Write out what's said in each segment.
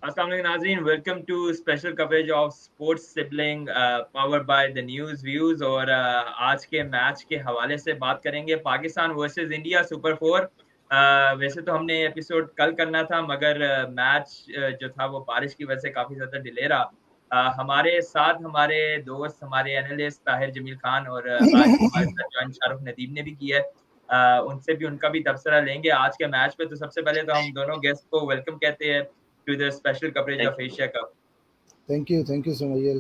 अस्सलाम वालेकुम नाज़रीन, welcome to special coverage of sports sibling powered by the news views. और आज के मैच के हवाले से बात करेंगे पाकिस्तान वर्सेस इंडिया सुपर 4। वैसे तो हमने एपिसोड कल करना था, मगर मैच जो था वो बारिश की वजह से काफ़ी ज़्यादा डिले रहा। हमारे साथ हमारे दोस्त, हमारे एनालिस्ट ताहिर जमील खान और आज हमारे साथ ज्वाइन शाहरुख नदीम ने भी किया है। उनसे भी उनका भी तबसरा लेंगे आज के मैच पे। तो सबसे पहले तो हम दोनों गेस्ट को वेलकम कहते हैं to the special coverage of Asia Cup. Thank you, Samuel.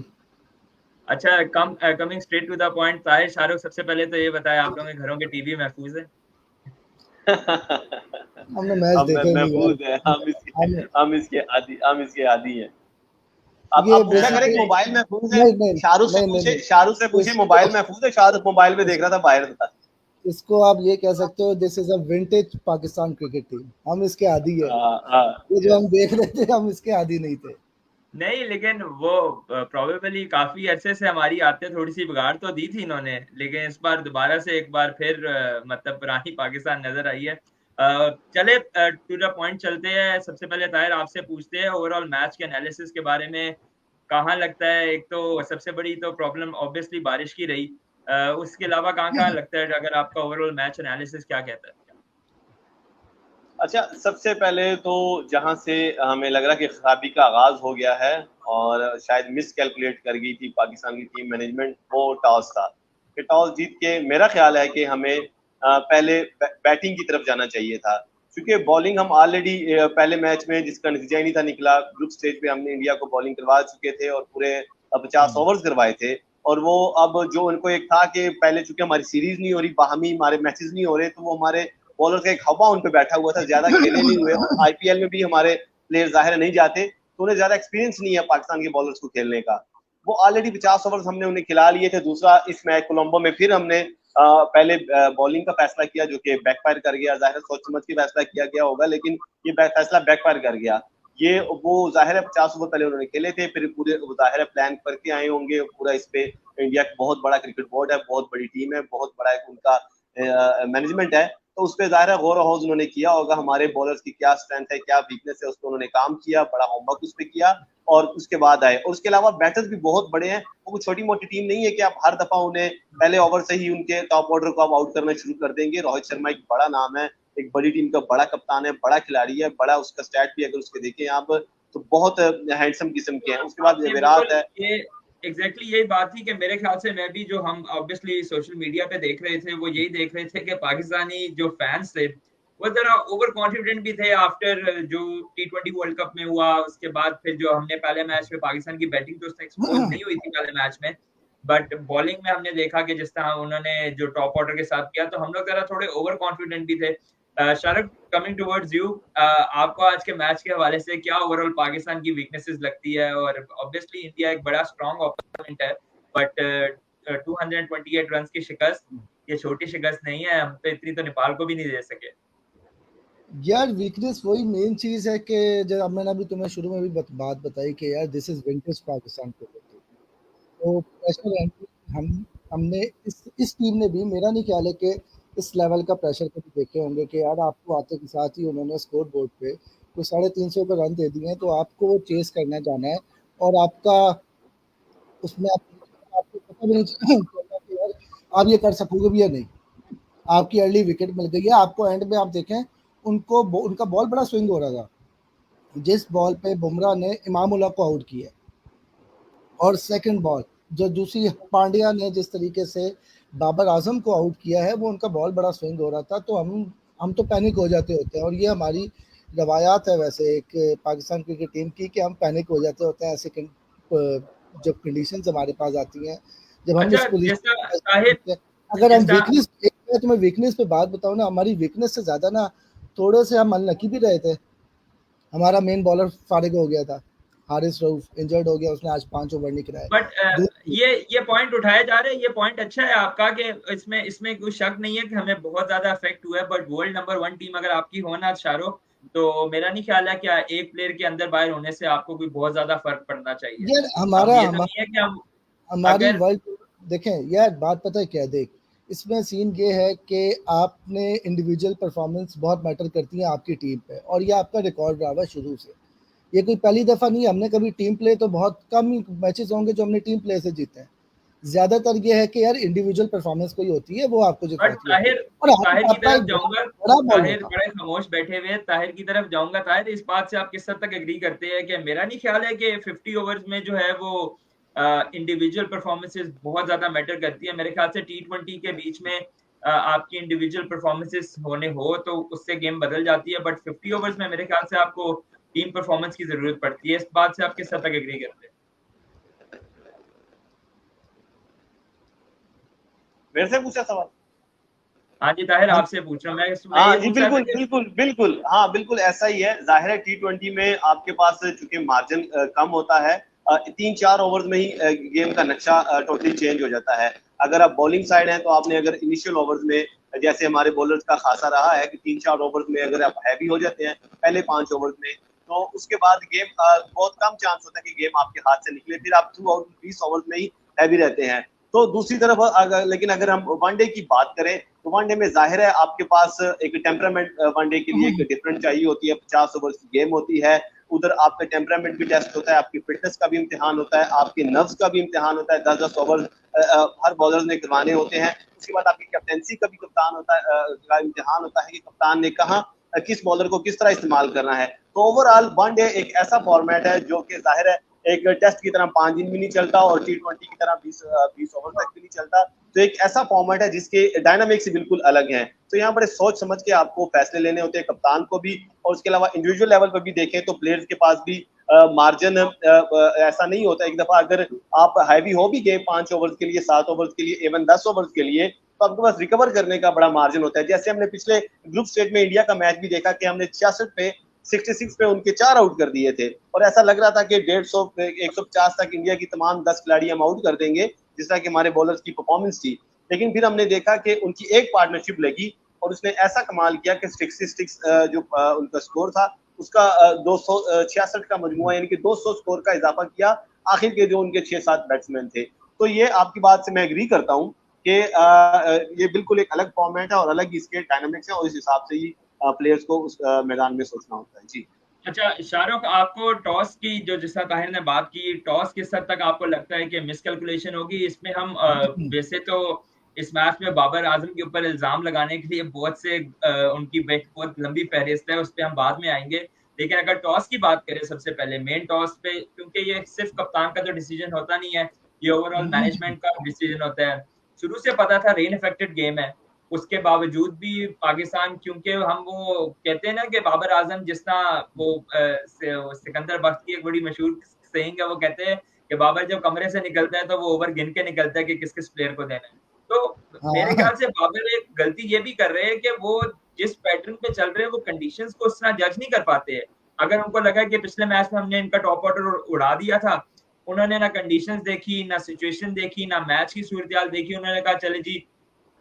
अच्छा, coming straight to the point, Tahir Shahrukh, सबसे पहले तो ये बताएं, आप लोगों के घरों के टीवी महफूज है? हमने मैच देखा नहीं यार। महफूज है, हम इसके आदी हैं। आप पूछा करें कि मोबाइल महफूज है? शाहरुख से पूछे मोबाइल महफूज है? शाहरुख मोबाइल में देख रहा था, बाहर था। इसको आप ये कह सकते हो, this is a vintage Pakistan cricket team. हम इसके आदी है। ये जो हम देख रहे थे, हम इसके आदी नहीं थे। नहीं, लेकिन वो प्रोबेबली काफी अरसे से हमारी आदतें थोड़ी सी बिगाड़ तो दी थी इन्होंने, लेकिन इस बार दोबारा से एक बार फिर मतलब पुरानी पाकिस्तान नजर आई है। चले टू द पॉइंट चलते हैं। सबसे पहले ताहिर आपसे पूछते हैं ओवरऑल मैच के एनालिसिस के बारे में। कहाँ लगता है, एक तो सबसे बड़ी तो प्रॉब्लम ऑब्वियसली बारिश की रही, उसके अलावा कहाँ लगता है अगर आपका ओवरऑल मैच एनालिसिस क्या कहता है? अच्छा, सबसे पहले तो जहां से हमें लग रहा कि खराबी का आगाज हो गया है और शायद मिस कैलकुलेट कर गई थी पाकिस्तान की टीम मैनेजमेंट, वो टॉस था कि टॉस जीत के मेरा ख्याल है कि हमें पहले बैटिंग की तरफ जाना चाहिए था, क्योंकि बॉलिंग हम ऑलरेडी पहले मैच में जिसका नतीजा ही नहीं था निकला। ग्रुप स्टेज पे हमने इंडिया को बॉलिंग करवा चुके थे और पूरे 50 ओवर्स करवाए थे। और वो अब जो उनको एक था कि पहले चूंकि हमारी सीरीज नहीं हो रही, बाहमी हमारे मैचेस नहीं हो रहे, तो वो हमारे बॉलर का एक हवा उन पे बैठा हुआ था, ज्यादा खेले नहीं हुए। और आईपीएल में भी हमारे प्लेयर जाहिर नहीं जाते, तो उन्हें ज्यादा एक्सपीरियंस नहीं है पाकिस्तान के बॉलर्स को खेलने का। वो ऑलरेडी 50 ओवर्स हमने उन्हें खिला लिए थे। दूसरा, इस मैच कोलंबो में फिर हमने पहले बॉलिंग का फैसला किया जो कि बैकफायर कर गया। जाहिर सोच समझ के फैसला किया गया होगा, लेकिन ये फैसला बैकफायर कर गया। ये वो जाहिर है 50 ओवर पहले उन्होंने खेले थे, फिर पूरे जाहिर है प्लान करके आए होंगे पूरा। इस पे इंडिया बहुत बड़ा क्रिकेट बोर्ड है, बहुत बड़ी टीम है, बहुत बड़ा एक उनका मैनेजमेंट है, तो उस पर ज़ाहिर है गौर हौज उन्होंने किया होगा। हमारे बॉलर्स की क्या स्ट्रेंथ है, क्या वीकनेस है, उस पर उन्होंने काम किया, बड़ा होमवर्क उस पर किया और उसके बाद आए। और उसके अलावा बैटर्स भी बहुत बड़े हैं, वो कोई छोटी मोटी टीम नहीं है कि आप हर दफा उन्हें पहले ओवर से ही उनके टॉप ऑर्डर को आप आउट करना शुरू कर देंगे। रोहित शर्मा एक बड़ा नाम है, एक बड़ी टीम का बड़ा कप्तान है, बड़ा खिलाड़ी है, बड़ा उसका स्टैट भी अगर उसके देखें आप तो बहुत हैंडसम किस्म के हैं। उसके बाद विराट है। एग्जैक्टली यही बात थी कि मेरे ख्याल से मैं भी, जो हम ऑब्वियसली सोशल मीडिया पे देख रहे थे, वो यही देख रहे थे कि पाकिस्तानी जो फैंस थे वो जरा ओवर कॉन्फिडेंट भी थे आफ्टर जो T20 वर्ल्ड कप में हुआ। उसके बाद फिर जो हमने पहले मैच में पाकिस्तान की बैटिंग तो उससे एक्सपोज नहीं हुई थी पहले मैच में, बट बॉलिंग में हमने देखा कि जिस तरह उन्होंने जो टॉप ऑर्डर के साथ किया, तो हम लोग जरा थोड़े ओवर कॉन्फिडेंट भी थे। शाहरुख, कमिंग टुवर्ड्स यू, आपको आज के मैच के हवाले से क्या ओवरऑल पाकिस्तान की वीकनेसेस लगती है? और ऑब्वियसली इंडिया एक बड़ा स्ट्रॉन्ग ओपोनेंट है, बट 228 रन की शिकस्त ये छोटी शिकस्त नहीं है, हम तो इतनी तो नेपाल को भी नहीं दे सके। यार वीकनेस वही मेन चीज है कि जब मैंने अभी तुम्हें शुरू में भी बात बताई कि यार this is vintage Pakistan cricket team. तो प्रेशर हमने इस टीम ने भी, मेरा नहीं ख्याल है कि इस लेवल का प्रेशर कभी देखे होंगे कि यार आपको आते के साथ ही उन्होंने स्कोर बोर्ड पे कोई 350 पे रन दे दिए हैं, तो आपको वो चेस करना जाना है और आपका उसमें आपको पता भी नहीं चलता कि यार आप ये कर सकोगे भी या नहीं। आपकी अर्ली विकेट मिल गई है, आपको एंड में आप देखें उनका बॉल बड़ा स्विंग हो रहा था, जिस बॉल पे बुमराह ने इमामुल्लाह को आउट किया, और सेकंड बॉल जो दूसरी पांड्या ने जिस तरीके से बाबर आजम को आउट किया है, वो उनका बॉल बड़ा स्विंग हो रहा था। तो हम तो पैनिक हो जाते होते हैं, और ये हमारी रवायात है वैसे एक पाकिस्तान क्रिकेट टीम की कि हम पैनिक हो जाते होते हैं ऐसे जब कंडीशंस हमारे पास आती हैं, जब हम इस पोजीशन। अगर हम वीकनेस, मैं तुम्हें वीकनेस पे बात बताऊं ना, हमारी वीकनेस से ज्यादा ना थोड़े से हम अनलकी भी रहे थे। हमारा मेन बॉलर फारिग हो गया था, हारिस रऊफ इंजर्ड हो गया, उसने आज 5 ओवर नहीं कराए। बट ये पॉइंट उठाया जा रहा है, ये पॉइंट अच्छा है आपका कि इसमें कोई शक नहीं है कि हमें बहुत ज्यादा इफेक्ट हुआ है। बट वर्ल्ड नंबर 1 टीम अगर आपकी हो ना शाहरुख, तो मेरा नहीं ख्याल है कि एक प्लेयर के अंदर बाहर होने से आपको कोई बहुत ज्यादा फर्क पड़ना चाहिए। यार हमारा ये तो नहीं है कि हम हमारी वर्ल्ड देखें यार, बात पता है क्या, देख इसमें सीन ये है कि आपने इंडिविजुअल परफॉर्मेंस बहुत मैटर करती है आपकी टीम पे, और ये आपका रिकॉर्ड रहा है शुरू से ये कोई पहली दफा नहीं है, हमने कभी टीम प्ले तो बहुत कम ही मैचेस होंगे जो हमने टीम प्ले से जीते हैं। ज्यादातर ये है कि यार इंडिविजुअल परफॉर्मेंस कोई होती है वो आपको बट जिताती है। ताहिर की आपका तरफ एक जाऊंगा, बड़ा बॉलर ताहिर था। बड़े खामोश बैठे हुए हैं, ताहिर की तरफ जाऊंगा। ताहिर, इस बात से आप किस हद तक एग्री करते हैं कि मेरा नहीं ख्याल है कि 50 ओवर्स में जो है वो इंडिविजुअल परफॉर्मेंसेस बहुत ज्यादा मैटर करती है। मेरे ख्याल से T20 के बीच में आपकी इंडिविजुअल परफॉर्मेंसेस होने हो तो उससे गेम बदल जाती है, बट 50 ओवर्स में मेरे ख्याल से आपको टीम परफॉर्मेंस की जरूरत पड़ती है। इस बात से आप किस हद तक एग्री करते हैं? मेरे से पूछा सवाल? हाँ जी ताहिर, आपसे पूछ रहा हूँ मैं हाँ ये जी, पूछ रहा था बिल्कुल कि बिल्कुल बिल्कुल, हाँ बिल्कुल ऐसा ही है। जाहिर है T20 में आपके पास चूंकि मार्जिन कम होता है, 3-4 ओवर में ही गेम का नक्शा टोटली चेंज हो जाता है। अगर आप बॉलिंग साइड हैं तो आपने अगर इनिशियल ओवर्स में, जैसे हमारे बॉलर्स का खासा रहा है कि 3-4 ओवर्स में अगर आप हैवी हो जाते हैं पहले 5 ओवर्स में, तो उसके बाद गेम बहुत कम चांस होता है कि गेम आपके हाथ से निकले, फिर आप 20 ओवर्स में ही हैवी रहते हैं। तो दूसरी तरफ लेकिन अगर हम वनडे की बात करें तो वनडे में जाहिर है आपके पास एक टेम्परामेंट वनडे के लिए एक डिफरेंट चाहिए होती है। 50 ओवर की गेम होती है, उधर आपका टेम्परामेंट भी टेस्ट होता है, आपकी फिटनेस का भी इम्तिहान होता है, आपके नर्व्स का भी इम्तिहान होता है। 10-10 ओवर हर बॉलर ने करवाने होते हैं। उसके बाद आपकी कैप्टेंसी का भी कप्तान होता है, का इम्तिहान होता है कि कप्तान ने कहा किस बॉलर को किस तरह इस्तेमाल करना है। तो ओवरऑल वनडे एक ऐसा फॉर्मेट है जो कि जाहिर है एक टेस्ट की तरह 5 दिन भी नहीं चलता और T20 की तरह 20 ओवर तक भी नहीं चलता। तो एक ऐसा फॉर्मेट है जिसके डायनामिक्स बिल्कुल अलग हैं। तो यहाँ बड़े सोच समझ के आपको फैसले लेने होते हैं, कप्तान को भी, और उसके अलावा इंडिविजुअल लेवल पर भी देखें तो प्लेयर्स के पास भी मार्जिन ऐसा नहीं होता। एक दफा अगर आप हैवी हो भी गए 5 ओवर्स के लिए, 7 ओवर्स के लिए, इवन 10 ओवर्स के लिए, तो आपके पास रिकवर करने का बड़ा मार्जिन होता है। जैसे हमने पिछले ग्रुप स्टेज में इंडिया का मैच भी देखा कि हमने 66 पे 66 पे उनके 4 आउट कर दिए थे और ऐसा लग रहा था कि 150 150 तक इंडिया की तमाम 10 खिलाड़ी हम आउट कर देंगे जिस तरह की हमारे बॉलर्स की परफॉर्मेंस थी। लेकिन फिर हमने देखा कि उनकी एक पार्टनरशिप लगी और उसने ऐसा कमाल किया कि 66 जो उनका स्कोर था उसका 266 का मजमुआ यानी कि 200 स्कोर का इजाफा किया आखिर के जो उनके 6-7 बैट्समैन थे। तो ये आपकी बात से मैं एग्री करता हूँ कि ये बिल्कुल एक अलग फॉर्मेट है और अलग इसके डायनामिक्स है और इस हिसाब से ही प्लेयर्स को उस मैदान में सोचना होता है। जी अच्छा शाहरुख, आपको टॉस की जो जिसका ताहिर ने बात की, टॉस किस हद तक आपको लगता है कि मिसकैलकुलेशन होगी इसमें? हम वैसे तो इस मैच में बाबर आजम के ऊपर इल्जाम लगाने के लिए बहुत से उनकी बहुत लंबी फहरिस्त है, उस पर हम बाद में आएंगे। लेकिन अगर टॉस की बात करें सबसे पहले मेन टॉस पे, क्योंकि ये सिर्फ कप्तान का तो डिसीजन होता नहीं है, ये ओवरऑल मैनेजमेंट का डिसीजन होता है। शुरू से पता था रेन अफेक्टेड गेम है, उसके बावजूद भी पाकिस्तान, क्योंकि हम वो कहते हैं ना कि बाबर आजम जिस तरह वो सिकंदर बख्त की एक बड़ी मशहूर सेइंग है, वो कहते हैं कि बाबर जब कमरे से निकलता है तो वो ओवर गिन के निकलता है कि किस किस प्लेयर को देना है। तो मेरे ख्याल से बाबर एक गलती ये भी कर रहे हैं कि वो जिस पैटर्न पे चल रहे हैं वो कंडीशंस को उस तरह जज नहीं कर पाते हैं। अगर उनको लगा कि पिछले मैच में हमने इनका टॉप ऑर्डर उड़ा दिया था, उन्होंने ना कंडीशंस देखी, ना सिचुएशन देखी, ना मैच की सूरत देखी, उन्होंने कहा चले जी,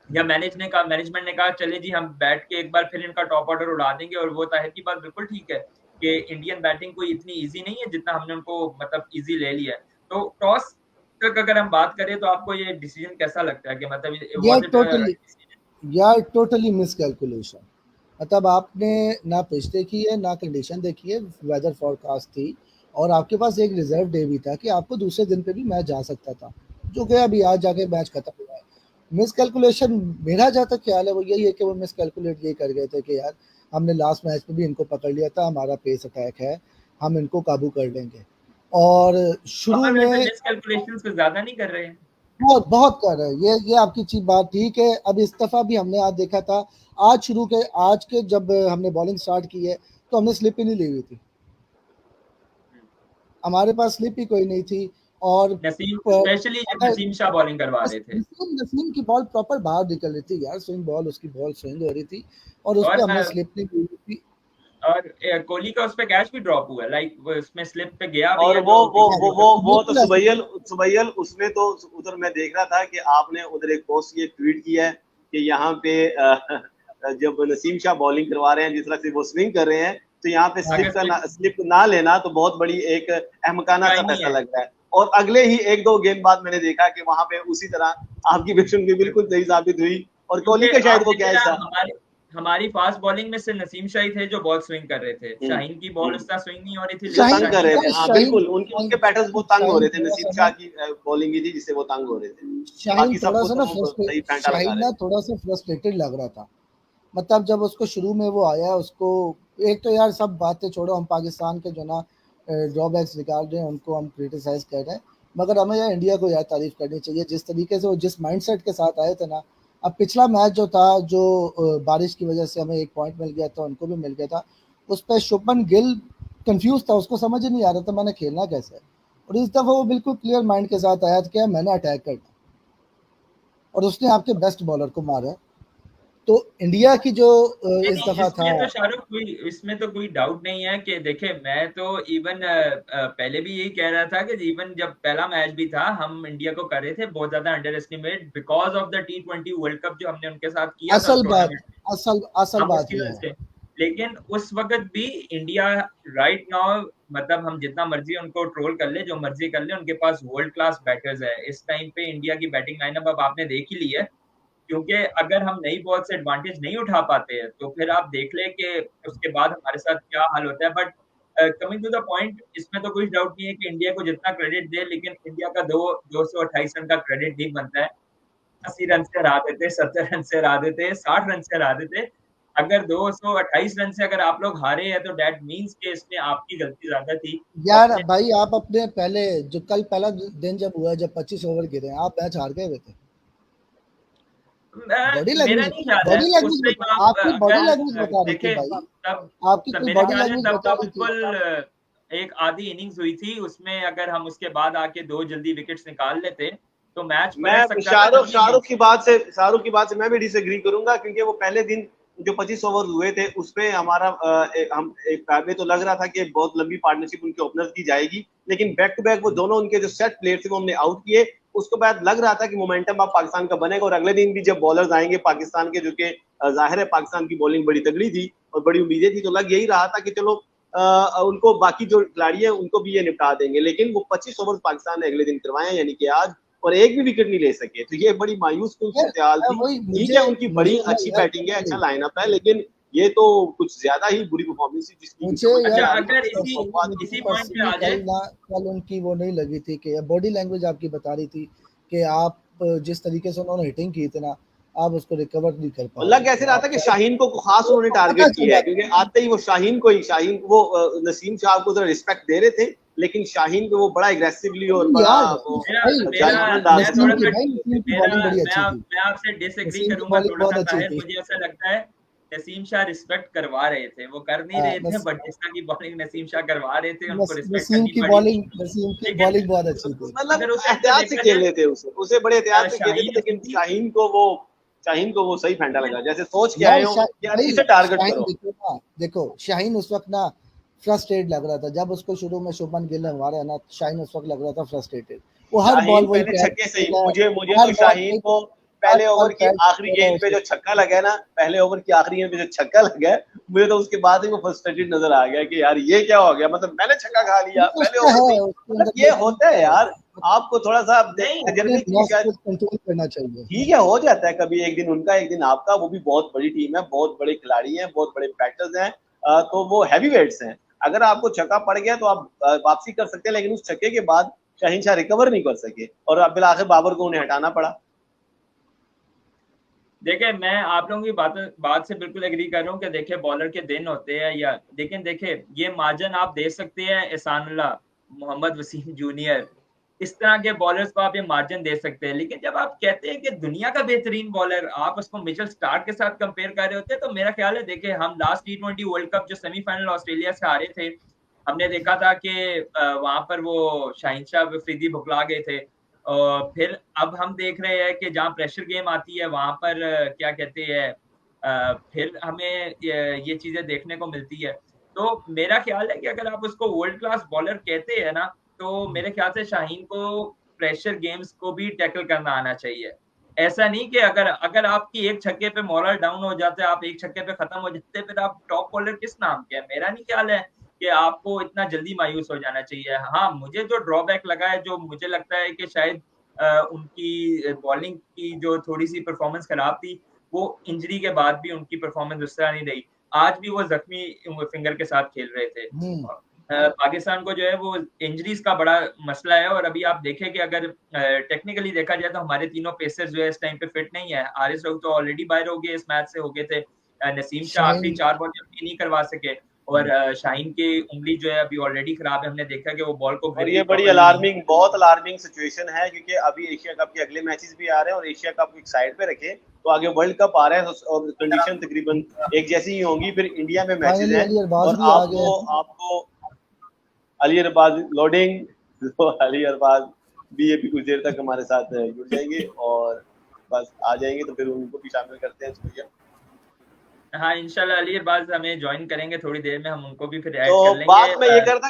या मैनेजमेंट ने कहा चले जी हम बैठ के एक बार फिर इनका टॉप ऑर्डर उड़ा देंगे। और वो ताहिर की बात बिल्कुल ठीक है कि इंडियन बैटिंग कोई इतनी इजी नहीं है जितना हमने उनको मतलब इजी ले लिया है। तो टॉस तक अगर हम बात करें तो आपको ये डिसीजन कैसा लगता है कि मतलब यार टोटली मिसकैलकुलेशन। मतलब आपने ना पिच देखी है, ना कंडीशन देखी है, वेदर फोरकास्ट थी और आपके पास एक रिजर्व डे भी था कि आपको दूसरे दिन पे भी मैच जा सकता था, जो कि अभी आज जाके मैच खत्म हुआ है। मिसकैलकुलेशन मेरा जहाँ तक ख्याल है वो यही है कि वो मिसकैलकुलेट ये कर गए थे कि यार हमने लास्ट मैच में भी इनको पकड़ लिया था, हमारा पेस अटैक है, हम इनको काबू कर लेंगे। और शुरू में मिसकैलकुलेशंस को ज्यादा नहीं कर रहे हैं, बहुत बहुत कर रहे हैं। ये आपकी चीज बात ठीक है। अब इस दफा भी हमने आज देखा था, आज के जब हमने बॉलिंग स्टार्ट की है तो हमने स्लिप ही नहीं ली हुई थी, हमारे पास स्लिप ही कोई नहीं थी। और स्पेशली जब नसीम शाह बॉलिंग करवा रहे थे, नसीम की बॉल प्रॉपर बाहर निकल रही थी यार, स्विंग बॉल, उसकी बॉल स्विंग हो रही थी और उस पे हमने स्लिप नहीं ली थी। और कोहली का उस पे कैच भी ड्रॉप हुआ, लाइक उसमें स्लिप पे गया भी और है। वो तो सुबैल उसमें तो उधर मैं देख रहा था कि आपने उधर एक पोस्ट ये ट्वीट किया है कि यहाँ पे जब नसीम शाह बॉलिंग करवा रहे हैं जिस तरह से वो स्विंग कर रहे हैं तो यहाँ पे स्लिप ना लेना तो बहुत बड़ी एक अहमकाना सा फैसला लग रहा है। और अगले ही 1-2 गेंद बाद मैंने देखा कि वहां पे उसी तरह आपकी विजन भी बिल्कुल सही साबित हुई और कोहली का शायद वो क्या ऐसा हमारी फास्ट बॉलिंग में सिर्फ नसीम शाही थे जो बॉल स्विंग कर रहे थे, शाहीन की बॉल उतना स्विंग नहीं हो रही थी, जो लेकिन तंग कर रहे थे, हाँ शाहीन बिल्कुल, उनके बैटर्स बहुत तंग हो शाहीन रहे थे, थोड़ा नसीम सा शाह ना की बॉलिंग ही थी जिससे वो तंग हो रहे थे, शाहीन बाकी थोड़ा सबको सा तो ना वो सही फेंटा लगा शाहीन रहे ना थे। थोड़ा सा फ्रस्ट्रेटेड लग रहा था। मतलब जब उसको शुरू में वो आया उसको, एक तो यार सब बातें छोड़ो, हम पाकिस्तान के जो ना ड्रॉबैक्स निकाल रहे हैं उनको हम क्रिटिसाइज कर रहे हैं, मगर हमें यार इंडिया को यार तारीफ करनी चाहिए जिस तरीके से वो जिस माइंडसेट के साथ आए थे ना। अब पिछला मैच जो था जो बारिश की वजह से हमें एक पॉइंट मिल गया था, उनको भी मिल गया था, उस पर शुभमन गिल कंफ्यूज था, उसको समझ ही नहीं आ रहा था मैंने खेलना कैसे है। और इस दफ़ा वो बिल्कुल क्लियर माइंड के साथ आया कि मैंने अटैक करना, और उसने आपके बेस्ट बॉलर को मारा। तो इंडिया की जो नहीं इस नहीं, दफ़ा था, इसमें तो शाहरुख कोई, इसमें तो कोई डाउट नहीं है कि देखे, मैं तो इवन पहले भी यही कह रहा था कि इवन जब पहला मैच भी था हम इंडिया को कर रहे थे बहुत ज्यादा under estimate because of the T20 world cup जो हमने उनके साथ किया था असल बात टूर्नामेंट, असल हम बात उसकी ये वजह है। से। लेकिन उस वक्त भी इंडिया राइट नाउ, मतलब हम जितना मर्जी उनको ट्रोल कर ले, जो मर्जी कर ले, उनके पास वर्ल्ड क्लास बैटर्स है इस टाइम पे। इंडिया की बैटिंग लाइनअप अब आपने देख ही ली है, क्योंकि अगर हम नई बॉल से एडवांटेज नहीं उठा पाते हैं तो फिर आप देख ले कि उसके बाद हमारे साथ क्या हाल होता है। But coming to the point, इसमें तो कोई डाउट नहीं है कि इंडिया को जितना क्रेडिट दे, लेकिन इंडिया का 228 रन का क्रेडिट नहीं बनता है। 80 रन से हरा देते, 70 रन से हरा देते, 60 रन से हरा देते। अगर 228 रन से अगर आप लोग हारे हैं तो दैट मीन्स कि इसमें आपकी गलती ज्यादा थी। यार अपने भाई आप अपने पहले जो कल पहला दिन जब हुआ, जब 25 ओवर गिरे, आप मैच हार गए हुए थे। बॉडी मेरा लैंग्वेज नहीं ख्याल है बॉडी उस लैंग्वेज टाइम बता, आप आपकी बॉडी अगर लैंग्वेज बता रही थी देखे, भाई, तब आपकी तब कोई मेरे बॉडी ख्याल है लैंग्वेज तब बता तो रही थी। बिल्कुल एक आधी इनिंग्स हुई थी उसमें, अगर हम उसके बाद आके 2 जल्दी विकेट्स निकाल लेते तो मैच पलट मैं सकता था जल्दी भी। शाहरुख की बात से मैं भी डिसएग्री करूंगा, क्योंकि वो पहले दिन जो 25 ओवर हुए थे उसमें हमारा हम एक में तो लग रहा था कि बहुत लंबी पार्टनरशिप उनके ओपनर्स की जाएगी, लेकिन बैक टू बैक वो दोनों उनके जो सेट प्लेयर थे वो हमने आउट किए। उसके बाद लग रहा था कि मोमेंटम अब पाकिस्तान का बनेगा, और अगले दिन भी जब बॉलर्स आएंगे पाकिस्तान के, जो कि जाहिर है पाकिस्तान की बॉलिंग बड़ी तगड़ी थी और बड़ी उम्मीदें थी, तो लग यही रहा था कि चलो उनको बाकी जो खिलाड़ी है उनको भी ये निपटा देंगे। लेकिन वो 25 ओवर पाकिस्तान ने अगले दिन करवाए, यानी कि आज, और एक भी विकेट नहीं ले सके, तो ये बड़ी मायूस कुन यार सूरत हाल मैं थी। वही ठीक मुझे है, उनकी बड़ी मुझे ना अच्छी यार बैटिंग है, अच्छा पर्सनली लाइनअप है, लेकिन ये तो कुछ ज्यादा ही बुरी परफॉर्मेंस थी जिसकी मुझे समझ नहीं यार अच्छा, आ रही अगर कि इसी वो बात मुझे इसी क्यों पॉइंट पे पर्सनली आ कल जाए। ना, कल उनकी वो नहीं लगी थी कि बॉडी लैंग्वेज आपकी बता रही थी कि आप जिस तरीके से उन्होंने हिटिंग की थी ना, आप उसको रिकवर नहीं कर पा रहे लग थे, ऐसे रहा था आप कि शायद शाहीन को खास वो उन्होंने पता टारगेट किया चला है, क्योंकि आते ही वो शाहीन को नसीम शाह को जरा रिस्पेक्ट दे रहे थे, लेकिन शाहीन को वो बड़ा एग्रेसिवली और नहीं बड़ा यार वो मेरा भाई, मेरा जायज अंदाज मैं में थोड़ा सा नसीम की मेरा बॉलिंग बड़ी मैं अच्छी थी, मैं आपसे डिसएग्री नसीम की करूंगा बॉलिंग थोड़ा बहुत सा अच्छी ताहिर, थी। मुझे ऐसा लगता है नसीम शाह रिस्पेक्ट करवा रहे थे, वो कर नहीं रहे थे, बट जिस तरह की बॉलिंग नसीम शाह करवा रहे थे उनको रिस्पेक्ट करनी पड़ी। लेकिन नसीम की बॉलिंग बहुत अच्छी थी। मतलब अगर उस टाइम पे एहतियात से देखा खेल जाए, रहे थे, उसे बड़े एहतियात से खेले थे, शाहीन लेकिन अफरीदी, शाहीन को वो सही फैंटा लेकिन लगा, जैसे सोच के आए यार हो कि यार भाई इसे टारगेट शाहीन करो। देखो ना, देखो शाहीन उस वक्त ना फ्रस्ट्रेटेड लग रहा था, जब उसको शुरू में शुभमन गिल ने मारा है ना, शाहीन उस वक्त लग रहा था फ्रस्ट्रेटेड। वो हर शाहीन बॉल वही पहले पैर छक्के से ही, खेल रहा है, मुझे हर तो बॉल शाहीन वही को हर पहले बॉल ओवर की पैर आखिरी खेल रहा है गेंद पे उसे। जो छक्का लगा है ना, पहले ओवर की आखिरी गेंद पे जो छक्का लगा है, मुझे तो उसके बाद ही वो फ्रस्ट्रेटेड नजर आ गया कि यार ये क्या हो गया, मतलब मैंने छक्का खा लिया नहीं पहले उसका ओवर में। है, उसके मतलब अंदर ये वो होता चीज है है, यार, आपको थोड़ा सा नहीं अपने तजर्बे की नॉस शायद, को कंट्रोल करना चाहिए। ठीक है, हो जाता है कभी, एक दिन उनका एक दिन आपका, वो भी बहुत बड़ी टीम है, बहुत बड़े खिलाड़ी हैं, बहुत बड़े बैटर्स हैं, तो वो हैवी वेट्स हैं। अगर आपको छक्का पड़ गया तो आप वापसी कर सकते हैं, लेकिन उस छक्के के बाद शाहीन शाह रिकवर नहीं कर सके, और अब बिलाखिर बाबर को उन्हें हटाना पड़ा। देखिए, मैं आप लोगों की बात से बिल्कुल एग्री कर रहा हूँ कि देखिए बॉलर के दिन होते हैं, या लेकिन देखिए ये मार्जिन आप दे सकते हैं एहसानुल्लाह, मोहम्मद वसीम जूनियर, इस तरह के बॉलर्स को आप ये मार्जिन दे सकते हैं। लेकिन जब आप कहते हैं कि दुनिया का बेहतरीन बॉलर, आप उसको मिचेल स्टार्क के साथ कंपेयर कर रहे होते हैं, तो मेरा ख्याल है देखिए हम लास्ट T20 वर्ल्ड कप जो सेमीफाइनल ऑस्ट्रेलिया से हारे थे, हमने देखा था कि वहां पर वो शाहीन शाह अफरीदी भुगला गए थे। और फिर अब हम देख रहे हैं कि जहाँ प्रेशर गेम आती है वहां पर क्या कहते हैं, फिर हमें ये चीजें देखने को मिलती है। तो मेरा ख्याल है कि अगर आप उसको वर्ल्ड क्लास बॉलर कहते हैं ना, तो मेरे ख्याल से शाहीन को प्रेशर गेम्स को भी टैकल करना आना चाहिए। ऐसा नहीं कि अगर अगर आपकी एक छक्के पे मोरल डाउन हो जाता है, आप एक छक्के पे खत्म हो जाते हैं, फिर आप टॉप बॉलर किस नाम के हैं? मेरा नहीं ख्याल है कि आपको इतना जल्दी मायूस हो जाना चाहिए। हाँ, मुझे जो ड्रॉबैक लगा है, जो मुझे लगता है कि शायद उनकी बॉलिंग की जो थोड़ी-सी परफॉर्मेंस खराब थी, वो इंजरी के बाद भी उनकी परफॉर्मेंस उस तरह नहीं रही। आज भी वो जख्मी फिंगर के साथ खेल रहे थे। पाकिस्तान को जो है वो इंजरीज का बड़ा मसला है, और अभी आप देखें कि अगर टेक्निकली देखा जाए तो हमारे तीनों पेसर्स जो है इस टाइम पे फिट नहीं है। आरिस रऊफ तो ऑलरेडी बाहर हो गए, इस मैच से हो गए थे। नसीम शाह आखिरी 4 बॉल नहीं करवा सके, और शाहीन की उंगली जो है अभी ऑलरेडी खराब है। हमने देखा कि वो बॉल को, और ये बड़ी अलार्मिंग, बहुत अलार्मिंग सिचुएशन है, क्योंकि अभी एशिया कप के अगले मैचेस भी आ रहे हैं, और एशिया कप एक साइड पे रखे तो आगे वर्ल्ड कप आ रहा है, और कंडीशन तकरीबन एक जैसी ही होंगी। फिर इंडिया में मैचेस हैं, और आपको अली अरबाज लोडिंग, तो अली अरबाज भी अभी कुछ देर तक हमारे साथ जुड़ जाएंगे और बस आ जाएंगे, तो फिर उनको भी शामिल करते हैं भैया। हाँ, इंशाल्लाह अली अरबाज हमें ज्वाइन करेंगे थोड़ी देर में, हम उनको भी फिर ऐड तो कर लेंगे। बात मैं ये करता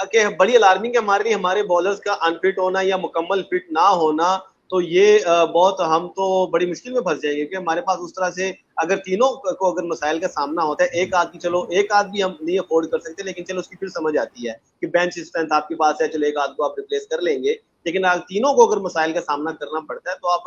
कि बड़ी अलार्मिंग है हमारे बॉलर्स का अनफिट होना या मुकम्मल फिट ना होना, तो ये बहुत, हम तो बड़ी मुश्किल में फंस जाएंगे, क्योंकि हमारे पास उस तरह से अगर तीनों को अगर मसाइल का सामना होता है, एक आदमी हम नहीं अफोर्ड कर सकते, लेकिन चलो उसकी फिर समझ आती है कि बेंच स्ट्रेंथ आपके पास है, चलो एक आध को आप रिप्लेस कर लेंगे। लेकिन तीनों को अगर मसाइल का सामना करना पड़ता है, तो आप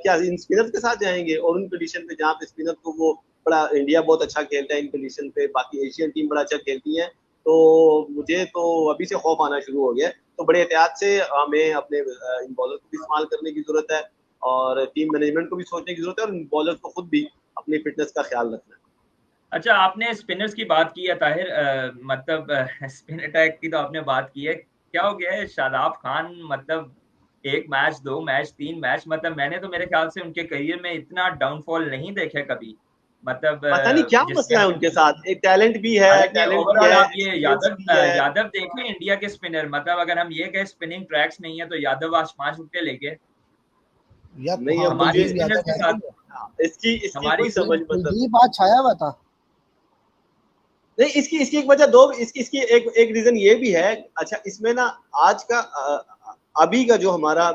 क्या इन स्पिनर्स के साथ जाएंगे, और उन कंडीशन पे जहाँ पे स्पिनर को वो बड़ा, इंडिया बहुत अच्छा खेलता है इन कंडीशन पे, बाकी एशियन टीम बड़ा अच्छा खेलती है, तो मुझे तो अभी से खौफ आना शुरू हो गया। तो बड़े एहतियात से हमें अपने इन बॉलर को भी इस्तेमाल करने की जरूरत है, और टीम मैनेजमेंट को भी सोचने की जरूरत है, और इन बॉलर्स को खुद भी अपनी फिटनेस का ख्याल रखना है। अच्छा, आपने स्पिनर्स की बात की है ताहिर, मतलब स्पिन अटैक की तो आपने बात की है। क्या हो गया है शादाब खान, मतलब 1 मैच 2 मैच 3 मैच, मतलब मैंने तो मेरे ख्याल से उनके करियर में इतना डाउनफॉल नहीं देखा कभी। मतलब पता नहीं क्या मसला है उनके साथ, एक टैलेंट भी है, ओवरऑल आप ये यादव देखें इंडिया के स्पिनर, मतलब अगर हम ये कहे स्पिनिंग ट्रैक्स नहीं है, तो यादव आज 5 विकेट लेके नहीं, हमारे स्पिनर्स के साथ इसकी कोई समझ मतलब बात छाया हुआ था। नहीं, इसकी एक वजह इसकी एक रीजन ये भी है। अच्छा, इसमें ना आज का अभी का जो हमारा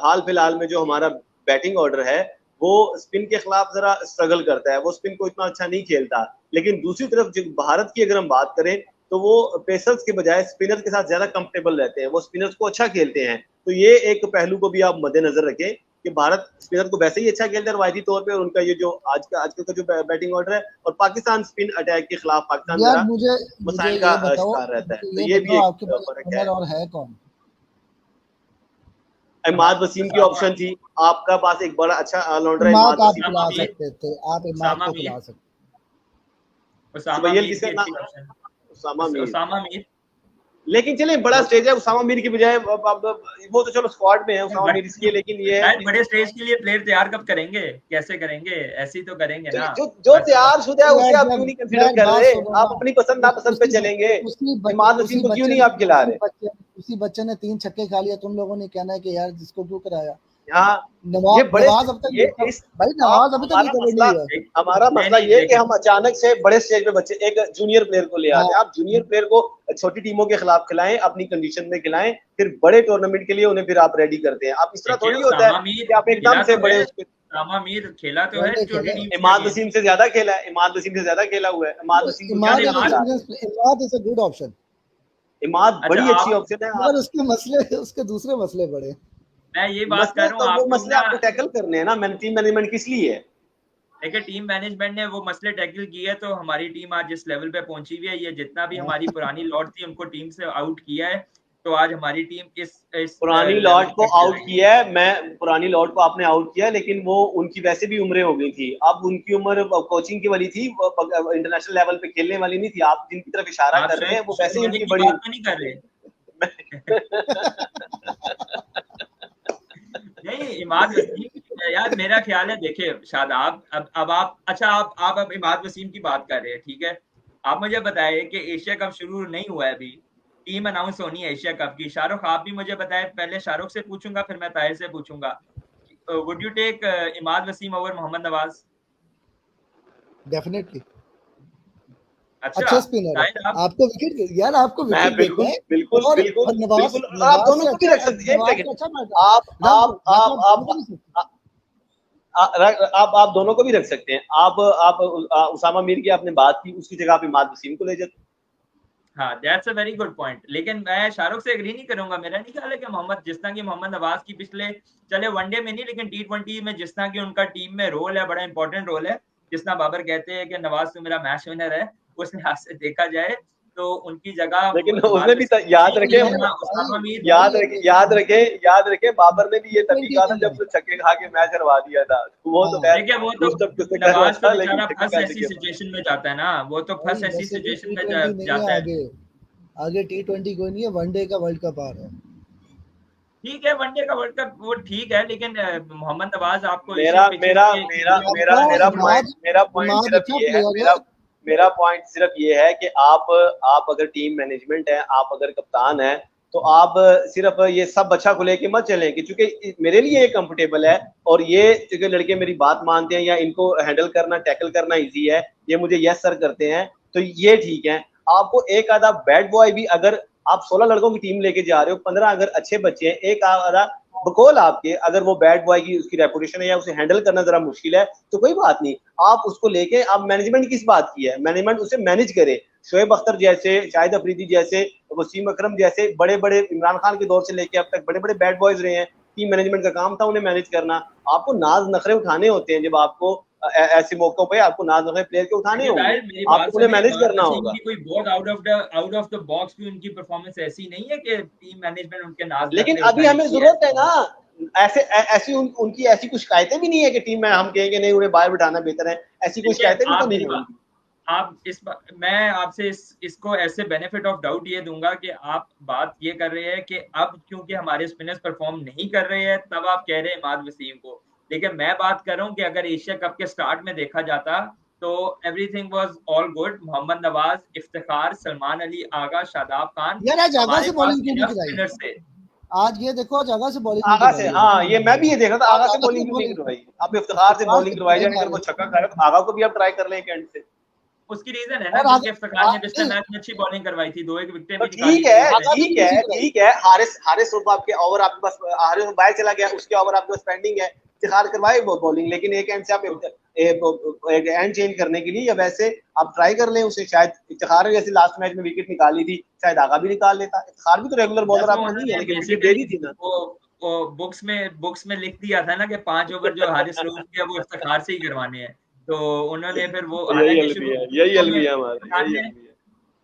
हाल फिलहाल में जो हमारा बैटिंग ऑर्डर है, वो स्पिन के खिलाफ जरा स्ट्रगल करता है, वो स्पिन को इतना अच्छा नहीं खेलता। लेकिन दूसरी तरफ जो भारत की अगर हम बात करें, तो वो पेसर्स के बजाय स्पिनर्स के साथ ज्यादा कंफर्टेबल रहते हैं, वो स्पिनर्स को अच्छा खेलते हैं। तो ये एक पहलू को भी आप मद्देनजर रखें कि भारत स्पिनर को वैसे ही अच्छा खेलता है रवायती तौर पे, और उनका ये जो आजकल का जो बैटिंग ऑर्डर है, और पाकिस्तान स्पिन अटैक के खिलाफ पाकिस्तान मसाइल का शिकार रहता है। तो ये भी एक फर्क है। और है कौन? इमाद वसीम की ऑप्शन थी, आपका पास एक बड़ा अच्छा ऑलराउंडर है, इमाद आप खिला सकते थे, आप इमाद को खिला सकते। उसामा मीर, लेकिन चले बड़ा स्टेज है उसामा मीर की बजाय, वो तो चलो स्क्वाड में है उसामा मीर इसके, लेकिन ये बड़े स्टेज के लिए प्लेयर तैयार कब करेंगे, कैसे करेंगे? ऐसे ही तो करेंगे ना। जो तैयार शुदा है उसे आप क्यों नहीं कंसीडर कर रहे? आप अपनी पसंद नापसंद पे चलेंगे। इमाद वसीम को क्यों नहीं आप खिला रहे? उसी बच्चे ने 3 छक्के खा लिया, तुम लोगों ने कहना है कि यार जिसको क्यों कराया। नवाज अब तक भाई नवाज अभी तक हमारा मसला ये है कि हम अचानक से बड़े स्टेज पे बच्चे एक जूनियर प्लेयर को ले आते हैं। आप जूनियर प्लेयर को छोटी टीमों के खिलाफ खिलाएं, अपनी कंडीशन में खिलाएं, फिर बड़े टूर्नामेंट के लिए उन्हें फिर आप रेडी करते हैं। आप इस तरह थोड़ी होता है कि आप एकदम से बड़े मीर खेला तो है छोटी टीम, इमाद वसीम से ज्यादा खेला है, इमाद वसीम से ज्यादा खेला हुआ है। Imad Wasim Imad is a good option, Imad बड़ी अच्छी ऑप्शन है, मगर उसके दूसरे मसले बड़े। मैं ये बात कर रहा हूँ, वो मसले आपको टैकल करने हैं ना। टीम मैनेजमेंट किस लिए है? देखिए, टीम मैनेजमेंट ने वो मसले टैकल किए, तो हमारी टीम आज जिस लेवल पे पहुंची हुई है, ये जितना भी हमारी पुरानी लॉट थी उनको टीम से आउट किया है, तो आज हमारी टीम इस पुरानी लॉट को आउट किया है। मैं पुरानी लॉट को आपने आउट किया, लेकिन वो उनकी वैसे भी उम्रें हो गई थी। अब उनकी उम्र कोचिंग की वाली थी, इंटरनेशनल लेवल पे खेलने वाली नहीं थी। आप जिनकी तरफ इशारा कर रहे हैं वो वैसे ही उनकी बड़ी नहीं कर रहे। नहीं, इमाद वसीम यार, मेरा ख्याल है, देखिए शादाब, अब आप अच्छा आप अब इमाद वसीम की बात कर रहे हैं, ठीक है। आप मुझे बताए कि एशिया कप शुरू नहीं हुआ है, अभी टीम अनाउंस होनी है एशिया कप की। शाहरुख, आप भी मुझे बताए, पहले शाहरुख से पूछूंगा फिर मैं ताहिर से पूछूंगा, would you take Imad Wasim over Mohammad Nawaz? Definitely. अच्छा स्पिनर है, आपको विकेट यार, आपको विकेट बिल्कुल बिल्कुल आप दोनों को भी रख सकते हैं। आप दोनों को भी रख सकते हैं। आप उसामा मीर की आपने बात की, उसकी जगह आप इमाद वसीम को ले जाते। हाँ, that's a very good point. लेकिन मैं शाहरुख से एग्री नहीं करूंगा। मेरा नहीं ख्याल है कि मोहम्मद, जिस तरह की मोहम्मद नवाज की पिछले, चले वनडे में नहीं लेकिन T20 में जिस तरह की उनका टीम में रोल है, बड़ा इंपॉर्टेंट रोल है, जिस तरह बाबर कहते हैं कि नवाज तो मेरा मैच विनर है, उस लिहाज से देखा जाए तो उनकी जगह लेकिन नवाज उसने भी वसीम याद रखे, नहीं है, उस्ताद मीर। याद रखे बाबर ने भी ये तभी कहा था T20 जब उसने छक्के खा के मैच हरवा दिया था। वो तो हाँ खैर देखिए वो तो उस तब किसने कर रहा नवाज तो था, लेकिन बेचारा छक्के फर्स्ट कैसे ऐसी खेल रहा सिचुएशन में जाता है ना, वो तो भाई, फर्स्ट ऐसी वैसे भी सिचुएशन में T20 नहीं है जाता है। आगे, आगे T20 कोई नहीं है, वनडे का वर्ल्ड कप आ रहा है। ठीक है, वनडे का वर्ल्ड कप वो ठीक है, लेकिन मोहम्मद नवाज आपको मेरा एशियन पिचेस मेरा पे मेरा मेरा आपका मेरा इमाद, पॉइंट इमाद सिर्फ अच्छा ये है, प्लेयर है। मेरा पॉइंट सिर्फ ये है कि आप अगर टीम मैनेजमेंट है, आप अगर कप्तान है, तो आप सिर्फ ये सब अच्छा को लेके मत चलें कि चूंकि मेरे लिए ये कंफर्टेबल है और ये चूंकि लड़के मेरी बात मानते हैं या इनको हैंडल करना, टैकल करना इजी है, ये मुझे यस सर करते हैं, तो ये ठीक है। आपको एक आधा बैड बॉय भी, अगर आप 16 लड़कों की टीम लेके जा रहे हो, 15 अगर अच्छे बच्चे हैं, एक आधा बकौल आपके अगर वो बैड बॉय की उसकी रेपुटेशन है या उसे हैंडल करना जरा मुश्किल है, तो कोई बात नहीं, आप उसको लेके, आप मैनेजमेंट किस बात की है, मैनेजमेंट उसे मैनेज करे। शोएब अख्तर जैसे, शाहिद अफरीदी जैसे, वसीम अकरम जैसे बड़े बड़े, इमरान खान के दौर से लेके अब तक बड़े बड़े बैड बॉयज रहे हैं, टीम मैनेजमेंट का काम था उन्हें मैनेज करना। आपको नाज नखरे उठाने होते हैं, जब आपको ऐसे मौकों पे आपको नाज नखरे प्लेयर के उठाने देखिए होंगे, जाहिर, मेरी बात आपको उन्हें सुनिए, मैनेज करना बाबर वसीम होगा। की कोई बहुत आउट ऑफ द बॉक्स भी उनकी परफॉर्मेंस ऐसी नहीं है कि टीम मैनेजमेंट उनके नाज लेकिन नखरे अभी उठाने हमें की जरूरत है। है ना, ऐसी उनकी ऐसी कुछ शिकायतें भी नहीं है कि टीम में हम कहेंगे नहीं उन्हें बाहर बिठाना बेहतर है, ऐसी कोई देखिए शिकायतें भी तो आप नहीं मेरी है बात, उनकी। आप मैं आपसे इसको ऐसे बेनिफिट ऑफ डाउट ये दूंगा कि आप बात ये कर रहे हैं कि अब क्योंकि हमारे स्पिनर्स परफॉर्म नहीं कर रहे हैं तब आप कह रहे हैं इमाद वसीम को, लेकिन मैं बात कर रहा हूँ कि अगर एशिया कप के स्टार्ट में देखा जाता तो everything was all good. Mohammad Nawaz, Iftikhar, Salman Ali Agha, Shadab Khan, यार आज आगा हमारे से पास बॉलिंग क्यों नहीं इनफ गिराई? स्पिनर्स थे। आज ये देखो, आज आगा से बॉलिंग नहीं आगा से, गिराई है। हाँ, ये मैं भी ये देख रहा था, आज आगा से आगा से बॉलिंग क्यों नहीं बॉलिंग, करवाई? अब इफ्तिखार से इफ्तिखार बॉलिंग से करवाई गिराई जाए, जा अगर वो रही है। छक्का खाए तो आगा को भी आप ट्राई कर लें एक एंड से। उसकी रीजन है ना, और क्योंकि आगे इफ्तिखार ने पिछले नहीं, मैच में अच्छी बॉलिंग करवाई थी, 2 एक विकेटें तो भी निकाली ठीक थी है, उसने। आगा ने भी नहीं गिराई। ठीक है, हारिस रूफ आपके ओवर आपके पास, हारिस रूफ बाहर चला गया, उसके ओवर आपके पास पेंडिंग है, इफ्तिखार करवाए वो बॉलिंग, लेकिन एक एंड से आप एक एंड चेंज करने के लिए या वैसे आप ट्राई कर लें उसे। शायद इफ्तिखार ने जैसे लास्ट मैच में विकेट निकाली थी, शायद आगा भी निकाल लेता। इफ्तिखार भी तो रेगुलर बॉलर जैसे आपका नहीं है, उन्होंने लेकिन विकेट दे बेसिकली दी थी ना। वो बुक्स में लिख दिया था ना कि 5 ओवर जो हारिस रऊफ के वो इफ्तिखार से ही करवाने हैं, तो उन्होंने फिर वो, यही हालांकि अलविया शुरू है, यही में अलविया हमारा, यही अलविया।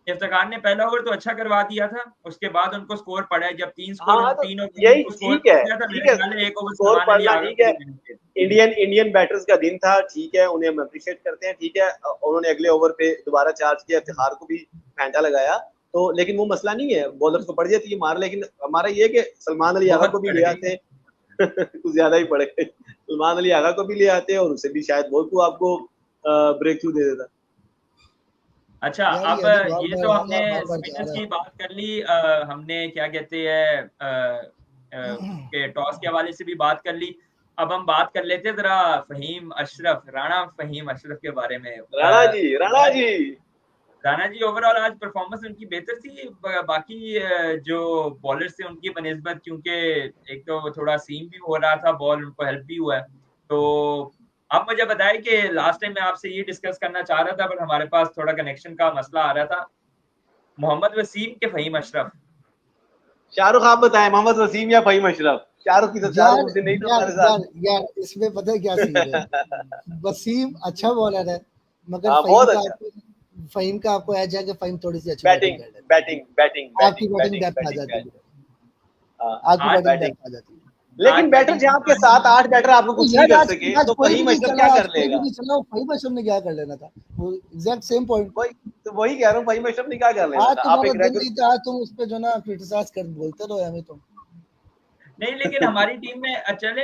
इफ्तिखार ने पहला ओवर तो अच्छा करवा दिया था, उसके बाद उनको स्कोर पड़ा है, जब 3 स्कोर, हाँ, तो 3 ओवर यही उनको स्कोर ठीक पड़ है, गया था, ठीक मेरे है, ख्याल है 1 ओवर स्कोर सलमान अली पढ़ना आगा ठीक को है। भी देने थे। इंडियन बैटर्स का दिन था, ठीक है, उन्हें हम अप्रिशिएट करते हैं, ठीक है, उन्होंने अगले ओवर पे दोबारा चार्ज किया, इफ्तिखार को भी फेंटा लगाया, तो लेकिन वो मसला नहीं है, बॉलर को पड़ जाती है मार, लेकिन हमारा ये है कि सलमान अली आगा बहुत को भी पड़ ले गई। आते कुछ ज्यादा ही पड़ गए, सलमान अली आगा को भी ले आते और उसे भी शायद बहुत को आपको ब्रेक थ्रू दे देता। अच्छा, यार अब ये अभी बार ये बार तो आगा हमने बार बार जा स्पिनर्स रहा की है। बात कर ली, हमने क्या कहते हैं के टॉस के हवाले से भी बात कर ली। अब हम बात कर लेते हैं जरा फहीम अशरफ, राणा फहीम अशरफ के बारे में। राणा जी राणा जी ओवरऑल आज परफॉर्मेंस उनकी बेहतर थी, बाकी जो बॉलर्स थे उनकी बनिस्बत, क्योंकि एक तो थोड़ा सीम भी हो रहा था बॉल, उनको हेल्प भी हुआ है। तो अब मुझे बताइए कि लास्ट टाइम मैं आपसे ये डिस्कस करना चाह रहा था, पर हमारे पास थोड़ा कनेक्शन का मसला आ रहा था, मोहम्मद वसीम के फहीम अशरफ। शाहरुख, आप बताएं, मोहम्मद वसीम या फहीम अशरफ? शाहरुख की तो यार शाहरुख उस दिन नहीं था यार हमारे साथ। यार यार इसमें पता है क्या सीन है? वसीम अच्छा बॉलर है, मगर हाँ, बहुत अच्छा। फहीम का आपको एज है कि फहीम थोड़ी सी अच्छी बैटिंग कर लेता है, आपकी बैटिंग डेप्थ आ जाती है, आपकी आज बैटिंग बैटिंग। डेप्थ आ जाती है। लेकिन बैटर जहाँ आपके 7-8 बैटर आपको तो कुछ नहीं यार कर आज सके, आज तो कोई भी फहीम नहीं अशरफ चला, क्या आज कर कोई भी लेगा? नहीं चला, वो फहीम अशरफ ने क्या कर लेना था? वो एग्जैक्ट सेम पॉइंट। वही कह रहा हूँ, फहीम अशरफ ने क्या कर लेना आज था? आप तुम्हारा एक दिन रेगुलर, नहीं था, आज तुम उस पे जो ना क्रिटिसाइज कर बोलते रहो हमें तुम। नहीं, लेकिन हमारी टीम में चले,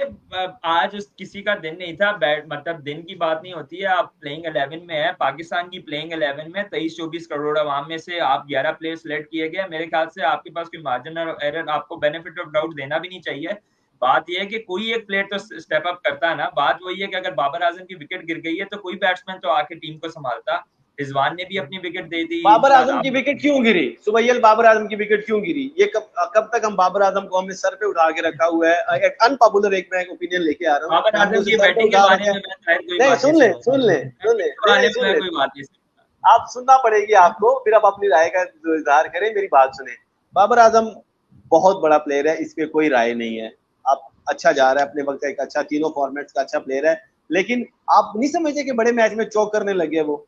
आज किसी का दिन नहीं था, बैट मतलब दिन की बात नहीं होती है, आप प्लेइंग 11 में है, पाकिस्तान की प्लेइंग 11 में 23-24 करोड़ अवाम में से आप 11 प्लेयर सिलेक्ट किए गए। मेरे ख्याल से आपके पास कोई मार्जिन ऑफ एरर, आपको बेनिफिट ऑफ डाउट देना भी नहीं चाहिए। बात यह है कि कोई एक प्लेयर तो स्टेप अप करता है ना। बात वही है कि अगर बाबर आजम की विकेट गिर गई है तो कोई बैट्समैन तो आके टीम को संभालता। रिजवान ने भी अपनी विकेट दे दी, बाबर आजम की शादाब विकेट क्यों गिरी? सुबैयल, बाबर आजम की विकेट क्यों गिरी? ये कब तक हम बाबर आजम को हमने सर पे उठा के रखा हुआ है? एक अनपॉपुलर एक मैं ओपिनियन लेके आ रहा हूँ, बाबर हमने आजम उसे की सर पे बैटिंग के उठा बारे रखा में है। मैं शायद कोई नहीं, बात नहीं सुन ले, सुनूंगा, सुन ले, सुन ले, बैटिंग के बारे में सुन मैं ले। कोई बात नहीं सुनूंगा। आप सुनना पड़ेगी आपको, फिर आप अपनी राय का इजहार करें। मेरी बात सुने, बाबर आजम बहुत बड़ा प्लेयर है, इस पे कोई राय नहीं है। आप अच्छा जा रहा है अपने वक्त, एक अच्छा तीनों फॉर्मेट्स का अच्छा प्लेयर है, लेकिन आप नहीं समझते कि बड़े मैच में चौक करने लगे वो?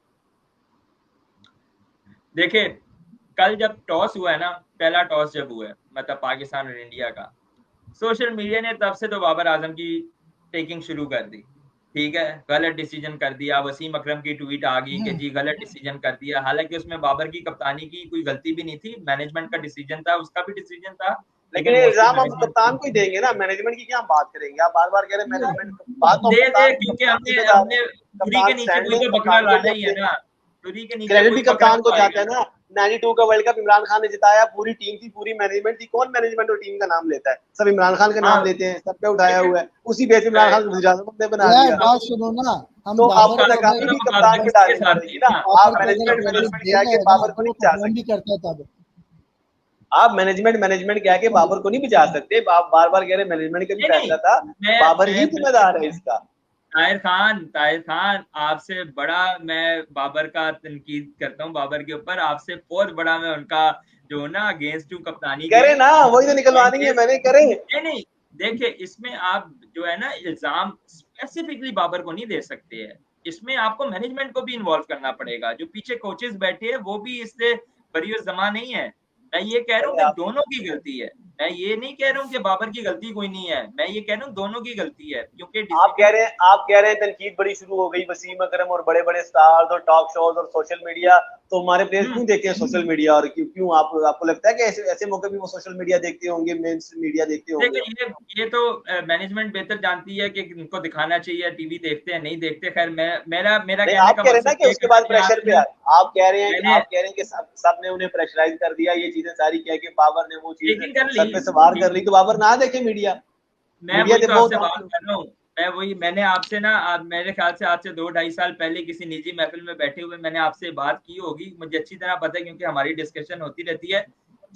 देखिए, कल जब टॉस हुआ है ना, पहला टॉस जब हुआ है मतलब पाकिस्तान और इंडिया का, सोशल मीडिया ने तब से तो बाबर आजम की टेकिंग शुरू कर दी। ठीक है, गलत डिसीजन कर दिया। वसीम अकरम की ट्वीट आ गई कि जी गलत डिसीजन कर दिया, हालांकि उसमें बाबर की कप्तानी की कोई गलती भी नहीं थी, मैनेजमेंट का डिसीजन था, उसका भी डिसीजन था। लेकिन ये इल्जाम हम कप्तान को ही देंगे ना, मैनेजमेंट की क्या बात करेंगे? आप बार बार कह रहे हैं मैनेजमेंट, बात तो दे कप्तान क्योंकि हमने जिम्मेदार है। हमने तुरी के कप्तान नीचे कोई स्टैंडिंग, तो बकरा कप्तान को लाना ही है भी ना, तुरी के नीचे क्रेडिट कोई भी बकरा कप्तान को तो जाता आएगा। है ना। 92 का वर्ल्ड कप इमरान खान ने जिताया, पूरी टीम थी, पूरी मैनेजमेंट थी। कौन मैनेजमेंट और टीम का नाम लेता है? सब इमरान खान का नाम लेते हैं, सब पे उठाया हुआ है। उसी बेस पे इमरान खान को वज़ीर-ए-आज़म ने बना यार दिया। बात सुनो ना, हम तो बाबर आपको को लगामी अगर भी कप्तान पे के डालनी साथ पड़ेगी ही ना। ना, आप बाबर को अगर मैनेजमेंट क्रेडिट मैनेजमेंट देना कह के है ना बाबर को तो नहीं वो बचा परफॉर्म भी सकते। करता है तब। आप मैनेजमेंट कह के बाबर को नहीं बचा सकते। आप बार बार कह रहे मैनेजमेंट का भी नहीं फैसला था, बाबर ही जिम्मेदार है इसका। ताहिर खान, आपसे बड़ा मैं बाबर का तनकीद करता हूँ, बाबर के ऊपर आपसे बहुत बड़ा मैं उनका जो ना अगेंस्ट टू कप्तानी करे के। ना, वही तो निकलवानी है मैंने, करे। नहीं, देखिए इसमें आप जो है ना इल्जाम स्पेसिफिकली बाबर को नहीं दे सकते हैं, इसमें आपको मैनेजमेंट को भी इन्वॉल्व करना पड़ेगा। जो पीछे कोचेस बैठे हैं वो भी इससे बरीअ ज़मा नहीं है। मैं ये कह रहा हूँ कि दोनों की गलती है, मैं ये नहीं कह रहा हूँ कि बाबर की गलती कोई नहीं है, मैं ये कह रहा हूँ दोनों की गलती है, क्योंकि आप कह रहे हैं तनकीद बड़ी शुरू हो गई, वसीम अकरम और बड़े बड़े स्टार्स और टॉक शोज और सोशल मीडिया। तो हमारे प्लेयर्स क्यों देखते हैं सोशल मीडिया? और क्यों आपको लगता है कि ऐसे मौके भी वो सोशल मीडिया देखते होंगे, मेन मीडिया देखते होंगे? देखिए ये तो मैनेजमेंट बेहतर जानती है कि इनको दिखाना चाहिए, टीवी देखते हैं नहीं देखते। खैर मैं मेरा मेरा नहीं, कहने आप का कह रहे हैं ना मकसद कि ये उसके बाद प्रेशर पे आए। आप कह रहे मैंने हैं कि सब ने उन्हें प्रेशराइज कर दिया, ये चीजें सारी कह के बाबर ने वो चीज टेकिंग कर ली। सर पे सवार कर ली, तो बाबर ना देखे मीडिया। मैं मीडिया वही तो तो आपसे बहुत बात कर रहा हूँ, मैंने आपसे ना मेरे ख्याल से आज से 2-2.5 साल पहले किसी निजी महफिल में बैठे हुए मैंने आपसे बात की होगी, मुझे अच्छी तरह पता है क्योंकि हमारी डिस्कशन होती रहती है।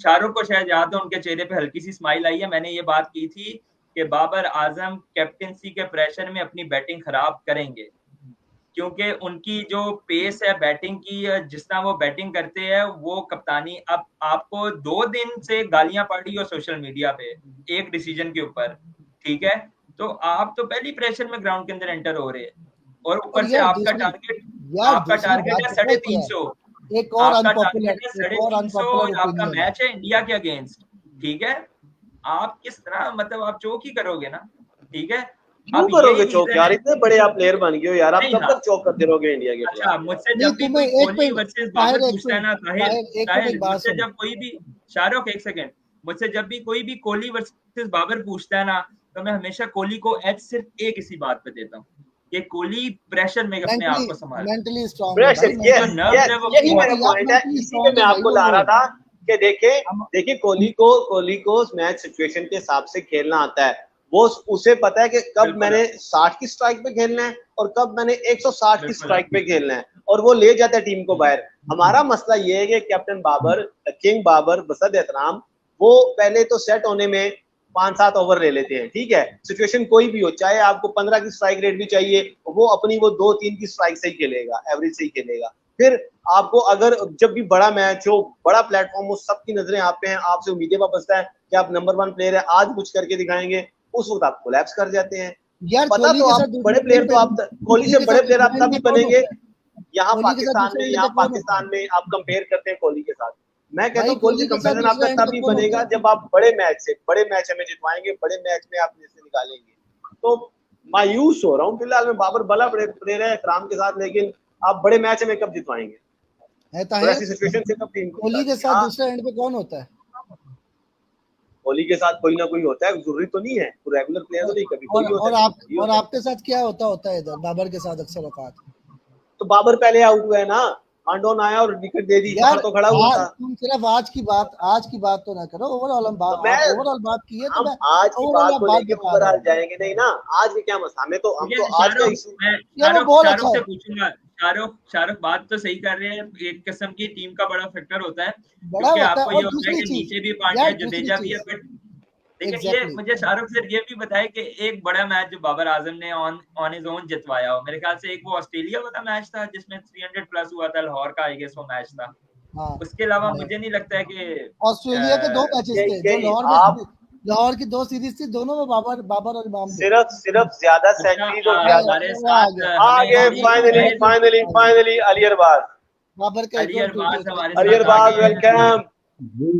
शाहरुख को शायद याद हो, उनके चेहरे पे हल्की सी स्माइल आई है। मैंने ये बात की थी कि बाबर आजम कैप्टेंसी के प्रेशर में अपनी बैटिंग खराब करेंगे, क्योंकि उनकी जो पेस है बैटिंग की, जिस तरह वो बैटिंग करते हैं वो कप्तानी। अब आपको 2 दिन से गालियां पड़ रही हो सोशल मीडिया पे एक डिसीजन के ऊपर, ठीक है, तो आप तो पहली प्रेशर में ग्राउंड के अंदर एंटर हो रहे हैं, और और ऊपर से यार आपका दूसरी टारगेट बात है पता है क्या है? 350, एक और आपका अनपॉपुलर टारगेट है एक और 350 अनपॉपुलर और आपका ओपिनियन है। मैच है इंडिया के अगेंस्ट। ठीक है, आप किस तरह मतलब आप चौक ही करोगे ना, ठीक है। क्यों अब करोगे यही चौक रीजन यार? है। इतने बड़े आप प्लेयर बन गए हो यार, आप नहीं, कब हाँ, तक चौक करते रहोगे इंडिया के अच्छा, खिलाफ? मुझसे नहीं जब भी तुम्हें कोई एक कोहली मिनट वर्सेस ताहिर, बाबर एक पूछता है मिनट ना, ताहिर, एक मिनट एक बात मुझसे सुनो। जब कोई भी शाहरुख एक सेकंड, मुझसे जब भी कोई भी कोहली वर्सेस बाबर पूछता है ना, तो मैं हमेशा कोहली को एज सिर्फ एक इसी बात पे देता हूँ कि कोहली प्रेशर में अपने आप मेंटली को संभाल, मेंटली स्ट्रांग है प्रेशर, भाई, जो यस मेंटली नर्व है यस, वो यही अपनी मेरा पॉइंट है। मेंटली इसी पे स्ट्रांग मैं है भाई आपको ला रहा वो। था कि हम देखिए कोहली को मैच सिचुएशन के हिसाब से खेलना आता है। वो उसे पता है कि कब बिल्कुल मैंने 60 की स्ट्राइक पे खेलना है और कब मैंने 160 की बिल्कुल स्ट्राइक पे खेलना है, और वो ले जाता है टीम को बाहर। हमारा मसला ये है कि कैप्टन बाबर, किंग बाबर बसद एहतराम, वो पहले तो सेट होने में 5-7 ओवर ले लेते हैं। ठीक है, सिचुएशन कोई भी हो, चाहे आपको 15 की स्ट्राइक रेट भी चाहिए, वो अपनी वो 2-3 की स्ट्राइक से ही खेलेगा, एवरेज से ही खेलेगा। फिर आपको अगर जब भी बड़ा मैच हो, बड़ा प्लेटफॉर्म हो, सबकी नजरें आप पे हैं, आपसे उम्मीदें वापसता है कि आप नंबर 1 प्लेयर है, आज कुछ करके दिखाएंगे, उस वक्त आप कोलैप्स कर जाते हैं। यार पता कोहली तो के आप साथ बड़े दूसरे प्लेयर एंड तो पे आप कोहली कोहली से के बड़े साथ प्लेयर आप दूसरे एंड तभी पे कौन बनेंगे। होता है? यहाँ कोहली के साथ पाकिस्तान दूसरे में, एंड यहाँ पे कौन होता है? पाकिस्तान में आप कंपेयर करते हैं कोहली के साथ। मैं कहता भाई हूँ कोहली कोहली से के साथ कंपैरिजन आपका दूसरे एंड पे तभी कौन होता बनेगा है? जब आप बड़े मैच हमें जितवाएंगे, बड़े मैच में आप जैसे निकालेंगे। तो मायूस हो रहा हूँ फिलहाल मैं। बाबर भला बड़े प्लेयर है इकराम के साथ, लेकिन आप बड़े मैच में कब जितवाएंगे? है और ताहिर, ऐसी सिचुएशन से कब टीम को कोहली के निकालेंगे? साथ हाँ, दूसरे एंड पे कौन होता है? कोहली के साथ कोई ना कोई होता है, जरूरी तो नहीं है, वो रेगुलर प्लेयर तो नहीं, कभी कोहली होता है, कभी कोहली और होता है। आपके साथ क्या होता है इधर बाबर के साथ अक्सर औकात? तो बाबर पहले आउट हुआ है ना, ऑन आया और विकेट दे दी, यार बाहर तो खड़ा हुआ था। तुम सिर्फ आज की बात तो ना करो, ओवरऑल हम तो मैं आप ओवरऑल बात की है तो हम मैं आज की ओवरऑल बात आप को बात लेके बता रहे ओवरऑल हो। जाएंगे नहीं ना। आज के क्या मसला, हमें तो आज का इशू। मैं यार वो बहुत शाहरुख अच्छा से है, पूछूंगा। शाहरुख बात तो सही कर रहे हैं, एक किस्म की टीम का बड़ा फैक्टर होता है, बड़ा क्योंकि होता है। आपको ये और होता है दूसरी कि चीज, नीचे भी पांड्या यार दूसरी जडेजा भी है, चीज, बट लेकिन ये एग्जैक्टली मुझे शाहरुख सर ये भी बताए कि एक बड़ा मैच जो बाबर आजम ने ऑन ऑन हिज ओन जितवाया हो, मेरे ख्याल से एक वो ऑस्ट्रेलिया वाला मैच था जिसमें 300 प्लस हुआ था, लाहौर का आई गेस वो मैच था। हाँ उसके अलावा हाँ। मुझे नहीं लगता है कि ऑस्ट्रेलिया के 2 मैचेस यही थे जो यही आप लाहौर की 2 सीरीज थी, दोनों में बाबर बाबर और इमाम थे। सिर्फ सिर्फ ज्यादा अच्छा सेंचुरीज और हाँ, ज्यादा हमारे वो आ साथ गया, आ हमें गए Ali finally Faiz finally finally Ali Arbaz. Babar का अली इक्वल अरबाज हमारे अली साथ आ अरबाज गए हैं। वेलकम। जी।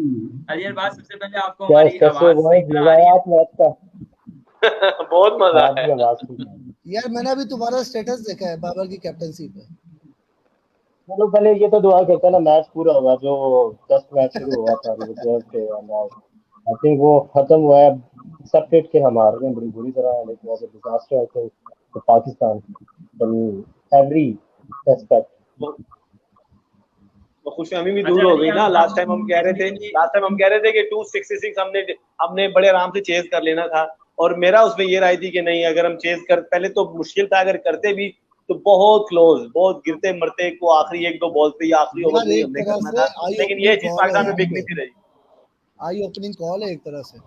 अली अरबाज, सबसे पहले आपको क्या हमारी कैसे आवाज सही बॉयज, तरह मजा आ रही आया है? आप मैच का? बहुत मजा आपकी है। आवाज ठीक है। यार मैंने अभी तुम्हारा स्टेटस देखा है बाबर की कैप्टनसी पे। चलो पहले ये तो दुआ करते हैं ना मैच पूरा हुआ, जो टेस्ट मैच शुरू हुआ था रिजर्व पे, आई थिंक वो खत्म हुआ है। एक्सेप्टेड के हम हार गए बड़ी बुरी तरह, लेकिन was a disaster I think for Pakistan in every aspect. वो वो खुशहमी भी अच्छा दूर हो अली, गई ना। लास्ट टाइम हम कह रहे थे बेसिकली लास्ट टाइम हम कह रहे थे कि 266 हमने हमने बड़े आराम से चेज कर लेना था। और मेरा उसमें ये राय थी कि नहीं, अगर हम चेज कर, पहले तो मुश्किल था, अगर करते भी तो बहुत क्लोज, बहुत गिरते मरते को आखिरी 1-2 बॉल पे या आखिरी ओवर यार में ही एक हमने तरह करना से था। आई लेकिन ये ओपनिंग चीज कॉल है पाकिस्तान में बिक यार, नहीं ये थी रही। आई ओपनिंग कॉल है एक तरह से।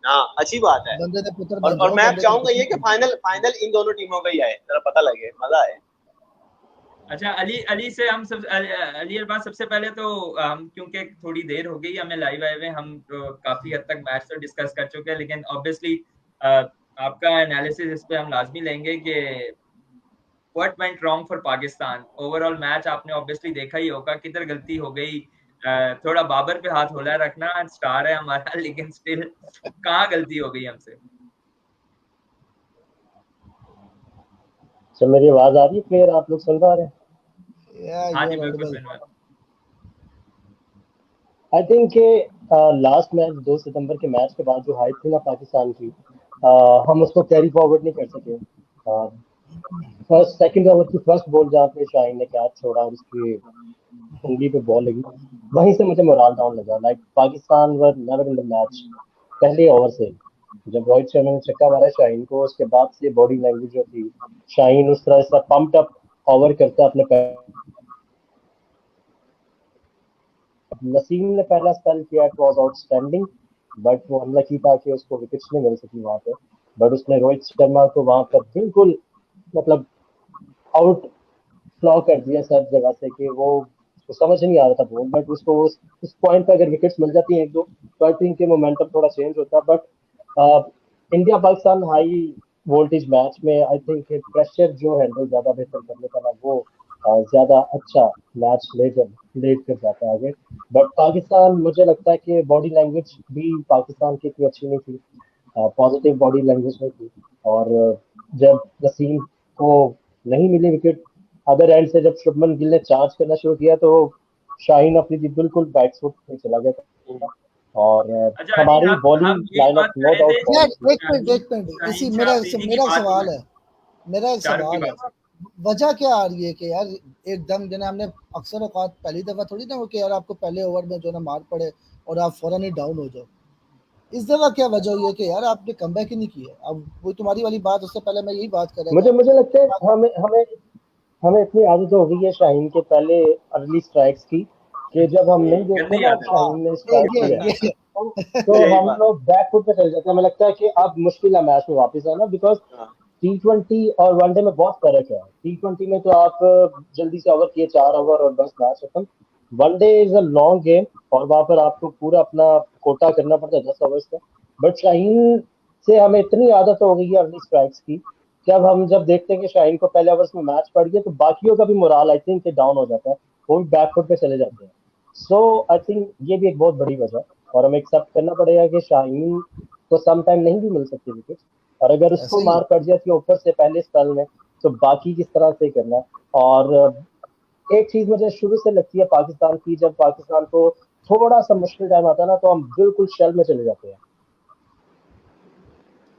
हाँ, अच्छी बात है। बंदे ने पुत्र बन और जाओ, मैं बंदे ने चाहूंगा पुत्र ये कि बन फाइनल फाइनल इन दोनों टीमों का ही आए, जरा पता लगे, मजा आए। अच्छा अली अली से हम सब अली अरबाज, सबसे पहले तो क्योंकि थोड़ी देर हो गई हमें लाइव आए हुए, हम काफी हद तक मैच तो डिस्कस कर चुके हैं, लेकिन ऑब्वियसली आपका एनालिसिस इस पे हम लाजमी लेंगे कि what went wrong for Pakistan. Overall match आपने ऑब्वियसली देखा ही होगा, किधर गलती हो गई। थोड़ा बाबर पे हाथ होला रखना, स्टार है हमारा, लेकिन स्टिल कहाँ गलती हो गई हमसे? सर मेरी आवाज आ रही है क्लियर? आप लोग सुन पा रहे हैं? यार हाँ ये जी बिल्कुल ऑडिबल। सुन। आई थिंक के लास्ट मैच 2 सितंबर के मैच के बाद जो हाइप थी ना पाकिस्तान की, हम उसको कैरी फॉरवर्ड नहीं कर सके। फर्स्ट सेकंड ओवर की फर्स्ट बॉल जहाँ पे शाहीन ने कैच छोड़ा और उसकी उंगली पे बॉल लगी, वहीं से मुझे मोराल डाउन लगा। Like Pakistan were never in the match. पहले ओवर से जब रोहित शर्मा ने छक्का मारा शाहीन को, उसके बाद से बॉडी लैंग्वेज जो थी, शाहीन उस तरह से पंप्ड अप ओवर करता अपने पैर। नसीम ने पहला स्पेल किया, इट वाज आउटस्टैंडिंग, बट वो अनलकी था कि उसको विकेट्स नहीं मिल सकी वहां पे। बट उसने रोहित शर्मा को वहां पर बिल्कुल मतलब आउट फ्लॉ कर दिया सब जगह से, कि वो उसको समझ नहीं आ रहा था बॉल, बट उसको उस पॉइंट पे अगर विकेट्स मिल जाती हैं 1-2, तो आई थिंक मोमेंटम थोड़ा चेंज होता। But India Pakistan high voltage match में आई थिंक प्रेशर जो हैंडल ज्यादा बेहतर करने का ना, वो ज्यादा अच्छा मैच लेड कर जाता है आगे। बट पाकिस्तान, मुझे लगता है कि बॉडी लैंग्वेज भी पाकिस्तान की इतनी अच्छी नहीं थी, पॉजिटिव बॉडी लैंग्वेज में थी। और जब नसीम को नहीं मिली विकेट, अदर एंड से जब शुभमन गिल ने चार्ज करना शुरू किया, तो शाहीन अफरीदी बिल्कुल बैक फुट पे चला गया था। और अच्छा अली, हमारी बॉलिंग हम यही लाइनअप बात नो कर रहे डाउट थे बहुत यार अच्छी है। एक मिनट इसी शाहीन शाह मेरा अफरीदी की मेरा एक बात सवाल हुई है। मेरा एक शाहरुख की सवाल है, बात। वजह क्या आ रही है कि यार एकदम जो है हमने अक्सर औकात पहली दफा थोड़ी ना हो कि यार आपको पहले ओवर में जो ना मार पड़े और आप फौरन ही डाउन हो जाओ। इस दफा क्या वजह हुई है कि यार आपने कमबैक ही नहीं किया? अब वो तुम्हारी वाली बात, उससे पहले मैं यही बात कर रहा मुझे था। मुझे लगता है हमें हमें हमें इतनी आदत हो गई है शाहीन के पहले अर्ली स्ट्राइक्स की, कि जब हम नहीं देखते गंदी ना आदत। हाँ, शाहीन ने ये स्ट्राइक ये किया, ये तो यही हम बात। लोग बैक फुट पे चले जाते हैं। हमें लगता है कि अब मुश्किल है मैच में वापस आना, बिकॉज हाँ, T20 और वनडे में बहुत फर्क है। T20 में तो आप जल्दी से ओवर किए, 4 ओवर और बस मैच खत्म। One day is a long game, और वहां पर आपको पूरा अपना कोटा करना पड़ता है 10 ओवर्स का। बट शाहीन से हमें इतनी आदत हो गई है अर्ली स्ट्राइक्स की, कि अब हम जब देखते हैं कि शाहीन को पहले ओवर्स में मैच पड़ गया, तो बाकियों का भी मोराल आई थिंक डाउन हो जाता है, वो भी बैकफुट पे चले जाते हैं। सो आई थिंक ये भी एक बहुत बड़ी वजह है, और हमें एक्सेप्ट करना पड़ेगा कि शाहीन को सम टाइम नहीं भी मिल सकती विकेट, और अगर उसको ऐसे ही मार पड़ जाती है ऊपर से पहले स्पेल में, तो बाकी किस तरह से करना है। और एक चीज मुझे शुरू से लगती है पाकिस्तान की, जब पाकिस्तान को थोड़ा सा मुश्किल टाइम आता है ना, तो हम बिल्कुल शेल में चले जाते हैं।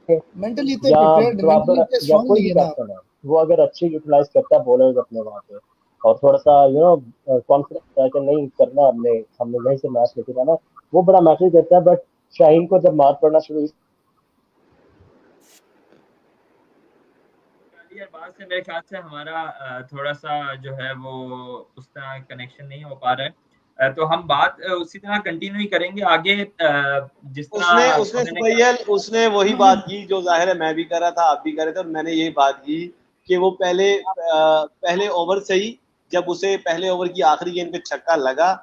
मेंटली इतने या प्रिपेयर्ड, मेंटली बराबर, इतने या स्ट्रांग कोई नहीं भी है ना। बैट्समैन है, वो अगर अच्छे यूटिलाइज करता है बॉलर्स अपने वहां पे, और थोड़ा सा कॉन्फिडेंस है कि नहीं करना, हमने हमने यहीं से मैच लेके जाना, वो बड़ा मैटर करता है। बट शाहीन को जब मार पड़ना शुरू, अली अरबाज से मेरे ख्याल से हमारा थोड़ा सा जो है वो उस तरह कनेक्शन नहीं हो पा रहा है। तो हम बात उसी तरह कंटिन्यू करेंगे आगे। जिस उसने तरह सुहैल उसने वही बात की जो जाहिर है मैं भी कर रहा था, आप भी कर रहे थे, और मैंने यही बात की कि वो पहले ओवर से ही जब उसे पहले ओवर की आखिरी गेंद पे छक्का लगा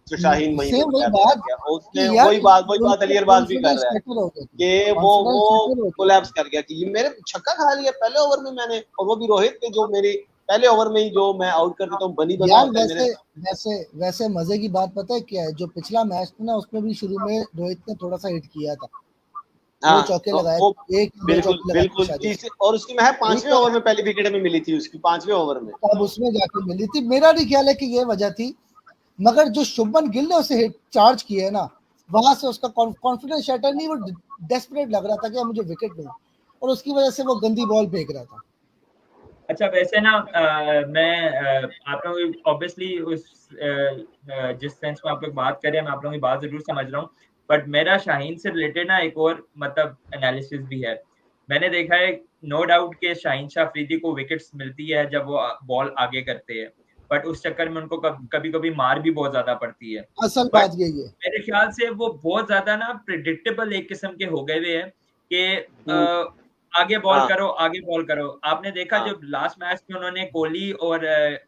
तो शाहीन वहीं पे सेम वही कोलैप्स कर बात गया। और उसने कि यार वही बात अली अरबाज भी कर कॉन्फिडेंस रहा है शटर हो गया था, कि वो कॉन्फिडेंस शटर हो गया कोलैप्स था। कर गया कि ये मेरे छक्का खा लिया पहले ओवर में मैंने, और वो भी रोहित के जो मेरी पहले ओवर में ही जो मैं आउट कर देता हूँ बनी बना यार होता है मेरे। वैसे मजे की बात पता है क्या है, जो पिछला मैच था ना उसमें भी शुरू में रोहित ने थोड़ा सा हिट किया था, दो हाँ चौके तो लगाए, वो एक दो बिल्कुल चौके लगाए थे बिल्कुल शायद तीसरे, उसने। और उसकी मैं ठीक 5वें है, ओवर में पहली विकेट में मिली थी उसकी 5वें ओवर में। तब उसमें जाके मिली थी, मेरा भी ख्याल है कि ये वजह थी। मगर जो शुभमन गिल ने उसे हिट चार्ज किया है ना, वहां से उसका कॉन्फिडेंस शटर नहीं, वो डेस्परेट लग रहा था कि मुझे विकेट नहीं, और उसकी वजह से वो गंदी बॉल फेंक रहा था। अच्छा वैसे ना मैं आप लोग ऑब्वियसली जिस सेंस में आप लोग बात कर रहे हैं मैं आप लोगों की बात जरूर समझ रहा हूँ, बट मेरा शाहीन से रिलेटेड ना एक और मतलब एनालिसिस भी है। मैंने देखा है नो डाउट के शाहीन शाह अफरीदी को विकेट्स मिलती है जब वो बॉल आगे करते हैं, बट उस चक्कर में उनको कभी कभी मार भी बहुत ज्यादा पड़ती है। असल बट बात यही है। मेरे ख्याल से वो बहुत ज्यादा ना प्रिडिक्टेबल एक किस्म के हो गए हुए हैं कि आगे बॉल हाँ करो आगे बॉल करो। आपने देखा हाँ जब लास्ट मैच में उन्होंने कोहली और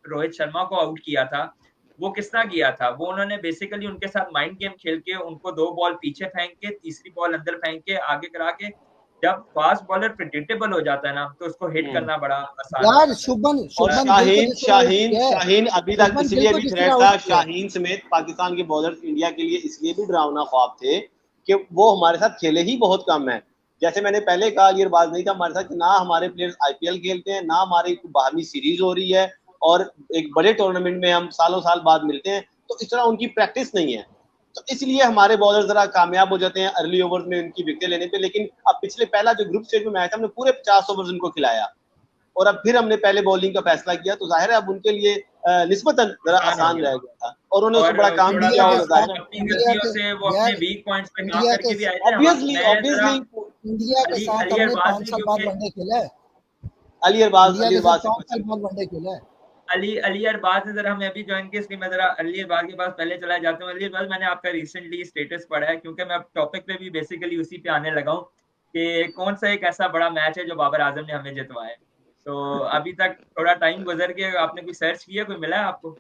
रोहित शर्मा को आउट किया था, वो किस तरह किया था, वो उन्होंने बेसिकली उनके साथ माइंड गेम खेल के उनको 2 बॉल पीछे फेंक के तीसरी बॉल अंदर फेंक के आगे करा के, जब फास्ट बॉलर प्रिडिक्टेबल हो जाता है ना तो उसको हिट हम्म। करना बड़ा आसान हो यार जाता है। और शुभमन गिल को जिस तरह आउट किया है, शाहीन अभी तक शुभमन गिल इसलिए को भी जिस तरह थ्रेट आउट था, किया है, शाहीन समेत पाकिस्तान के बॉलर्स इंडिया के लिए इसलिए भी डरावना ख्वाब थे कि वो हमारे साथ खेले ही बहुत कम है। जैसे मैंने पहले कहा ये बात नहीं था हमारे साथ कि ना हमारे प्लेयर्स आईपीएल खेलते हैं, ना हमारी बाहरवी सीरीज हो रही है, और एक बड़े टूर्नामेंट में हम सालों साल बाद मिलते हैं, तो इस तरह उनकी प्रैक्टिस नहीं है, तो इसलिए हमारे बॉलर जरा कामयाब हो जाते हैं अर्ली ओवर्स में उनकी विकेट लेने पे। लेकिन अब पिछले पहला जो ग्रुप स्टेज में मैच था हमने पूरे 50 ओवर्स उनको खिलाया, और अब फिर हमने पहले बॉलिंग का फैसला किया, तो जाहिर है अब उनके लिए निस्बतन जरा आसान हो आसान गया रह गया था, और उन्होंने उसको और बड़ा काम भी थोड़ा किया इंडिया सा के होगा साथ, जाहिर है। अपनी इंडिया गलतियों के से वो अपने यार वीक पॉइंट्स पे काम इंडिया के करके भी आए थे। ऑब्वियसली मैं जरा ऑब्वियसली इंडिया के साथ अली हमने अरबाज 5 ने साल बाद क्योंकि वनडे खेला है। अली इंडिया के अरबाज साथ से 5 साल क्वेश्चन बाद वनडे खेला है। अली अरबाज ने जरा हमें अभी ज्वाइन किया, इसलिए मैं जरा अली अरबाज के पास पहले चला जाता हूँ। अली अरबाज मैंने आपका रिसेंटली स्टेटस पढ़ा है, क्योंकि मैं अब टॉपिक पे भी बेसिकली उसी पे आने लगा हूँ कि कौन सा एक ऐसा बड़ा मैच है जो बाबर आजम ने हमें जितवाया है। तो अभी तक थोड़ा टाइम गुजर के आपने कोई सर्च किया, कोई मिला है आपको?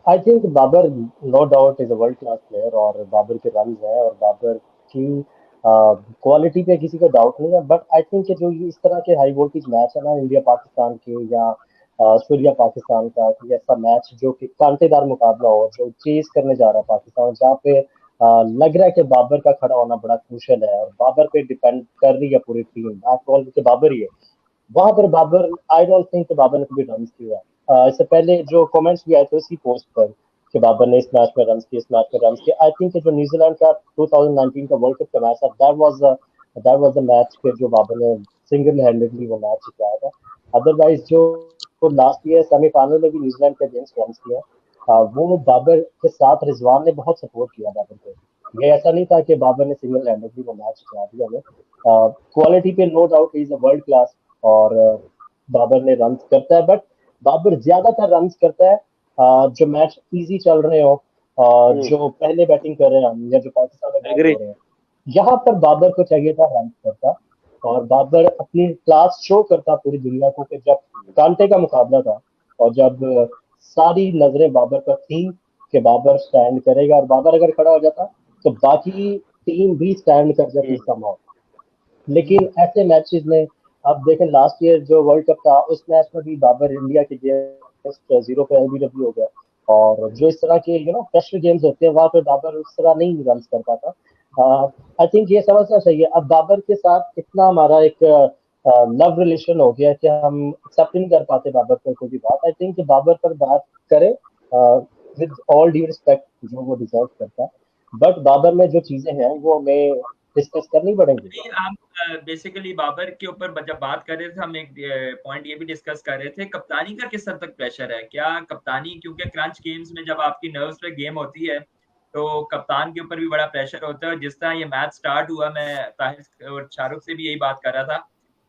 I think Babar no doubt is a world class player, और बाबर के रन है और बाबर की क्वालिटी पे किसी को डाउट नहीं है। बट आई थिंक जो ये इस तरह के हाई वोल्टेज मैच है ना इंडिया पाकिस्तान के, या ऑस्ट्रेलिया पाकिस्तान का, कोई ऐसा मैच जो कि कांटेदार मुकाबला हो, जो चेज करने जा रहा है पाकिस्तान, जहाँ पे लग रहा है कि बाबर का खड़ा होना बड़ा क्रूशल है और बाबर पे डिपेंड कर रही है पूरी टीम, आफ्टर ऑल के बाबर ही है वहां पर। Babar I don't think Babar ने कभी रन किया। इससे पहले जो कमेंट्स भी आए थे उसी पोस्ट पर कि बाबर ने इस मैच में रन किए, इस मैच में रन किए। आई थिंक जो न्यूजीलैंड का 2019 का वर्ल्ड कप का मैच था, दैट वाज द मैच के जो बाबर ने सिंगल हैंडेडली वो मैच जिताया था। अदरवाइज जो लास्ट ईयर सेमीफाइनल में भी न्यूजीलैंड के अगेंस्ट रन किया, वो बाबर के साथ रिजवान ने बहुत सपोर्ट किया बाबर को। ये ऐसा नहीं था कि बाबर ने सिंगल हैंडेडली वो मैच जिता दिया हमें। क्वालिटी पे no doubt is a world class, और बाबर ने रन करता है, बट बाबर ज्यादातर रन करता है जो मैच इजी चल रहे हो, जो पहले बैटिंग कर रहे हैं हम, या जो पाकिस्तान में बॉल एग्री। हो रहे हैं, यहाँ पर बाबर को चाहिए था रन करता। और बाबर अपनी क्लास शो करता पूरी दुनिया को कि जब कांटे का मुकाबला था और जब सारी नजरें बाबर पर थी कि बाबर स्टैंड करेगा, और बाबर अगर खड़ा हो जाता तो बाकी टीम भी स्टैंड कर जाती समाउ। लेकिन ऐसे मैचेस में आप देखें, लास्ट ईयर जो वर्ल्ड कप था उस मैच में भी बाबर इंडिया के अगेंस्ट 0 पे एलबीडब्ल्यू हो गया, और जो इस तरह के प्रेशर गेम्स होते हैं वहां पे बाबर उस तरह नहीं रन कर पाता। आई थिंक ये समझना चाहिए। अब बाबर के साथ इतना हमारा एक लव रिलेशन हो गया कि हम एक्सेप्ट नहीं कर पाते बाबर पर कोई भी बात। आई थिंक बाबर पर बात करें विद ऑल ड्यू रिस्पेक्ट जो वो डिजर्व करता है, बट बाबर में जो चीजें हैं वो हमें डिस्कस करनी पड़ेंगी। नहीं, आप बेसिकली बाबर के ऊपर जब बात कर रहे थे, हम एक पॉइंट ये भी डिस्कस कर रहे थे, कप्तानी का किस हद तक प्रेशर है, क्या कप्तानी, क्योंकि क्रंच गेम्स में जब आपकी नर्व्स पे गेम होती है तो कप्तान के ऊपर भी बड़ा प्रेशर होता है। और जिस तरह ये मैच स्टार्ट हुआ, मैं ताहिर और शाहरुख से भी यही बात कर रहा था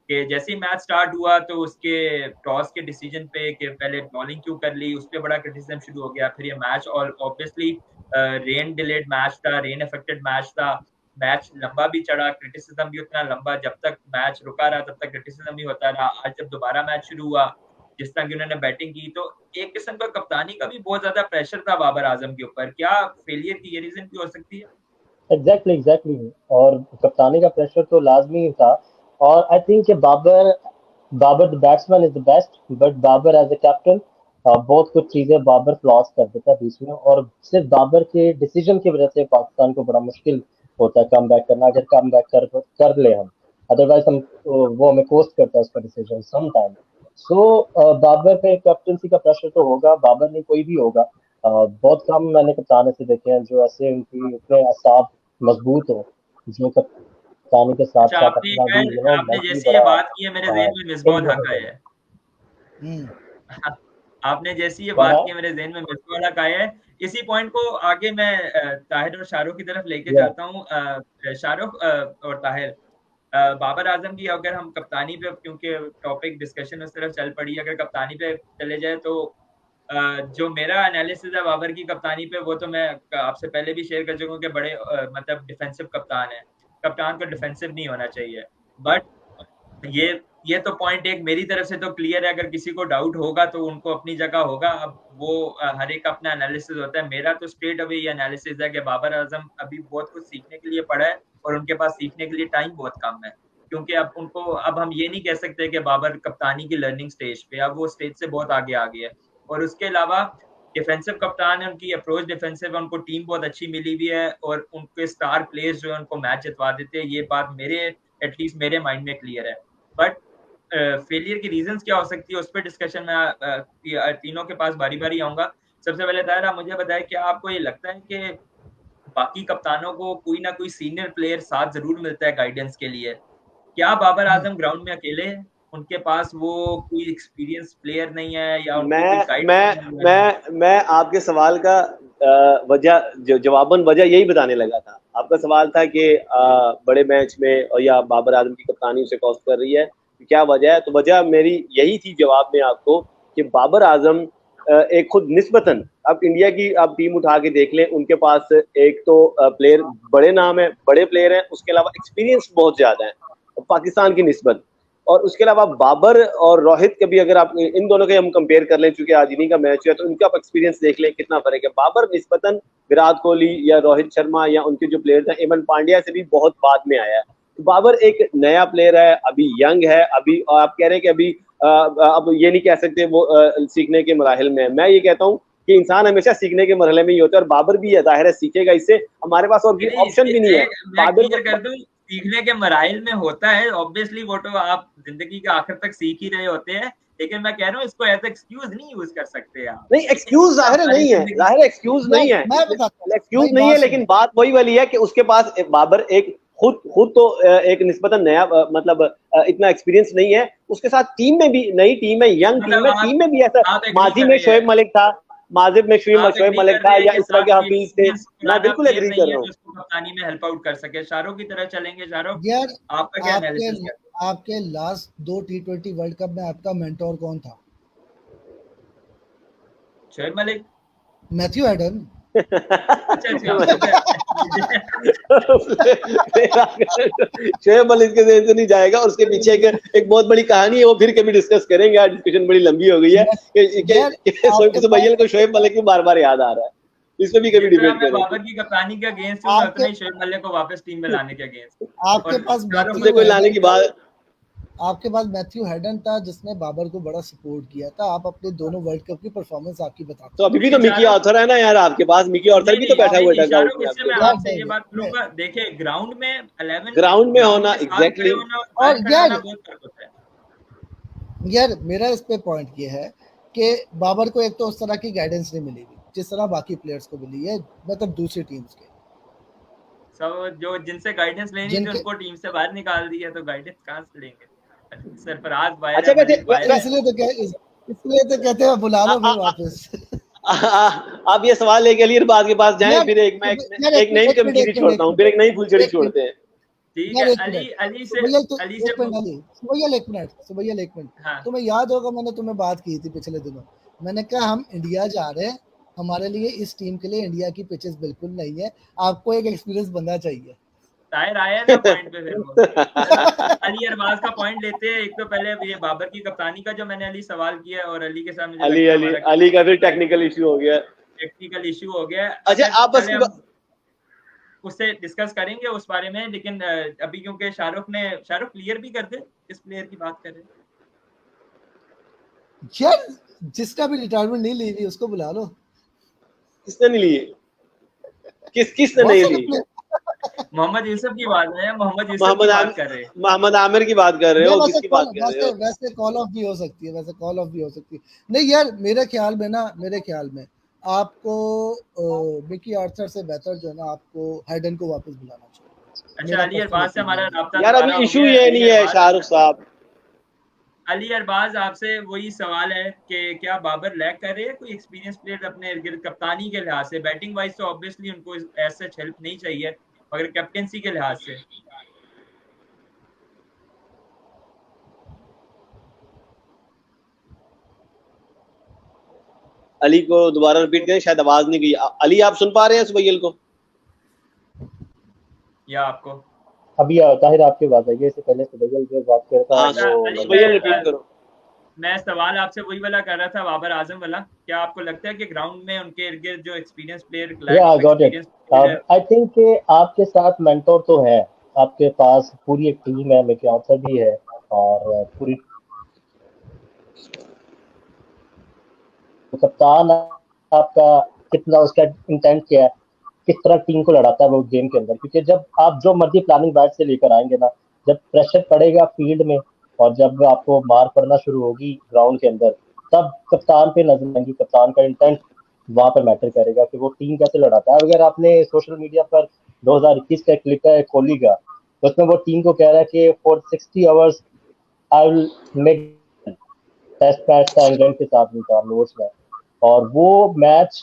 कि जैसे ही मैच स्टार्ट हुआ तो उसके टॉस के डिसीजन पे कि पहले बॉलिंग क्यों कर ली, उस पे बड़ा क्रिटिसिज्म शुरू हो गया। फिर ये मैच और ऑब्वियसली रेन डिलेड मैच था, रेन अफेक्टेड मैच था, मैच लंबा भी चढ़ा, क्रिटिसिज्म भी उतना लंबा, जब तक मैच रुका रहा तब तक क्रिटिसिज्म भी होता रहा। आज जब दोबारा मैच शुरू हुआ, जिस तरह की उन्होंने बैटिंग की, तो एक किस्म का कप्तानी का भी बहुत ज्यादा प्रेशर था बाबर आजम के ऊपर। क्या फेलियर की ये रीजन भी हो सकती है? एग्जैक्टली और कप्तानी का प्रेशर तो लाजमी था। और I think Babar the batsman is the best, but Babar as a captain बहुत कुछ चीजें बाबर फ्लॉस कर देता है बीच में, और सिर्फ बाबर के डिसीजन की वजह से पाकिस्तान को बड़ा मुश्किल होता है कम बैक करना, अगर कम बैक कर ले हम, अदरवाइज हम वो हमें कोस्ट करता है उसका डिसीजन सम टाइम। सो बाबर पे कैप्टनसी का प्रेशर तो होगा, बाबर नहीं कोई भी होगा। बहुत कम मैंने कप्तान ऐसे देखे हैं जो ऐसे उनकी इतने असाब मजबूत हो, जो कप्तानी के साथ अच्छा, साथ अपना भी आपने मेंटली जैसे ये बड़ा बात की है, मेरे ज़हन में मिसबाह हक इंडिविजुअल आया है। आपने जैसी ये कौन बात है? की, मेरे ज़हन में मिसबाह हक आया है। इसी पॉइंट को आगे मैं ताहिर और शाहरुख की तरफ लेके या जाता हूँ। शाहरुख और ताहिर, बाबर आजम की अगर हम कप्तानी पे, क्योंकि टॉपिक डिस्कशन उस तरफ चल पड़ी, अगर कप्तानी पे चले जाए तो जो मेरा एनालिसिस है बाबर की कप्तानी पे, वो तो मैं आपसे पहले भी शेयर कर चुका हूँ कि बड़े मतलब डिफेंसिव कप्तान है। कप्तान को डिफेंसिव नहीं होना चाहिए। बट ये तो पॉइंट एक मेरी तरफ से तो क्लियर है। अगर किसी को डाउट होगा तो उनको अपनी जगह होगा। अब वो हर एक अपना एनालिसिस होता है। मेरा तो स्ट्रेट अवे ये एनालिसिस है कि बाबर आजम अभी बहुत कुछ सीखने के लिए पड़ा है और उनके पास सीखने के लिए टाइम बहुत कम है, क्योंकि अब हम ये नहीं कह सकते कि बाबर कप्तानी की लर्निंग स्टेज पे, अब वो स्टेज से बहुत आगे आ गया है। और उसके अलावा डिफेंसिव कप्तान है, उनकी अप्रोच डिफेंसिव है, उनको टीम बहुत अच्छी मिली हुई है और उनके स्टार प्लेयर्स जो है उनको मैच जितवा देते हैं। ये बात एटलीस्ट मेरे माइंड में क्लियर है। बट फेलियर की रीजंस क्या हो सकती है, उस पर डिस्कशन में तीनों के पास बारी बारी आऊंगा। सबसे पहले ताहिर, मुझे बताएं, क्या आपको ये लगता है कि बाकी कप्तानों को कोई ना कोई सीनियर प्लेयर साथ जरूर मिलता है गाइडेंस के लिए? क्या बाबर आजम ग्राउंड में अकेले हैं? उनके पास वो कोई एक्सपीरियंस प्लेयर नहीं है या उनको कोई गाइड मैं आपके सवाल का जवाबन वजह यही बताने लगा था। आपका सवाल था कि बड़े मैच में और या बाबर आजम की कप्तानी उसे कॉस्ट कर रही है, क्या वजह है? तो वजह मेरी यही थी जवाब में आपको कि बाबर आजम एक खुद निस्बतन, अब इंडिया की आप टीम उठा के देख लें, उनके पास एक तो प्लेयर बड़े नाम है, बड़े प्लेयर हैं, उसके अलावा एक्सपीरियंस बहुत ज्यादा है पाकिस्तान की निस्बत। और उसके अलावा बाबर और रोहित के भी अगर आप इन दोनों के हम कंपेयर कर लें, चूंकि आज इन्हीं का मैच है, तो उनका आप एक्सपीरियंस देख लें कितना फर्क है। बाबर निस्बतन विराट कोहली या रोहित शर्मा या उनके जो प्लेयर हैं, एमन पांड्या से भी बहुत बाद में आया है। तो बाबर एक नया प्लेयर है, अभी यंग है, अभी आप कह रहे हैं कि अभी अब ये नहीं कह सकते वो सीखने के मराहिल में है। मैं ये कहता हूँ कि इंसान हमेशा सीखने के मरहले में ही होता है, और बाबर भी जाहिर है सीखेगा इससे। हमारे पास और ऑप्शन भी नहीं है। बाबर सीखने के मराइल में होता है, ऑब्वियसली वो तो आप जिंदगी के आखिर तक सीख ही रहे होते हैं, लेकिन मैं कह रहा हूँ इसको एज एक्सक्यूज नहीं यूज कर सकते आप। नहीं, एक्सक्यूज जाहिर नहीं है, जाहिर एक्सक्यूज नहीं है, एक्सक्यूज नहीं है, लेकिन बात वही वाली है कि उसके पास बाबर एक खुद तो एक निस्बतन नया मतलब इतना एक्सपीरियंस नहीं है, उसके साथ टीम में भी नई टीम है, यंग टीम में भी ऐसा माजी में शोएब मलिक था, माजिद में शोएब मलिक था, या इस तरह के हफीज थे। मैं बिल्कुल एग्री कर रहा हूँ, कप्तानी में हेल्प आउट कर सके। शाहरुख की तरह चलेंगे। शाहरुख, यार आपका क्या एनालिसिस है? आपके लास्ट 2 T20 वर्ल्ड कप में आपका मेंटोर कौन था? Shoaib Malik, Matthew Hayden. शोएब मलिक के ज़हन से नहीं जाएगा, और उसके पीछे एक बहुत बड़ी कहानी है, वो फिर कभी डिस्कस करेंगे। आज डिस्कशन बड़ी लंबी हो गई है कि भैया को शोएब मलिक भी बार-बार याद आ रहा है, इस पे भी कभी डिबेट करेंगे। बाबर की कप्तानी के अगेंस्ट हूं, उतना ही शोएब मलिक को वापस टीम में लाने के अगेंस्ट। आपके पास कोई लाने की बात, आपके पास मैथ्यू हेडन था जिसने बाबर को बड़ा सपोर्ट किया था। आप अपने दोनों वर्ल्ड कप की परफॉर्मेंस आपकी बताते तो अभी भी तो मिकी आर्थर है ना यार, आपके पास मिकी आर्थर भी तो बैठा हुआ है। मैं आपसे ये बात करूंगा, देखिए ग्राउंड में 11 ग्राउंड में होना एग्जैक्टली, और यार मेरा इस पे पॉइंट ये है कि बाबर को एक तो उस तरह की गाइडेंस नहीं मिली जिस तरह बाकी प्लेयर्स को मिली है, मतलब दूसरी टीम्स के सब जो जिनसे गाइडेंस लेनी थी उनको टीम से बाहर निकाल दिया, तो गाइडेंस कहां से लेंगे? सरफराज भाई, अच्छा इसलिए तो कहते हैं बुला लो फिर वापस। आप ये सवाल लेके अली बात के पास जाएं, फिर एक नई कमजोरी छोड़ता हूँ, फिर एक नई फुलझड़ी छोड़ते हैं। ठीक यार है। एक अली मिनट अली से सुबैल, तो अली से एक मिनट अली, सुबैल एक मिनट, सुबैल एक मिनट, हाँ तुम्हें याद होगा मैंने तुम्हें बात की थी पिछले दिनों, मैंने कहा हम इंडिया जा रहे हैं, हमारे लिए इस टीम के लिए इंडिया की पिचेस बिल्कुल नहीं है, आपको एक एक्सपीरियंस बंदा चाहिए। ताहिर आया ना पॉइंट पे फिर वो। चलो अली अरबाज का पॉइंट लेते हैं। एक तो पहले ये बाबर की कप्तानी का जो मैंने अली सवाल किया है, और अली के साथ मुझे अली लगता है अली हमारा अली का फिर टेक्निकल इश्यू हो गया। टेक्निकल इशू हो गया है। अच्छा अगर आप बस पहले हम उससे डिस्कस करेंगे उस बारे में, लेकिन अभी क्योंकि शाहरुख क्लियर भी कर दे किस प्लेयर की बात कर रहे हैं। यार जिसका भी रिटायरमेंट नहीं ली हुई उसको बुला लो। किसने नहीं ली? किसने बहुत नहीं सारे ली? प्लेयर, मोहम्मद यूसुफ की बात है, मोहम्मद यूसुफ की मोहम्मद बात कर रहे हैं। मोहम्मद आमिर की बात कर रहे नहीं हो? वैसे किसकी कॉल, बात कर रहे वैसे हो? वैसे कॉल ऑफ भी हो सकती है, वैसे कॉल ऑफ भी हो सकती है। नहीं यार मेरे ख्याल में ना, मेरे ख्याल में आपको मिकी आर्थर से बेहतर जो है ना, आपको हैडन को वापस बुलाना चाहिए। अच्छा मेरा अली पर्सनल अरबाज से हमारा ओपिनियन है। राब्ता यार अभी दोबारा हो इशू गया है। ये नहीं है शाहरुख साहब। अली अरबाज आपसे वही सवाल है कि क्या बाबर लैग कर रहे हैं कोई एक्सपीरियंस प्लेयर अपने इर्द गिर्द कप्तानी के लिहाज से? बैटिंग वाइज तो ऑब्वियसली उनको ऐसा हेल्प नहीं चाहिए, मगर कैप्टेंसी के लिहाज से अली को दोबारा रिपीट करें, शायद आवाज नहीं गई। अली आप सुन पा रहे हैं सुबैल को? या आपको? अभी ताहिर आपकी बात आई है, इससे पहले सुबैल जो बात कर रहा था हाँ अच्छा वो अली सुबैल रिपीट करो। मैं सवाल आपसे वही वाला कर रहा था, बाबर आजम वाला। क्या आपको लगता है कि ग्राउंड में उनके इर्द गिर्द जो एक्सपीरियंस प्लेयर, लैक या of got it. Experience player? I think आपके साथ मेंटोर तो है, आपके पास पूरी एक टीम है, मिकी आर्थर भी है, और पूरी कप्तान आपका कितना उसका इंटेंट क्या है, किस तरह टीम को लड़ाता है वो गेम के अंदर। क्योंकि जब आप जो मर्जी प्लानिंग बैट से लेकर आएंगे ना, जब प्रेशर पड़ेगा फील्ड में और जब आपको मार पड़ना शुरू होगी ग्राउंड के अंदर, तब कप्तान पे नजर आएंगी, कप्तान का इंटेंट वहां पर मैटर करेगा कि वो टीम कैसे लड़ाता है। अगर आपने सोशल मीडिया पर 2021 का क्लिप है कोहली का, तो उसमें वो टीम को कह रहा है कि for 60 hours I will make test match था इंग्लैंड के साथ भी था लॉर्ड्स में, और वो मैच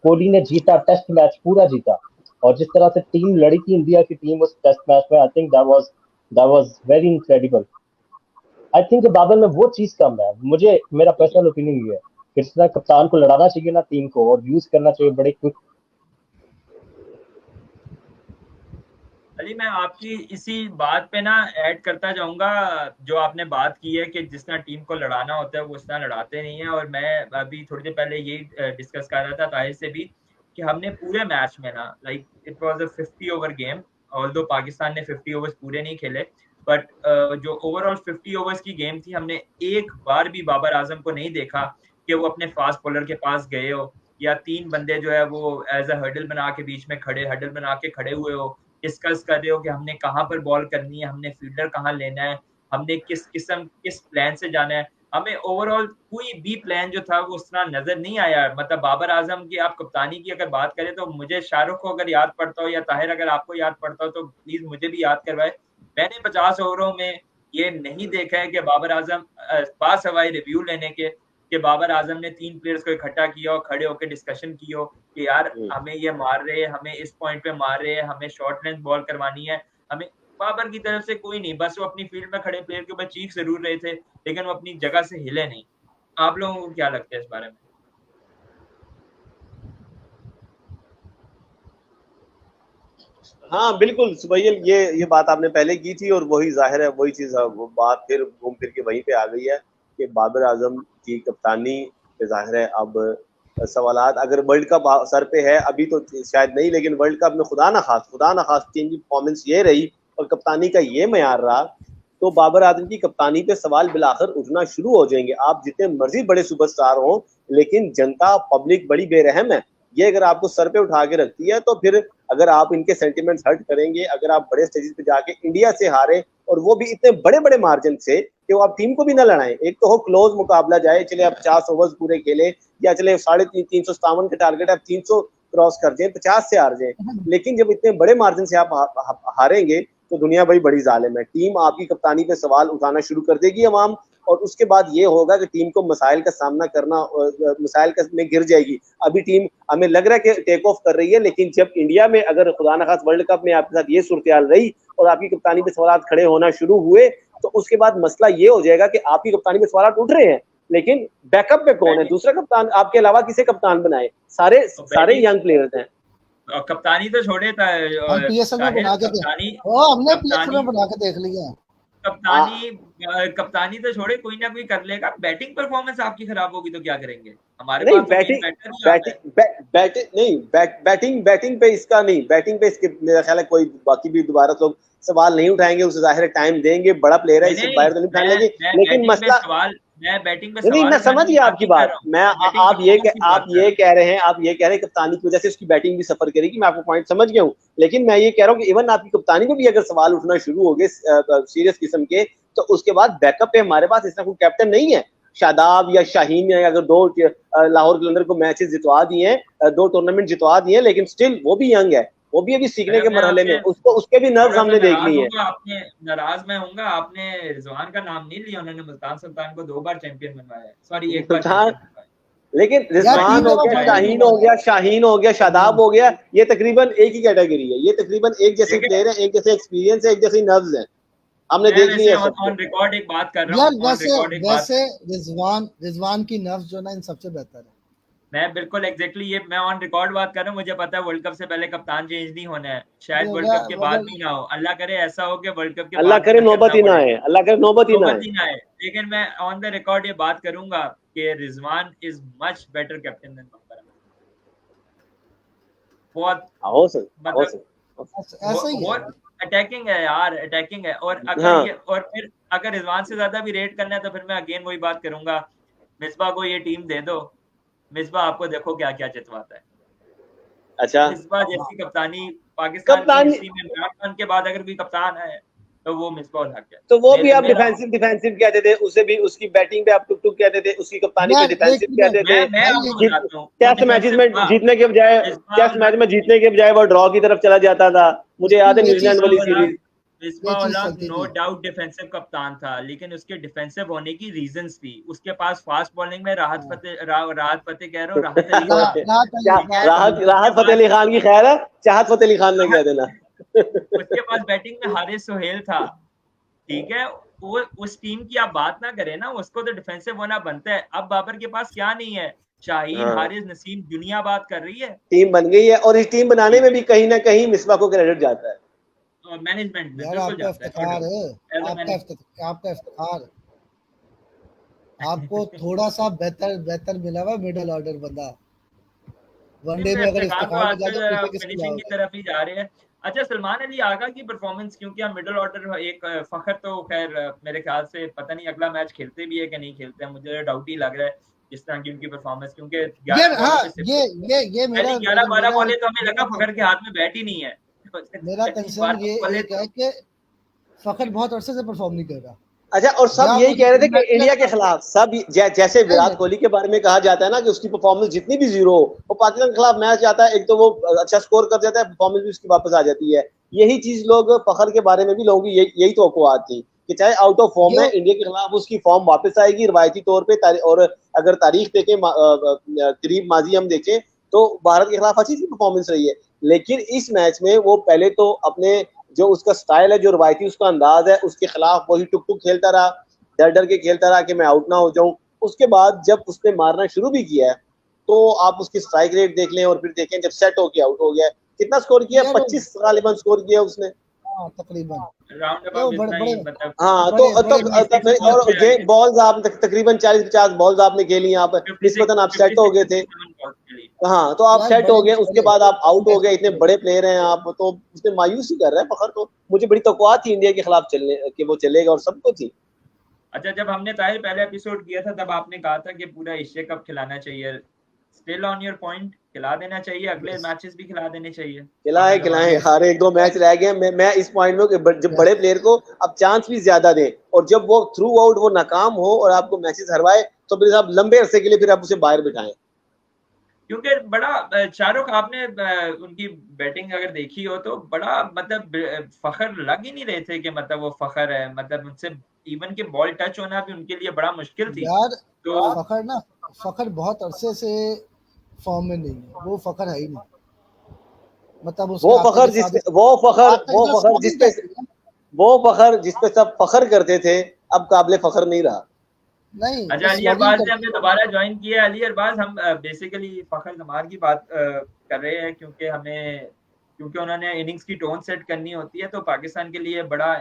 कोहली ने जीता, टेस्ट मैच पूरा जीता। और जिस तरह से टीम लड़ी थी इंडिया की टीम उस टेस्ट मैच में, I think that was very incredible. I think Babar में वो चीज कम है, मुझे मेरा पर्सनल ओपिनियन ये है कि जिस तरह कप्तान को लड़ाना चाहिए ना टीम को, और यूज करना चाहिए बड़े क्विक। अली मैं आपकी इसी बात पे ना ऐड करता जाऊंगा। जो आपने बात की है कि जिस तरह टीम को लड़ाना होता है वो उस तरह लड़ाते नहीं है, और मैं अभी थोड़ी देर पहले यही डिस्कस कर रहा था ताहिर से भी कि हमने पूरे मैच में ना, like it was a 50 over game, although Pakistan ने 50 ओवर्स पूरे नहीं खेले, बट जो ओवरऑल 50 ओवर्स की गेम थी, हमने एक बार भी बाबर आजम को नहीं देखा कि वो अपने फास्ट बॉलर के पास गए हो, या तीन बंदे जो है वो एज अ हर्डल बना के बीच में हर्डल बना के खड़े हुए हो, डिस्कस कर रहे हो कि हमने कहाँ पर बॉल करनी है, हमने फील्डर कहाँ लेना है, हमने किस प्लान से जाना है। हमें ओवरऑल कोई भी प्लान जो था वो उस तरह नजर नहीं आया। मतलब बाबर आजम की आप कप्तानी की अगर बात करें तो मुझे शाहरुख को अगर याद पड़ता हो, या ताहिर अगर आपको याद पड़ता हो तो प्लीज मुझे भी याद करवाए। मैंने 50 ओवरों में ये नहीं देखा है कि बाबर आजम पास हवाई रिव्यू लेने के बाबर आजम ने तीन प्लेयर्स को इकट्ठा किया और खड़े होकर डिस्कशन की हो कि यार हमें ये मार रहे हैं, हमें इस पॉइंट पे मार रहे हैं, हमें शॉर्ट लेंथ बॉल करवानी है। हमें बाबर की तरफ से कोई नहीं, बस वो अपनी फील्ड में खड़े प्लेयर के ऊपर चीख जरूर रहे थे, लेकिन वो अपनी जगह से हिले नहीं। आप लोगों को क्या लगता है इस बारे में? हाँ बिल्कुल सुबैल, ये बात आपने पहले की थी और वही जाहिर है, वही चीज वो बात फिर घूम फिर के वहीं पे आ गई है कि बाबर आजम की कप्तानी पे जाहिर है अब सवालात। अगर वर्ल्ड कप सर पे है, अभी तो शायद नहीं, लेकिन वर्ल्ड कप में खुदा ना खास टीम की परफॉर्मेंस ये रही और कप्तानी का ये मयार रहा, तो बाबर आजम की कप्तानी पे सवाल बिलाखिर उठना शुरू हो जाएंगे। आप जितने मर्जी बड़े सुपरस्टार हो, लेकिन जनता पब्लिक बड़ी बेरहम है। ये अगर आपको सर पे उठा के रखती है, तो फिर अगर आप इनके सेंटिमेंट्स हर्ट करेंगे, अगर आप बड़े स्टेजेस पे जाके इंडिया से हारे, और वो भी इतने बड़े बड़े मार्जिन से कि वो आप टीम को भी ना लड़ाएं। एक तो हो क्लोज मुकाबला जाए, चले आप 50 ओवर्स पूरे खेले, या चले 357 का टारगेट आप 300 क्रॉस कर जाए, 50 से हार जाए, लेकिन जब इतने बड़े मार्जिन से आप हारेंगे तो दुनिया भाई बड़ी जालिम है। टीम आपकी कप्तानी पे सवाल उठाना शुरू कर देगी अवाम, और उसके बाद ये होगा कि टीम को मसाइल का सामना करना, मसाइल में गिर जाएगी। अभी टीम हमें लग रहा है कि टेक ऑफ कर रही है, लेकिन जब इंडिया में अगर खुदा न खास वर्ल्ड कप में आपके साथ ये सूरत रही और आपकी कप्तानी पे सवाल खड़े होना शुरू हुए, तो उसके बाद मसला ये हो जाएगा कि आपकी कप्तानी पे सवाल उठ रहे हैं, लेकिन बैकअप पे कौन है? दूसरा कप्तान आपके अलावा किसे कप्तान बनाए? सारे यंग प्लेयर्स हैं। कप्तानी तो छोड़े था, पीएसएल में बना के हमने पीएसएल में बना के देख लिया। कप्तानी तो छोड़े, कोई ना कोई कर लेगा। बैटिंग परफॉर्मेंस आपकी खराब होगी तो क्या करेंगे? हमारे नहीं, बैटिंग पे इसका नहीं, बैटिंग पे इसके मेरा ख्याल है कोई बाकी भी दोबारा लोग सवाल नहीं उठाएंगे, उसे जाहिर टाइम देंगे, बड़ा प्लेयर है, इसे बाहर तो नहीं उठाने लगे। लेकिन मसला मैं बैटिंग में नहीं, मैं समझ गया आपकी बात। मैं आप ये कह रहे हैं कप्तानी की वजह से उसकी बैटिंग भी सफर करेगी, मैं आपको पॉइंट समझ गया हूँ। लेकिन मैं ये कह रहा हूँ कि इवन आपकी कप्तानी को भी अगर सवाल उठना शुरू हो गए सीरियस किस्म के, तो उसके बाद बैकअप पे हमारे पास इतना कोई कैप्टन नहीं है। शादाब या शाहीन ने अगर 2 लाहौर कलंदर को मैचेस जितवा दिए हैं, 2 टूर्नामेंट जितवा दिए हैं, लेकिन स्टिल वो भी यंग है, वो भी अभी सीखने के मरहले में, उसके भी नर्व्स हमने देख ली है। आपने नाराज मैं होऊंगा, आपने रिजवान का नाम नहीं लिया। उन्होंने मुल्तान सुल्तान को 2 बार चैंपियन बनवाया, सॉरी 1 बार। लेकिन रिजवान हो गया, शाहीन हो गया, शादाब हो गया, ये तकरीबन एक ही कैटेगरी है, ये तकरीबन एक जैसे प्लेयर है, एक जैसे एक्सपीरियंस है, एक जैसे नर्व्स है। हमने देख लिया ऑन रिकॉर्ड एक बात कर रहा हूं। वैसे रिजवान की नर्व्स जो ना इन सबसे बेहतर है। मैं बिल्कुल एग्जैक्टली ये मैं ऑन रिकॉर्ड बात कर रहा हूँ। मुझे पता है वर्ल्ड कप से पहले कप्तान चेंज नहीं होना है, शायद वर्ल्ड कप के बाद भी ना हो। अल्लाह करे ऐसा हो कि वर्ल्ड कप के अल्लाह करे नौबत ही ना आए, अल्लाह करे नौबत ही ना आए। लेकिन मैं ऑन द रिकॉर्ड ये बात करूंगा कि Rizwan is much better captain than Babar. बहुत ऐसा ही है, अटैकिंग है यार, अटैकिंग है। और अगर और फिर अगर रिजवान से ज्यादा भी रेट करना है तो फिर मैं अगेन वही बात करूंगा, मिसबा को ये टीम दे दो, मिसबा आपको देखो क्या क्या जितवाता है। अच्छा, मिसबा जैसी कप्तानी पाकिस्तान की हिस्ट्री में इमरान खान के बाद अगर कोई कप्तान है तो वो मिसबा उल हक है। तो वो भी आप डिफेंसिव कहते थे, उसे भी उसकी बैटिंग पे आप टुक टुक कहते थे, उसकी कप्तानी पे डिफेंसिव कहते थे। टेस्ट मैचेस में जीतने के बजाय वो ड्रॉ की तरफ चला जाता था। मुझे याद है न्यूजीलैंड वाली सीरीज, नो डाउट डिफेंसिव कप्तान था, लेकिन उसके डिफेंसिव होने की रीजंस थी। उसके पास फास्ट बॉलिंग में राहत फतेह कह रहा हूँ, राहत फतेह अली खान की खैर है, चाहत फतेह अली खान ने कह देना। उसके पास बैटिंग में हारिस सोहेल था, ठीक है। वो उस टीम की आप बात ना करें ना, उसको तो डिफेंसिव होना बनता है। अब बाबर के पास क्या नहीं है, शाहीन, हारिस, नसीम, दुनिया बात कर रही है, आपको बन गई है। और इस टीम बनाने में भी कहीं ना कहीं मिसबा को क्रेडिट जाता है, मैनेजमेंट में बिल्कुल जाता है। आपका इफ्तिखार, आपको थोड़ा सा बेहतर मिला हुआ मिडिल ऑर्डर बंदा। वनडे में अगर इफ्तिखार हो जाए तो फिनिशिंग की तरफ ही जा रहे हैं। अच्छा, सलमान अली आगा की परफॉर्मेंस, क्योंकि हम मिडिल ऑर्डर एक फखर तो खैर मेरे ख्याल से पता नहीं अगला मैच खेलते भी है कि नहीं खेलते हैं, मुझे डाउट ही लग रहा है जिस तरह की उनकी परफॉर्मेंस। क्योंकि ये मेरा 11-12 बॉलें तो हमें लगा फखर के हाथ में बैट ही नहीं है। मेरा कंसर्न ये है कि फखर बहुत अरसे से परफॉर्म नहीं कर रहा। अच्छा, और सब यही कह रहे थे कि इंडिया के खिलाफ सब जैसे विराट कोहली के बारे में कहा जाता है ना कि उसकी परफॉर्मेंस जितनी भी जीरो हो, वो पाकिस्तान के खिलाफ मैच आता है, एक तो वो अच्छा स्कोर कर जाता है, परफॉर्मेंस भी उसकी वापस आ जाती है। यही चीज लोग फखर के बारे में भी लोगों की यही तवक्कुआत थी कि चाहे आउट ऑफ फॉर्म है, इंडिया के खिलाफ उसकी फॉर्म वापस आएगी रवायती तौर पे। और अगर तारीख देखें, करीब माजी हम देखें, तो भारत के खिलाफ अच्छी सी परफॉर्मेंस रही है। लेकिन इस मैच में वो पहले तो अपने जो उसका स्टाइल है, जो रवायती उसका अंदाज है, उसके खिलाफ वही टुक टुक खेलता रहा, डर के खेलता रहा कि मैं आउट ना हो जाऊं। उसके बाद जब उसने मारना शुरू भी किया है, तो आप उसकी स्ट्राइक रेट देख लें और फिर देखें जब सेट हो गया, आउट हो गया, कितना स्कोर किया, 25 गालिबन स्कोर किया उसने तकरीबन। हाँ, तो और ये बॉल्स आप तकरीबन 40-50 बॉल्स आपने खेली यहाँ पर, निस्बतन आप सेट हो गए थे। हाँ, तो आप सेट हो गए, उसके बाद आप आउट हो गए, इतने बड़े प्लेयर हैं आप, तो उसने मायूस ही कर रहा है फखर। तो मुझे बड़ी तवक्कुआत थी इंडिया के खिलाफ चलने कि वो चलेगा, और सबको थी। अच्छा, जब हमने ताहिर पहले एपिसोड किया था तब आपने कहा था कि पूरा एशिया कप खिलाना चाहिए। स्टिल ऑन योर पॉइंट, खिला देना चाहिए, अगले मैचेस भी खिला देने चाहिए। खिलाएं हर 1-2 मैच रह गए। मैं इस पॉइंट में जब बड़े प्लेयर को अब चांस भी ज्यादा दें, और जब वो थ्रू आउट वो नाकाम हो और आपको मैचेस हरवाए, तो फिर आप लंबे अरसे के लिए फिर आप उसे बाहर बिठाएं। क्योंकि बड़ा शाहरुख, आपने उनकी बैटिंग अगर देखी हो तो बड़ा मतलब फखर लग ही नहीं रहे थे कि मतलब वो फखर है, मतलब उनसे इवन के बॉल टच होना भी उनके लिए बड़ा मुश्किल थी। यार तो फखर बहुत अरसे से फॉर्म में नहीं है, वो फखर है ही नहीं, मतलब उसके वो आते फखर के साथ जिसपे वो फखर जिसपे सब फखर करते थे, अब काबिले फखर नहीं रहा। नहीं, अच्छा, अली अरबाज ने हमने दोबारा ज्वाइन किया है। अली अरबाज, हम बेसिकली फखर जमान की बात कर रहे हैं क्योंकि उन्होंने इनिंग्स की टोन सेट करनी होती है, तो पाकिस्तान के लिए बड़ा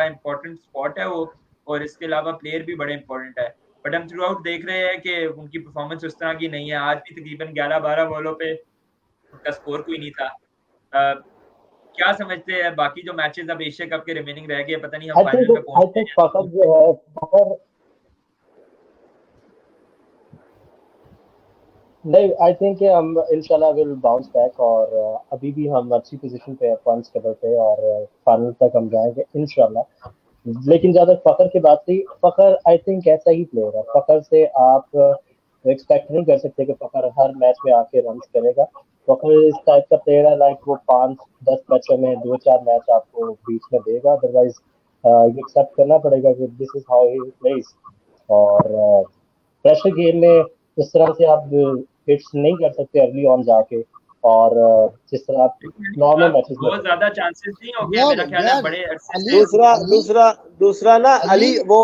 इंपॉर्टेंट स्पॉट है वो, और इसके अलावा प्लेयर भी बड़े इंपॉर्टेंट है। बट हम थ्रू आउट देख रहे हैं कि उनकी परफॉर्मेंस उस तरह की नहीं है। आज भी तकरीबन 11-12 बॉलों पे उनका स्कोर कोई नहीं था। क्या समझते हैं बाकी जो मैचेस अब एशिया कप के रिमेनिंग रह गए, पता नहीं हम फाइनल में पहुंचते हैं? फखर जो है, फखर नहीं, आई थिंक हम इंशाल्लाह विल बाउंस बैक, और अभी भी हम अच्छी पोजीशन पे है पॉइंट्स टेबल पे, और फाइनल तक हम जाएंगे इंशाल्लाह। लेकिन ज्यादा फखर की बात थी, फखर आई थिंक ऐसा ही प्लेयर है, फखर से आप एक्सपेक्ट नहीं कर सकते कि फखर हर मैच में आके रन करेगा। फखर इस टाइप का प्लेयर है, लाइक वो 5-10 मैचों में 2-4 मैच आपको बीच में देगा, अदरवाइज एक्सेप्ट करना पड़ेगा कि this is how he plays. और प्रेशर गेम में इस तरह से आप हिट्स नहीं कर सकते अर्ली ऑन जाके, और जिस तरह आप नॉर्मल मैचेस में बहुत ज्यादा चांसेस नहीं हो गए, यार मेरा ख्याल है बड़े अरसे से। दूसरा ना अली, वो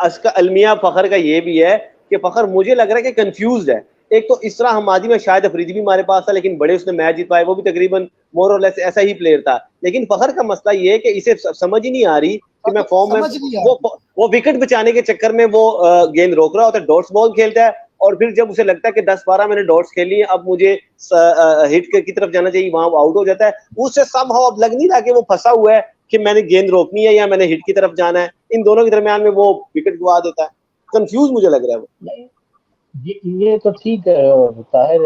उसका अलमिया फखर का ये भी है कि फखर मुझे लग रहा है कि कंफ्यूज है। एक तो इसरा हमादी में शायद अफरीदी भी हमारे पास था, लेकिन बड़े उसने मैच जीत पाए, वो भी तकरीबन मोर और लेस ऐसा ही प्लेयर था। लेकिन फखर का मसला ये है कि इसे समझ ही नहीं आ रही कि मैं फॉर्म में, वो विकेट बचाने के चक्कर में वो गेंद रोक रहा होता है, डॉट्स बॉल खेलता है, और फिर जब उसे लगता है कि 10-12 मैंने डॉट्स खेली है, अब मुझे हिट की तरफ जाना चाहिए, वहां आउट हो जाता है। उससे समहाउ अब लग नहीं रहा कि वो फंसा हुआ है कि मैंने गेंद रोकनी है या मैंने हिट की तरफ जाना है। इन दोनों के दरमियान में वो विकेट गवा देता है। कंफ्यूज मुझे लग रहा है वो। ये तो ठीक होता है,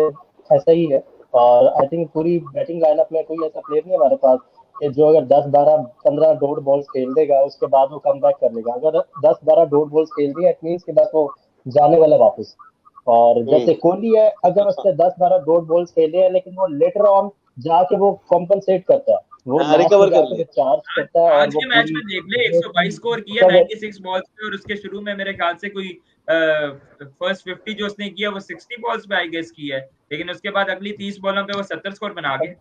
ऐसा ही है। और आई थिंक पूरी बैटिंग लाइनअप में कोई ऐसा प्लेयर नहीं है हमारे पास कि जो अगर 10-12-15 डॉट बॉल्स खेल देगा उसके बाद वो कम बैक कर लेगा। अगर 10-12 डॉट बॉल्स खेल दिया, इट मीन्स के बाद वो जाने वाला वापस। और जैसे कोहली है, अगर उसने 10-12 डॉट बॉल्स खेले हैं, लेकिन वो लेटर ऑन जाके वो कॉम्पनसेट करता है, वो रिकवर कर ले। चार्ज करता है, और आज वो के मैच में देख ले 122 स्कोर किया 96 बॉल्स पे, और उसके शुरू में मेरे ख्याल से कोई फर्स्ट 50 जो उसने किया वो 60 बॉल्स पे आई गेस की है, लेकिन उसके बाद अगली 30 बॉलों पे वो 70 स्कोर बना गए।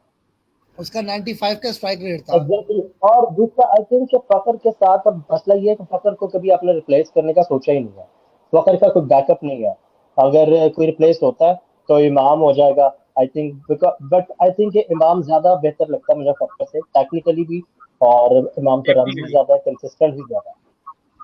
उसका 95 का स्ट्राइक रेट था। एग्जैक्टली। और दूसरा आई थिंक फखर के साथ अब मसला ये है कि फखर को कभी आपने रिप्लेस करने का सोचा ही नहीं है, फखर का कोई बैकअप नहीं है। अगर कोई रिप्लेस होता है तो इमाम हो जाएगा I think, but I think इमाम ज्यादा बेहतर लगता है मुझे फखर से, टेक्निकली भी, और इमाम का रन भी ज्यादा है, कंसिस्टेंट भी ज्यादा है।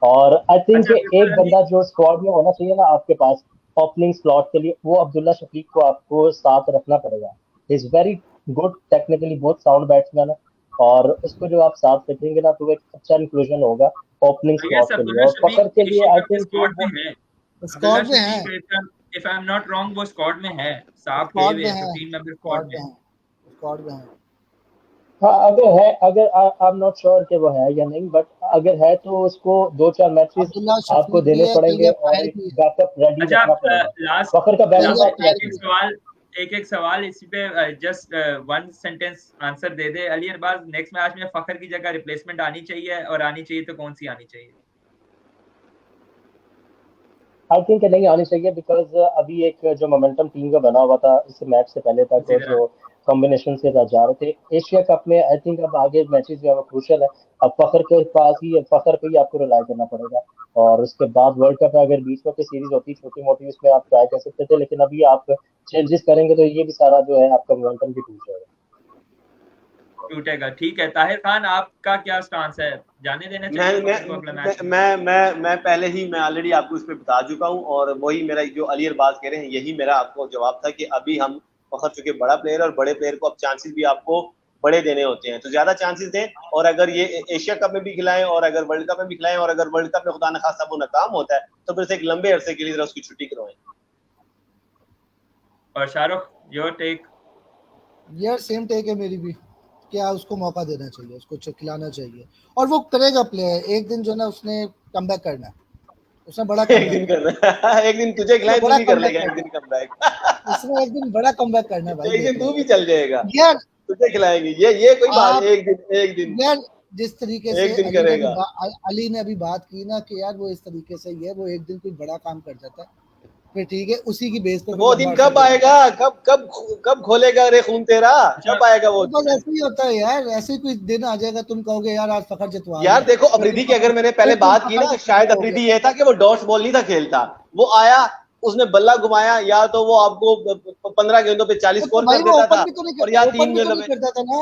और आई थिंक एक बंदा जो स्क्वाड में होना चाहिए ना आपके पास ओपनिंग स्लॉट के लिए, वो अब्दुल्ला शफीक को आपको साथ रखना पड़ेगा। इज वेरी गुड टेक्निकली, बहुत साउंड बैट्समैन है, और उसको जो आप साथ रखेंगे ना तो एक अच्छा इंक्लूजन होगा ओपनिंग स्लॉट के लिए। और फखर के लिए आई थिंक स्क्वाड में है, if I am not wrong, वो स्क्वाड में है, साफ स्क्वाड हुए में है, 15 मेंबर स्क्वाड में है। स्क्वाड में है। हाँ, अगर है, अगर आई एम नॉट श्योर कि वो है या नहीं, बट अगर है तो उसको 2-4 मैचेस आपको देने पड़ेंगे और एक बैकअप रेडी रखना पड़ेगा। लास्ट फखर का बैकअप एक सवाल इसी पे जस्ट वन सेंटेंस आंसर दे दे अली अरबाज, नेक्स्ट मैच में फखर की जगह रिप्लेसमेंट आनी चाहिए, और आनी चाहिए तो कौन सी आनी चाहिए? आई थिंक नहीं आनी चाहिए, बिकॉज अभी एक जो मोमेंटम टीम का बना हुआ था इस मैच से पहले तक, और जो कॉम्बिनेशन से जा रहे थे एशिया कप में, आई थिंक अब आगे मैचेस जो है वो क्रूशियल है। अब फखर के पास ही, फखर पे ही आपको रिलाई करना पड़ेगा। और उसके बाद वर्ल्ड कप में अगर बीच में कोई सीरीज होती छोटी मोटी, उसमें आप ट्राई कर सकते थे, लेकिन अभी आप चेंजेस करेंगे तो ये भी सारा जो है आपका मोमेंटम भी टूट जाएगा, टूटेगा। ठीक है, ताहिर खान आपका क्या स्टांस है, जाने देना चाहिए? मैं पहले ही मैं ऑलरेडी आपको इस पे बता चुका हूं, और वही मेरा जो अली अरबाज कह रहे हैं यही मेरा आपको जवाब था कि अभी हम फखर चुके बड़ा प्लेयर, और बड़े प्लेयर को अब चांसेस भी आपको बड़े देने होते हैं, तो ज्यादा चांसेस दें। और अगर ये एशिया कप में भी खिलाएं, और अगर वर्ल्ड कप में भी खिलाएं, और अगर वर्ल्ड कप में खुदा न खास्ता वो नाकाम होता है तो फिर से एक लंबे अरसे के लिए उसकी छुट्टी करवाएं। और शाहरुख, योर टेक? यार सेम टेक है मेरी भी, क्या उसको मौका देना चाहिए, उसको खिलाना चाहिए, और वो करेगा प्लेयर। एक दिन जो ना उसने कमबैक करना है, उसने बड़ा एक दिन करना एक दिन तुझे खिलाए तो नहीं कर लेगा एक दिन कमबैक। इसमें एक दिन बड़ा कमबैक करना है भाई। एक दिन तू भी चल जाएगा यार, तुझे खिलाएंगे। ये कोई बात, एक दिन यार जिस तरीके से एक दिन करेगा। अली ने अभी बात की ना कि यार वो इस तरीके से ही है, वो एक दिन कोई बड़ा काम कर जाता है, फिर ठीक है, उसी की बेस पे वो दिन कब आएगा? कब खोलेगा रे खून तेरा? कब आएगा वो? बस ऐसे ही होता है यार, ऐसे कोई दिन आ जाएगा तुम कहोगे यार आज फखर जितवा यार देखो अफरीदी की अगर मैंने पहले बात की ना, शायद अफरीदी ये था कि वो डॉट्स बॉल नहीं था खेलता, वो आया उसने बल्ला घुमाया, या तो वो आपको 15 गेंदों पे 40 स्कोर कर देता था, और या 3 गेंदों पे करता था ना।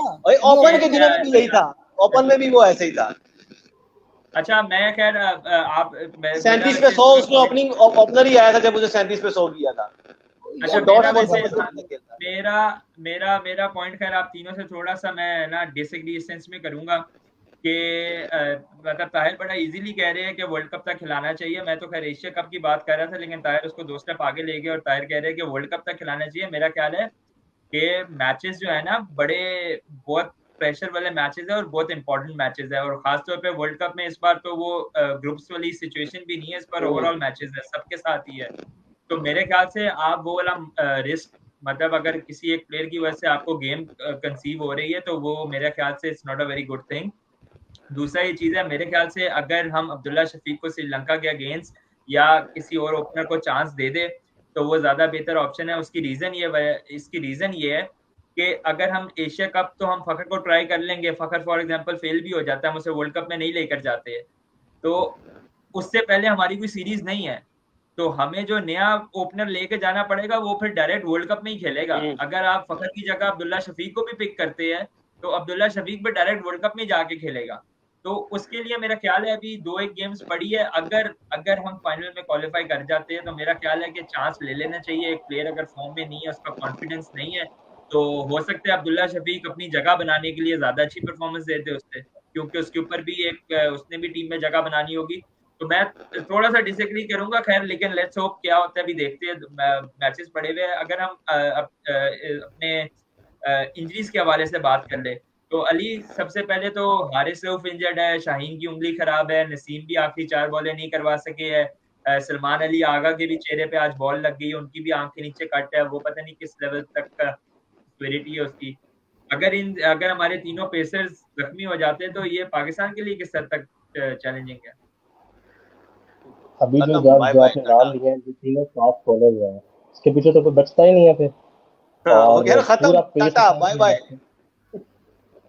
ओपन के दिनों में भी यही था, ओपन में भी वो ऐसे ही था। अच्छा मैं खैर आप 37 पे 100 उसने ओपनर ही आया था जब उसे 37 पे 100 किया था। अच्छा मेरा पॉइंट खैर आप तीनों से थोड़ा सा मैं ना डिसएग्री इस सेंस में करूंगा कि मतलब ताहिर बड़ा इजीली कह रहे हैं कि वर्ल्ड कप तक खिलाना चाहिए। मैं तो खैर एशिया कप की बात कर रहा था, लेकिन ताहिर उसको 2 स्टेप आगे ले गए और ताहिर कह रहे हैं कि वर्ल्ड कप तक खिलाना चाहिए। मेरा ख्याल है कि मैचेस जो है ना बड़े बहुत प्रेशर वाले मैचेस है और बहुत इंपॉर्टेंट मैचेस है, और खासतौर पे वर्ल्ड कप में इस बार तो वो ग्रुप्स वाली सिचुएशन भी नहीं है, इस बार ओवरऑल मैचेस है, सबके साथ ही है। तो मेरे ख्याल से आप वो वाला रिस्क मतलब अगर किसी एक प्लेयर की वजह से आपको गेम कंसीव हो रही है तो वो मेरे ख्याल से it's not a very good thing. दूसरा ये चीज है मेरे ख्याल से अगर हम अब्दुल्ला शफीक को श्रीलंका के अगेंस्ट या किसी और ओपनर को चांस दे दे तो वो ज्यादा बेहतर ऑप्शन है। इसकी रीजन ये है कि अगर हम एशिया कप तो हम फखर को ट्राई कर लेंगे, फखर फॉर एग्जांपल फेल भी हो जाता है, हम उसे वर्ल्ड कप में नहीं लेकर जाते हैं, तो उससे पहले हमारी कोई सीरीज नहीं है, तो हमें जो नया ओपनर लेके जाना पड़ेगा वो फिर डायरेक्ट वर्ल्ड कप में ही खेलेगा। अगर आप फखर की जगह अब्दुल्ला शफीक को भी पिक करते हैं तो अब्दुल्ला शफीक भी डायरेक्ट वर्ल्ड कप में जाके खेलेगा। तो उसके लिए मेरा ख्याल है अभी 2-1 गेम्स पड़ी है, अगर हम फाइनल में क्वालिफाई कर जाते हैं तो मेरा ख्याल है कि चांस ले लेना चाहिए। एक प्लेयर अगर फॉर्म में नहीं है, उसका कॉन्फिडेंस नहीं है, तो हो सकता है अब्दुल्ला शफीक अपनी जगह बनाने के लिए ज्यादा अच्छी परफॉर्मेंस देते उससे, क्योंकि उसके ऊपर भी उसने भी टीम में जगह बनानी होगी। तो मैं थोड़ा सा डिसएग्री करूंगा खैर, लेकिन लेट्स होप क्या होता है अभी देखते हैं, मैचेस पड़े हुए हैं। अगर हम अपने इंजरीज के हवाले से बात कर ले तो अली सबसे पहले तो हारिस रऊफ इंजर्ड है, शाहीन की उंगली खराब है, नसीम भी आखिरी 4 बॉलें नहीं करवा सके है, सलमान अली आगा के भी चेहरे पे आज बॉल लग गई, उनकी भी आंख के नीचे कट है, वो पता नहीं किस लेवल तक का स्पिरिटी है उसकी। अगर हमारे तीनों पेसर्स जख्मी हो जाते हैं तो ये पाकिस्तान के लिए किस हद तक चैलेंजिंग है? अभी जो आपने नाम लिए हैं जो तीनों फास्ट बॉलर हैं, उसके पीछे तो कोई बचता ही नहीं है फिर। और वो खत्म, टाटा बाय बाय।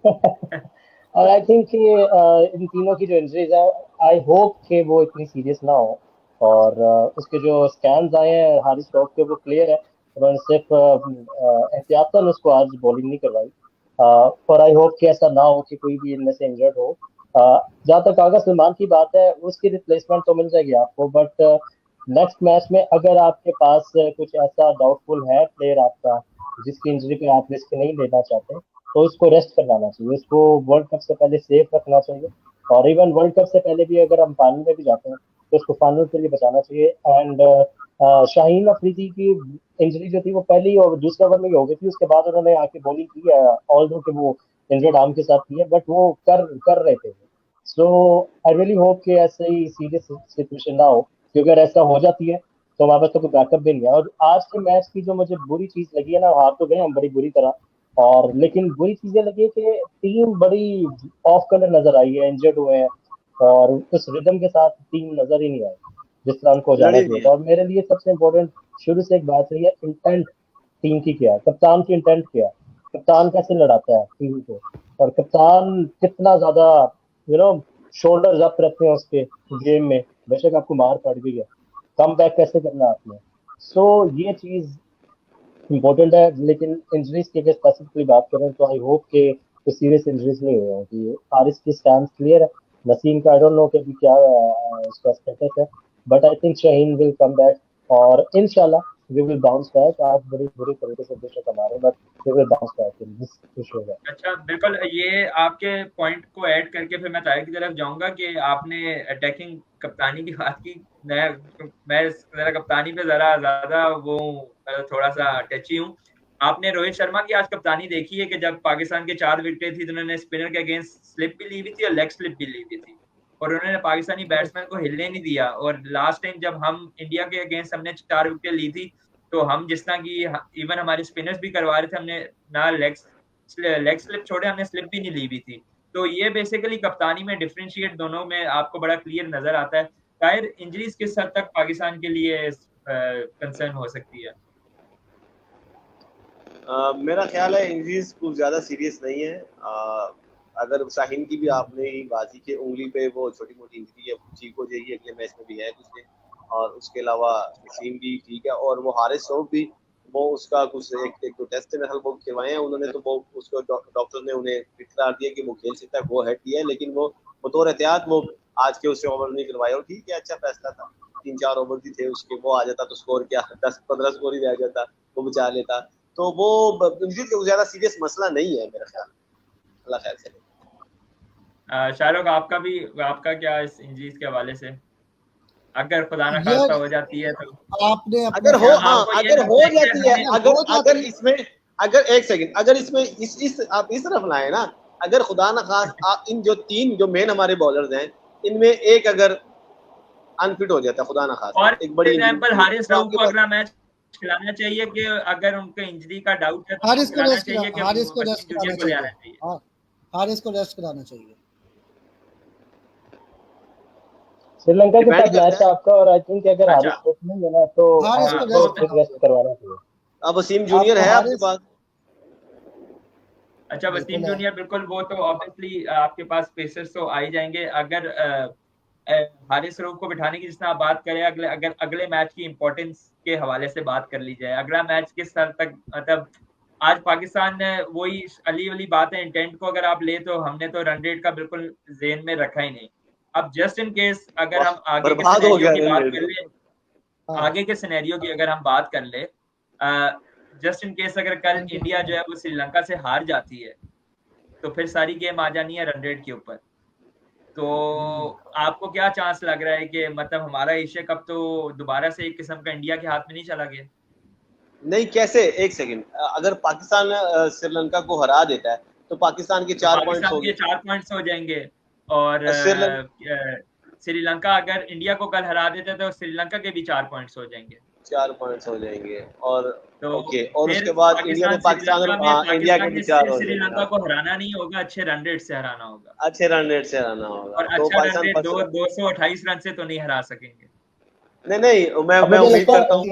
और आई थिंक कि इन तीनों की जो इंजरीज है, आई होप कि वो इतनी सीरियस ना हो। और उसके जो स्कैन्स आए हैं हारिस रऊफ के, वो क्लियर है, उन्होंने सिर्फ एहतियातन उसको आज बॉलिंग नहीं करवाई। और आई होप कि ऐसा ना हो कि कोई भी इनमें से इंजर्ड हो। जहाँ तक आगा सलमान की बात है, उसकी रिप्लेसमेंट तो मिल जाएगी आपको, बट नेक्स्ट मैच में अगर आपके पास कुछ ऐसा डाउटफुल है प्लेयर आपका जिसकी इंजरी पे आप रिस्क नहीं लेना चाहते, तो उसको रेस्ट करवाना चाहिए, उसको वर्ल्ड कप से पहले सेफ रखना चाहिए। और इवन वर्ल्ड कप से पहले भी अगर हम फाइनल में भी जाते हैं तो उसको फाइनल के लिए बचाना चाहिए। एंड शाहीन अफरीदी की इंजरी जो थी वो पहली और दूसरे ओवर में ही हो गई थी, उसके बाद उन्होंने आके बॉलिंग की है, ऑल्दो कि वो इंजर्ड आर्म के साथ की है, बट वो कर रहे थे। सो आई रियली होप कि ऐसे ही सीरियस सिचुएशन ना हो, क्योंकि अगर ऐसा हो जाती है तो हमारे पास तो कोई बैकअप भी नहीं है। और आज के मैच की जो मुझे बुरी चीज लगी है ना, हार तो गए हम बड़ी बुरी तरह, और लेकिन बुरी चीजें लगी है कि टीम बड़ी ऑफ कलर नजर आई है, इंजर्ड हुए हैं, और उस रिदम के साथ टीम नजर ही नहीं आई जिस तरह उनको जाना चाहिए था। और मेरे लिए सबसे इम्पोर्टेंट शुरू से एक बात रही है, इंटेंट टीम की क्या है, कप्तान की इंटेंट क्या है, कप्तान कैसे लड़ाता है टीम को, और कप्तान कितना ज्यादा शोल्डर्स अप रखते हैं उसके गेम में, बेशक आपको मार पड़ गई है, कम बैक कैसे करना है आपने। सो ये चीज इम्पोर्टेंट है। लेकिन इंजरीज की अगर स्पेसिफिकली बात करें तो आई होप कि कोई सीरियस इंजरीज नहीं हुए हैं। कि हारिस की स्टैंड क्लियर है, नसीम का आई डोंट नो कि अभी क्या उसका स्टेटस है, but I think Shaheen will come back और इंशाल्लाह वी विल बाउंस बैक। आज बड़ी बुरी तरीके से बेशक हमारे, but we will bounce back in this issue. अच्छा बिल्कुल, ये आपके पॉइंट को ऐड करके फिर मैं ताहिर की तरफ जाऊंगा कि आपने अटैकिंग कप्तानी की बात की। मैं जरा कप्तानी पे जरा ज्यादा वो थोड़ा सा टची हूँ। आपने रोहित शर्मा की आज कप्तानी देखी है कि जब पाकिस्तान के 4 विकेटें थी तो उन्होंने स्पिनर के अगेंस्ट स्लिप भी ली हुई थी और लेग स्लिप भी ली हुई थी, और उन्होंने पाकिस्तानी बैट्समैन को हिलने नहीं दिया। और लास्ट टाइम जब हम इंडिया के अगेंस्ट हमने 4 विकेट ली थी तो हम जिस तरह की इवन हमारे स्पिनर्स भी करवा रहे थे, हमने ना लेग स्लिप छोड़े, हमने स्लिप भी नहीं ली हुई थी। तो ये बेसिकली कप्तानी में डिफरेंशिएट दोनों में आपको बड़ा क्लियर नजर आता है। ताहिर, इंजरीज किस हद तक पाकिस्तान के लिए कंसर्न हो सकती है? मेरा ख्याल है इंजरीज कुछ ज्यादा सीरियस नहीं है। अगर शाहीन की भी आपने ही बाजी के उंगली पे वो छोटी मोटी इंजरी है, ठीक हो जाएगी, अगले मैच में भी है कुछ दिन। और उसके अलावा वसीम भी ठीक है, और वो हारिस रऊफ भी वो उसका कुछ एक दो टेस्ट में वो करवाए हैं उन्होंने, तो वो उसको डॉक्टर ने उन्हें करार दिया कि वो खेल सकता है, वो है है, लेकिन वो बतौर एहतियात वो आज के उससे ओवर नहीं करवाए। और ठीक है, अच्छा फैसला था, 3-4 ओवर भी थे उसके, वो आ जाता तो स्कोर क्या 10-15 स्कोर ही रह जाता, वो बचा लेता। तो वो ज्यादा सीरियस मसला नहीं है मेरा ख्याल, अल्लाह खैर करे। शाहरुख, आपका क्या इस इंजरीज के हवाले से, अगर खुदा ना खास्ता हो जाती है तो? आपने अगर हो जाती है, अगर इसमें, अगर एक सेकंड, अगर इसमें इस आप इस तरफ लाए ना, अगर खुदा ना खास इन जो 3 जो मेन हमारे बॉलर्स हैं, इनमें एक अगर अनफिट हो जाता है खुदा ना खास, और एक बड़ी एग्जांपल हारिस रऊफ को अगला मैच खिलाना चाहिए कि अगर उनके इंजरी का डाउट है तो हारिस को रेस्ट चाहिए कि हारिस को रेस्ट वसीम जूनियर कराना को ले आना चाहिए। चाहिए? हाँ, हारिस को रेस्ट कराना चाहिए। श्रीलंका के साथ मैच है आपका, और आई थिंक अगर अच्छा। हारिस फिट नहीं है ना तो हारिस को आपको रेस्ट करवाना चाहिए। अब वसीम जूनियर है आपके पास? अच्छा, वसीम जूनियर बिल्कुल, वो तो ऑब्वियसली आपके पास पेसर्स तो आ ही जाएंगे। अगर हारिस रऊफ को बिठाने की जिस तरह आप बात करें, अगर अगले मैच की इंपॉर्टेंस के हवाले से बात कर ली जाए, अगला मैच किस हद तक, मतलब आज पाकिस्तान ने वही अली वाली बात है, इंटेंट को अगर आप ले तो हमने तो रन रेट का बिल्कुल ज़हन में रखा ही नहीं। अब जस्ट इन केस अगर हम आगे के सिनेरियो की बात कर ले, आगे के सिनेरियो की अगर हम बात कर ले, जस्ट इन केस अगर कल इंडिया जो है वो श्रीलंका से हार जाती है, तो फिर सारी गेम आ जानी है रन रेट के ऊपर। तो आपको क्या चांस लग रहा है कि मतलब हमारा एशिया कप तो दोबारा से एक किस्म का इंडिया के हाथ में नहीं चला गया? नहीं, कैसे? एक सेकंड, अगर पाकिस्तान श्रीलंका को हरा देता है तो पाकिस्तान के 4 पॉइंट्स हो गए, 4 पॉइंट्स हो जाएंगे। और श्रीलंका अगर इंडिया को कल हरा देता है तो श्रीलंका के भी 4 पॉइंट्स हो जाएंगे। 4 पॉइंट्स हो जाएंगे, और तो ओके, और उसके बाद इंडिया को इंडिया के भी 4 हो जाएंगे। श्रीलंका को हराना नहीं होगा, अच्छे रन रेट से हराना होगा। अच्छे रन रेट से हराना होगा, और तो अच्छा रन रेट 228 रन से तो नहीं हरा सकेंगे। नहीं, मैं उम्मीद करता हूँ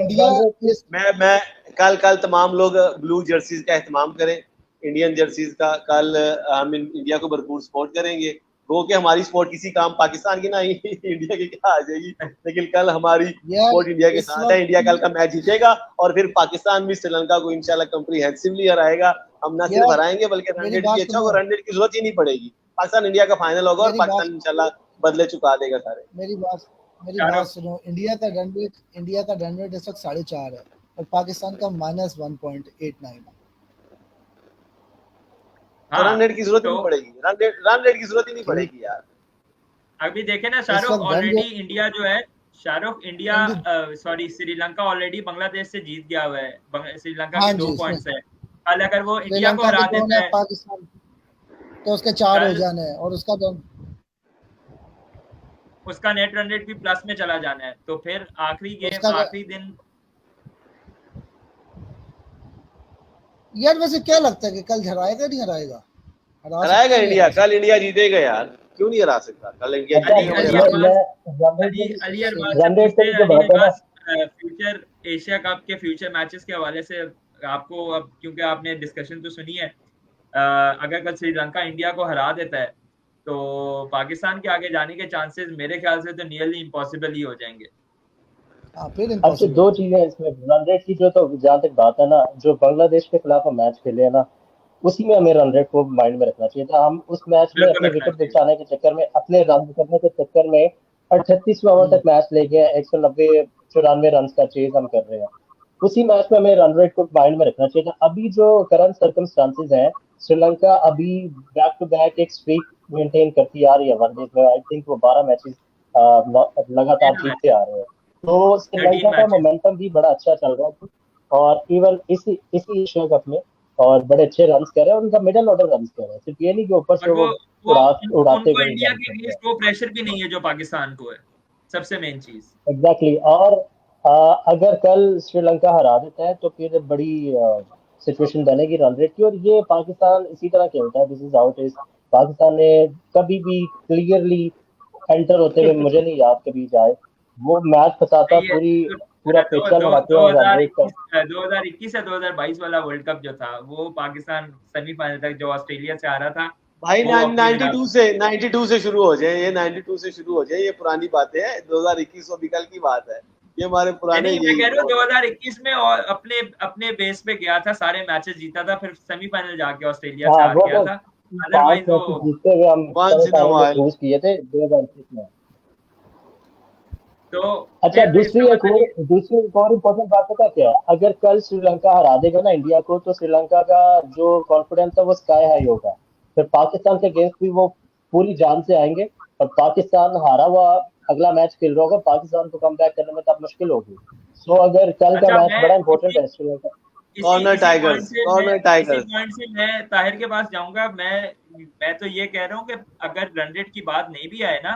मैं कल तमाम लोग ब्लू जर्सीज का एहतमाम करें, इंडियन जर्सीज का। कल हम इंडिया को भरपूर सपोर्ट करेंगे। वो कि हमारी सपोर्ट किसी काम पाकिस्तान की ना इंडिया की क्या आ जाएगी, लेकिन कल हमारी सपोर्ट इंडिया के साथ है। इंडिया कल का मैच जीतेगा और फिर पाकिस्तान भी श्रीलंका को इंशाल्लाह कॉम्प्रिहेंसिवली हराएगा। हम ना सिर्फ हराएंगे बल्कि रन रेट की रन रेट की जरूरत ही नहीं पड़ेगी। पाकिस्तान इंडिया का फाइनल होगा और पाकिस्तान इंशाल्लाह बदले चुका देगा सारे। मेरी बात सुनो, इंडिया का रन रेट इस वक्त 4.5 है और पाकिस्तान का -1.89 है। हाँ, रन रेट की जरूरत नहीं पड़ेगी, रन रेट की जरूरत ही नहीं पड़ेगी यार। अभी देखे ना शाहरुख, ऑलरेडी इंडिया जो है, श्रीलंका ऑलरेडी बांग्लादेश से जीत गया हुआ है। श्रीलंका के 2 पॉइंट्स है। कल अगर वो इंडिया को हरा देता है पाकिस्तान तो उसके 4 हो जाने हैं और उसका नेट रन रेट भी प्लस में चला जाना है। तो फिर आखिरी दिन यार, वैसे क्या लगता है कि कल हराएगा नहीं हराएगा? हराएगा इंडिया, कल इंडिया जीतेगा यार, क्यों नहीं हरा सकता? कल इंडिया फ्यूचर एशिया कप के फ्यूचर मैचेस के हवाले से आपको, अब क्योंकि आपने डिस्कशन तो सुनी है, अगर कल श्रीलंका इंडिया को हरा देता है तो पाकिस्तान के आगे जाने के चांसेस मेरे ख्याल से तो नियरली इम्पॉसिबल ही हो जाएंगे। अच्छा, 2 चीजें इसमें। रन रेट की जो, तो जहाँ तक बात है ना, जो बांग्लादेश के खिलाफ हम मैच खेले ना, उसी में हमें रन रेट को माइंड में रखना चाहिए था। हम उस मैच में अपने विकेट बचाने के चक्कर में, अपने रन करने के चक्कर में 38वें ओवर तक मैच ले गए, 190-94 रन का चेज हम कर रहे हैं। उसी मैच में हमें रन रेट को माइंड में रखना चाहिए था। अभी जो करंट सर्कमस्टांसेस हैं, श्रीलंका अभी बैक टू बैक एक स्ट्रीक मेंटेन करती आ रही है वनडेज में। आई थिंक वो 12 मैचेस लगातार जीतते आ रहे हैं। तो श्रीलंका का मोमेंटम भी बड़ा अच्छा चल रहा है, और इवन इसी एशिया कप में और बड़े अच्छे रन कर रहे हैं। उनका मिडिल ऑर्डर रन कर रहे हैं, सिर्फ ये नहीं कि ऊपर से वो उड़ाते हुए। इंडिया के अगेंस्ट वो प्रेशर भी नहीं है जो पाकिस्तान को है, सबसे मेन चीज। एग्जैक्टली। और अगर कल श्रीलंका हरा देता है तो फिर बड़ी सिचुएशन बनेगी रन रेट की, और ये पाकिस्तान इसी तरह खेलता है, this is out is. Pakistan ने कभी भी क्लियरली एंटर होते हुए मुझे नहीं याद कभी जाए, वो मैच फंसाता ये पूरा पेचका लगाते हैं और रन रेट का। 2021 या 2022 वाला वर्ल्ड कप जो था वो पाकिस्तान सेमीफाइनल तक जो ऑस्ट्रेलिया से आ रहा था भाई वो अपनी 92 से शुरू हो जाए, ये 92 से शुरू हो जाए, ये पुरानी बातें हैं, 2021 अभी कल की बात है, ये हमारे पुराने नहीं, मैं यही कह रहा हूँ 2021 में और अपने अपने बेस पे गया था, सारे मैचेस जीता था, फिर सेमीफाइनल जाके ऑस्ट्रेलिया से हाँ हार वो गया तो था। 5 अदरवाइज मैच वो जीतते हुए हम once in a while। Cruise किए थे 2021 में। तो अच्छा, फिर इसका मतलब ये दूसरी एक और इम्पोर्टेंट बात पता क्या है, अगर कल श्रीलंका हरा देगा ना इंडिया को, तो श्रीलंका का जो कॉन्फिडेंस है वो स्काई हाई होगा, फिर पाकिस्तान के अगेंस्ट भी वो पूरी जान से आएंगे, और पाकिस्तान हारा हुआ अगला मैच खेल रहा होगा, पाकिस्तान को कम बैक करने में तब मुश्किल होगी। सो अगर कल का अच्छा, मैच मैं बड़ा इंपॉर्टेंट है Sri Lanka. Corner tigers, corner tigers. Point से मैं ताहिर के पास जाऊंगा। मैं तो ये कह रहा हूँ कि अगर रन रेट की बात नहीं भी आए ना,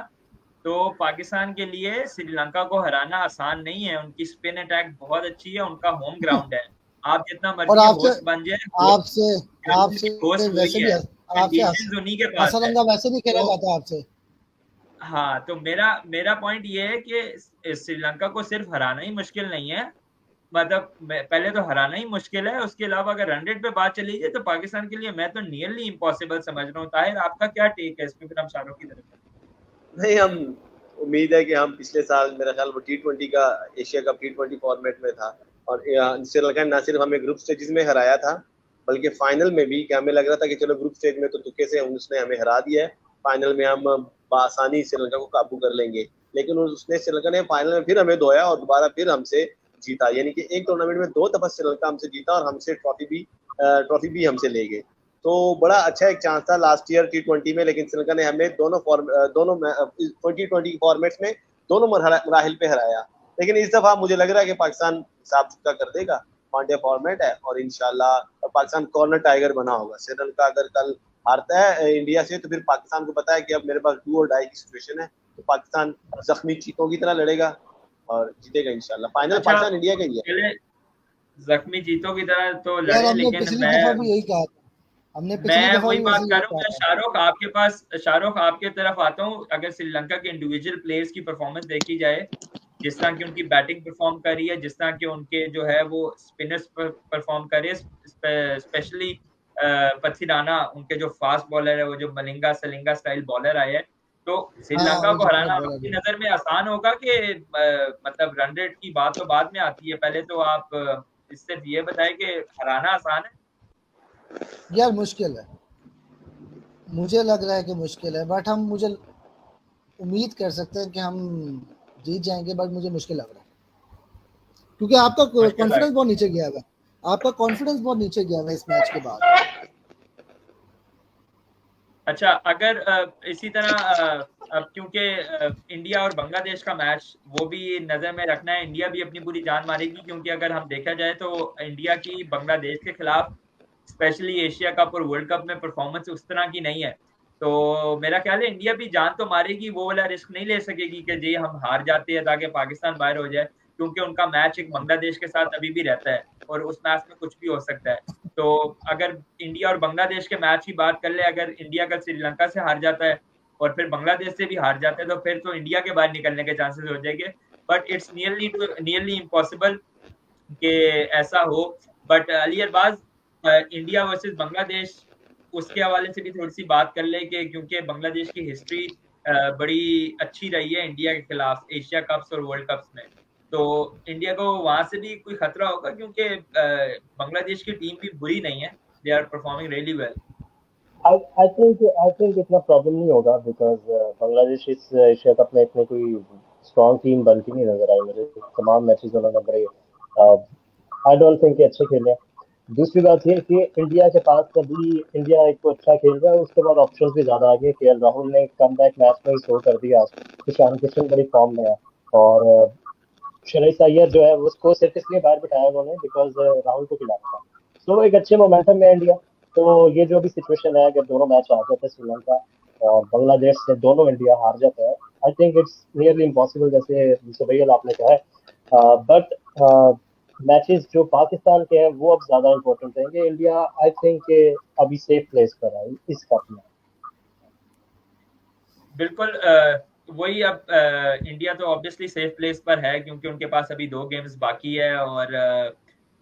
तो पाकिस्तान के लिए श्रीलंका को हराना आसान नहीं है। उनकी स्पिन अटैक बहुत अच्छी है, उनका होम ग्राउंड है। आप जितना और मर्जी आपसे होस्ट बन जाए, आपसे आपसे होस्ट वैसे वही भी है, आपसे कंडीशंस उन्हीं के पास है। हसरंगा वैसे भी खेला तो जाता है आपसे। हाँ, तो मेरा मेरा पॉइंट ये है कि श्रीलंका को सिर्फ हराना ही मुश्किल नहीं है, मतलब पहले तो हराना ही मुश्किल है, उसके अलावा अगर 100 पे बात चली जाए तो पाकिस्तान के लिए मैं तो नियरली इम्पॉसिबल समझ रहा हूँ। ताहिर, आपका क्या टेक है इसमें? फिर हम शाहरुख की तरफ। नहीं, हम उम्मीद है कि हम पिछले साल मेरा ख्याल वो T20 का एशिया कप T20 फॉर्मेट में था, और श्रीलंका ने ना सिर्फ हमें ग्रुप स्टेजेस में हराया था, बल्कि फाइनल में भी, कि हमें लग रहा था कि चलो ग्रुप स्टेज में तो तुक्के से उसने हमें हरा दिया है, फाइनल में हम बआसानी श्रीलंका को काबू कर लेंगे, लेकिन उसने श्रीलंका ने फाइनल में फिर हमें धोया और दोबारा फिर हमसे जीता, यानी कि एक टूर्नामेंट में 2 दफा श्रीलंका हमसे जीता और हमसे ट्रॉफी भी हमसे ले गए। तो बड़ा अच्छा एक चांस था लास्ट ईयर T20 में, लेकिन श्रीलंका ने हमें दोनों 2020 फॉर्मेट्स में दोनों मराहिल पे हराया। लेकिन इस दफा मुझे लग रहा है कि पाकिस्तान साफ सुथरा कर देगा, वनडे फॉर्मेट है, और इंशाल्लाह पाकिस्तान कॉर्नर टाइगर बना होगा। श्रीलंका अगर कल हारता है इंडिया से, तो फिर पाकिस्तान को पता है कि अब मेरे पास डू और डाई की सिचुएशन है, तो पाकिस्तान जख्मी चीतों की तरह लड़ेगा और जीतेगा इंशाल्लाह। फाइनल अच्छा, पाकिस्तान इंडिया का ही है। पहले जख्मी चीतों की तरह तो यार लड़े, हमने लेकिन पिछली दफा भी यही कहा था, हमने पिछली मैं दफा वही भी बात वैसे कर यही रहा हूँ। कहा मैं था। शाहरुख आपके तरफ आता हूँ। अगर श्रीलंका के इंडिविजुअल प्लेयर्स की परफॉर्मेंस देखी जाए, जिस तरह की उनकी बैटिंग परफॉर्म कर रही है, जिस तरह के उनके जो है वो स्पिनर्स परफॉर्म कर रहे हैं, स्पेशली पथिराना, उनके जो फास्ट बॉलर है, वो जो मलिंगा सलिंगा स्टाइल बॉलर आए हैं, तो हाँ, श्रीलंका वो को जो हराना बॉलर आपकी है नजर में आसान होगा कि मतलब रन रेट की बात तो बाद में आती है, पहले तो आप इससे ये बताएं कि हराना आसान है। यार, मुश्किल है, मुझे लग रहा है कि मुश्किल है, बट मुझे उम्मीद कर सकते हैं कि हम जीत जाएंगे, बट मुझे मुश्किल लग रहा है क्योंकि आपका मुश्किल कॉन्फिडेंस लग बहुत नीचे गया है। आपका कॉन्फिडेंस बहुत नीचे गया है इस मैच के बाद। अच्छा, अगर इसी तरह अब क्योंकि इंडिया और बांग्लादेश का मैच वो भी नजर में रखना है, इंडिया भी अपनी पूरी जान मारेगी, क्योंकि अगर हम देखा जाए तो इंडिया की बांग्लादेश के खिलाफ स्पेशली एशिया कप और वर्ल्ड कप में परफॉर्मेंस उस तरह की नहीं है। तो मेरा ख्याल है इंडिया भी जान तो मारेगी, वो वाला रिस्क नहीं ले सकेगी कि जी हम हार जाते हैं ताकि पाकिस्तान बाहर हो जाए, क्योंकि उनका मैच एक बांग्लादेश के साथ अभी भी रहता है और उस मैच में कुछ भी हो सकता है। तो अगर इंडिया और बांग्लादेश के मैच की बात कर ले, अगर इंडिया का श्रीलंका से हार जाता है और फिर बांग्लादेश से भी हार जाता है, तो फिर तो इंडिया के बाहर निकलने के चांसेस हो जाएंगे। बट इट्स नियरली इम्पॉसिबल कि ऐसा हो। But Ali Arbaz, India versus Bangladesh, उसके हवाले से भी थोड़ी सी बात कर ले कि क्योंकि बांग्लादेश की हिस्ट्री बड़ी अच्छी रही है इंडिया के खिलाफ एशिया कप्स और वर्ल्ड कप्स में, तो इंडिया को वहां से भी कोई खतरा होगा? क्योंकि बांग्लादेश की टीम भी बुरी नहीं है, they are performing really well. I think इतना प्रॉब्लम नहीं होगा, बिकॉज बांग्लादेश इस एशिया कप में इतनी कोई स्ट्रॉन्ग टीम बनती नहीं नजर आई मुझे, तमाम मैचेस उन्होंने बड़े आई डोंट थिंक अच्छे खेले। दूसरी बात ये कि इंडिया के पास कभी इंडिया एक तो अच्छा खेल रहा है, उसके बाद ऑप्शंस भी ज्यादा आ गए। केएल राहुल ने कमबैक मैच में ही शो कर दिया, ईशान किशन बड़ी फॉर्म में है, और श्रेयस अय्यर जो है उसको सिर्फ इसलिए बाहर बिठाया उन्होंने बिकॉज राहुल को खिलाना था। तो एक अच्छे मोमेंटम में इंडिया। तो ये जो भी सिचुएशन है, अगर दोनों मैच हार जाते हैं श्रीलंका और बांग्लादेश से, दोनों इंडिया हार जाता है, I think it's nearly impossible, जैसे सुबैल आपने कहा है बट मैचेस जो पाकिस्तान के हैं वो अब ज्यादा इम्पोर्टेंट रहेंगे। इंडिया आई थिंक अभी सेफ प्लेस पर है इस कप में। बिल्कुल वही अब इंडिया तो ऑब्वियसली सेफ प्लेस पर है क्योंकि उनके पास अभी 2 गेम्स बाकी है और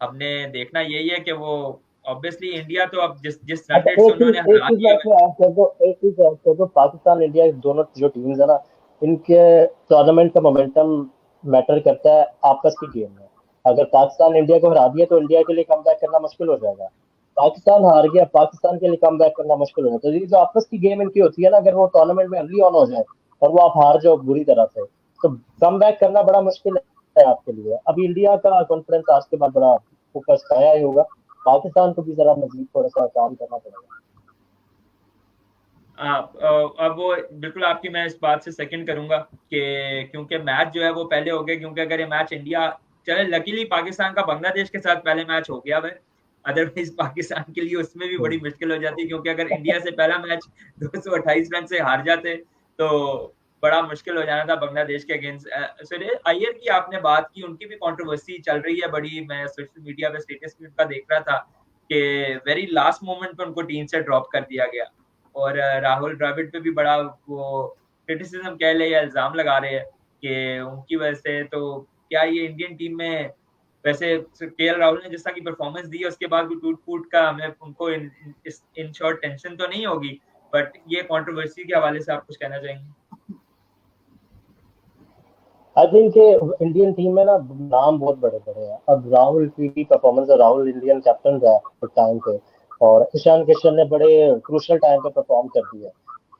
हमने देखना यही है कि वो ऑब्वियसली इंडिया तो अब जिस रन रेट से उन्होंने हरा दिया एक चीज ऐड कर दो, पाकिस्तान इंडिया दोनों जो टीम्स है ना, इनके टूर्नामेंट का मोमेंटम मैटर करता है आपस की गेम में। अगर पाकिस्तान इंडिया को हरा दिया तो इंडिया के लिए कमबैक करना मुश्किल हो जाएगा। पाकिस्तान हार गया, पाकिस्तान के लिए कमबैक करना मुश्किल हो जाता है। तो ये जो आपस की गेम इनकी होती है ना, अगर वो टूर्नामेंट में अर्ली ऑन हो जाए और वो आप हार जाओ बुरी तरह से, तो कमबैक करना बड़ा मुश्किल है आपके लिए। अभी इंडिया का कॉन्फिडेंस आज के बाद बड़ा फोकस आया ही होगा, पाकिस्तान को भी जरा मजीद थोड़ा सा काम करना पड़ेगा। अब वो बिल्कुल आपकी मैं इस बात से सेकंड करूंगा कि क्योंकि मैच जो है वो पहले हो गया, क्योंकि अगर ये मैच इंडिया चले, लकीली पाकिस्तान का बांग्लादेश के साथ पहले मैच हो गया है, अदरवाइज पाकिस्तान के लिए उसमें भी बड़ी मुश्किल हो जाती, क्योंकि अगर इंडिया से पहला मैच 228 रन से हार जाते तो बड़ा मुश्किल हो जाना था बांग्लादेश के अगेंस्ट। सूर्य अय्यर की आपने बात की, उनकी भी कंट्रोवर्सी चल रही है बड़ी, मैं सोशल मीडिया पे स्टेटस भी उनका देख रहा था कि वेरी लास्ट मोमेंट पे उनको टीम से ड्रॉप कर दिया गया और राहुल द्रविड़ पे भी बड़ा वो क्रिटिसिज्म कह ले या इल्जाम लगा रहे हैं कि उनकी वजह से, तो क्या ये इंडियन टीम में वैसे केएल राहुल ने जिस तरह की परफॉर्मेंस दी है उसके बाद भी टूट फूट का हमें उनको इन शॉर्ट टेंशन तो नहीं होगी, बट ये कंट्रोवर्सी के हवाले से आप कुछ कहना चाहेंगे? आई थिंक इंडियन टीम में ना नाम बहुत बड़े बड़े हैं। अब राहुल की भी परफॉर्मेंस है, राहुल इंडियन कैप्टन रहा है टाइम पे, और ईशान किशन ने बड़े क्रूशियल टाइम पे परफॉर्म कर दिया।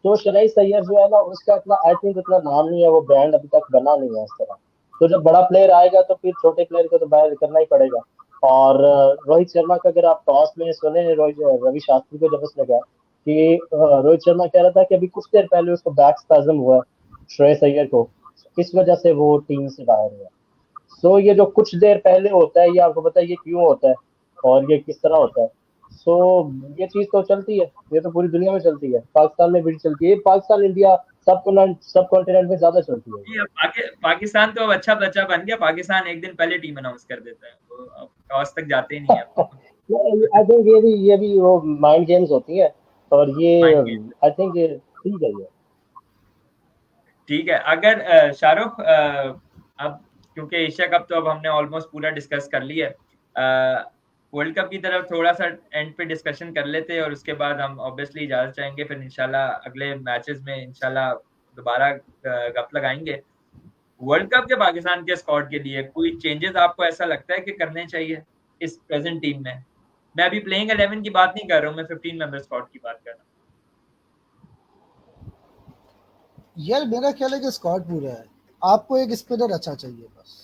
तो श्रेयस अय्यर जो है ना, उसका इतना आई थिंक उतना नाम नहीं है, वो ब्रांड अभी तक बना नहीं है इस तरह। तो जब बड़ा प्लेयर आएगा तो फिर छोटे प्लेयर को तो बाहर करना ही पड़ेगा। और रोहित शर्मा का अगर आप टॉस में सुने, रवि शास्त्री को जब उसने कहा कि रोहित शर्मा कह रहा था कि अभी कुछ देर पहले उसको बैक स्पैज्म हुआ श्रेयस अय्यर को, इस वजह से वो टीम से बाहर हुआ। सो ये जो कुछ देर पहले होता है, ये आपको पता है ये क्यों होता है और ये किस तरह होता है। सो ये चीज तो चलती है, ये तो पूरी दुनिया में चलती है, पाकिस्तान में भी चलती है, पाकिस्तान इंडिया सब कॉन्टिनेंट में ज्यादा चलती है। पाकिस्तान तो अब अच्छा बच्चा बन गया, पाकिस्तान एक दिन पहले टीम अनाउंस कर देता है, तो अब टॉस तक जाते ही नहीं है। आई थिंक ये भी वो माइंड गेम्स होती है, और ये आई थिंक ठीक है। ये ठीक है। अगर शाहरुख अब क्योंकि एशिया कप तो अब हमने ऑलमोस्ट पूरा डिस्कस कर लिया है, वर्ल्ड कप की तरफ थोड़ा सा एंड पे डिस्कशन कर लेते हैं और उसके बाद हम ऑब्वियसली इजाजत चाहेंगे, फिर इंशाल्लाह अगले मैचेस में इंशाल्लाह दोबारा गप लगाएंगे। वर्ल्ड कप के पाकिस्तान के स्क्वाड के लिए कोई चेंजेस आपको ऐसा लगता है कि करने चाहिए इस प्रेजेंट टीम में? मैं अभी प्लेइंग 11 की बात नहीं कर रहा हूँ, मैं 15 मेंबर स्क्वाड की बात कर रहा हूँ। यार मेरा ख्याल है कि स्क्वाड पूरा है, आपको एक स्पिनर अच्छा चाहिए बस।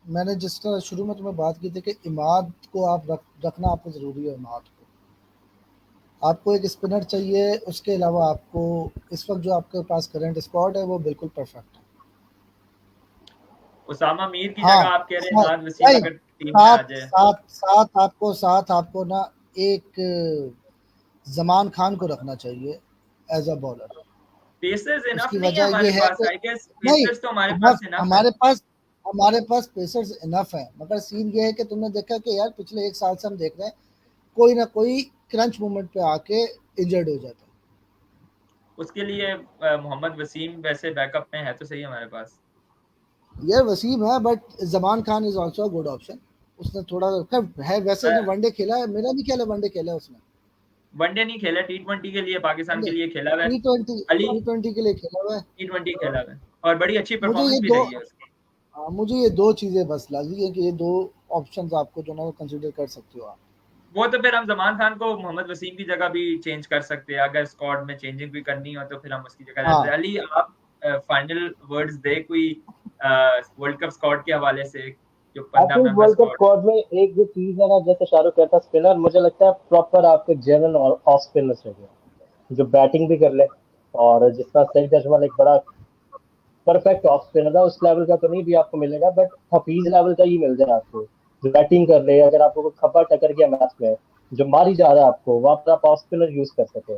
मैंने जिस तरह शुरू में तुम्हें बात की थी कि इमाद को आप रखना आपको ज़रूरी है, इमाद को आपको एक स्पिनर चाहिए। उसके अलावा आपको इस वक्त जो आपके पास करंट स्क्वाड है वो बिल्कुल परफेक्ट है। उसामा मीर की जगह आप कह रहे हैं इमाद वसीम अगर टीम में आ जाए। साथ आपको ना एक जमान खान को रखना चाहिए as a bowler. Pacers enough उसकी नहीं है वजह हमारे ये है पास, कि आई गेस पेसर्स तो हमारे पास इनफ हमारे पास पेसर्स इनफ है, मगर सीन ये है कि तुमने देखा कि यार पिछले 1 साल से हम देख रहे हैं कोई ना कोई क्रंच मोमेंट पे आके इंजर्ड हो जाता है। उसके लिए मोहम्मद वसीम वैसे बैकअप में है तो सही हमारे पास। यार वसीम है but Zaman Khan is also a good option. उसने थोड़ा है वैसे उसने वनडे खेला है, मेरा भी खेला है वनडे खेला है उसने। वनडे नहीं खेला, टी20 के लिए पाकिस्तान के लिए खेला हुआ है। टी20 के लिए खेला हुआ है, टी20 खेला हुआ है और बड़ी अच्छी परफॉर्मेंस भी रही है उसकी। मुझे ये 2 चीजें बस लगी है कि ये 2 ऑप्शंस आपको जो ना कंसीडर कर सकते हो आप। वो तो फिर हम जमान खान को मोहम्मद वसीम की जगह भी चेंज कर सकते हैं, अगर स्क्वाड में चेंजिंग भी करनी हो तो फिर हम उसकी जगह ले। अली आप फाइनल वर्ड्स दे कोई वर्ल्ड कप स्क्वाड के हवाले से, जो 15 मेंबर स्क्वाड में एक जो चीज है ना, जैसे शाहरुख कहता स्पिनर, मुझे लगता है प्रॉपर आपके जेनरल और ऑफ स्पिनर चाहिए जो बैटिंग भी कर ले, और जिसका सही जजमान एक बड़ा परफेक्ट ऑफ स्पिनर था, उस लेवल का तो नहीं भी आपको मिलेगा, बट हफीज लेवल का ही मिल जाए आपको जो बैटिंग कर ले। अगर आपको खपा टकर गया मैच में जो मारी जा रहा है आपको, वहां पर आप ऑफ स्पिनर यूज कर सके।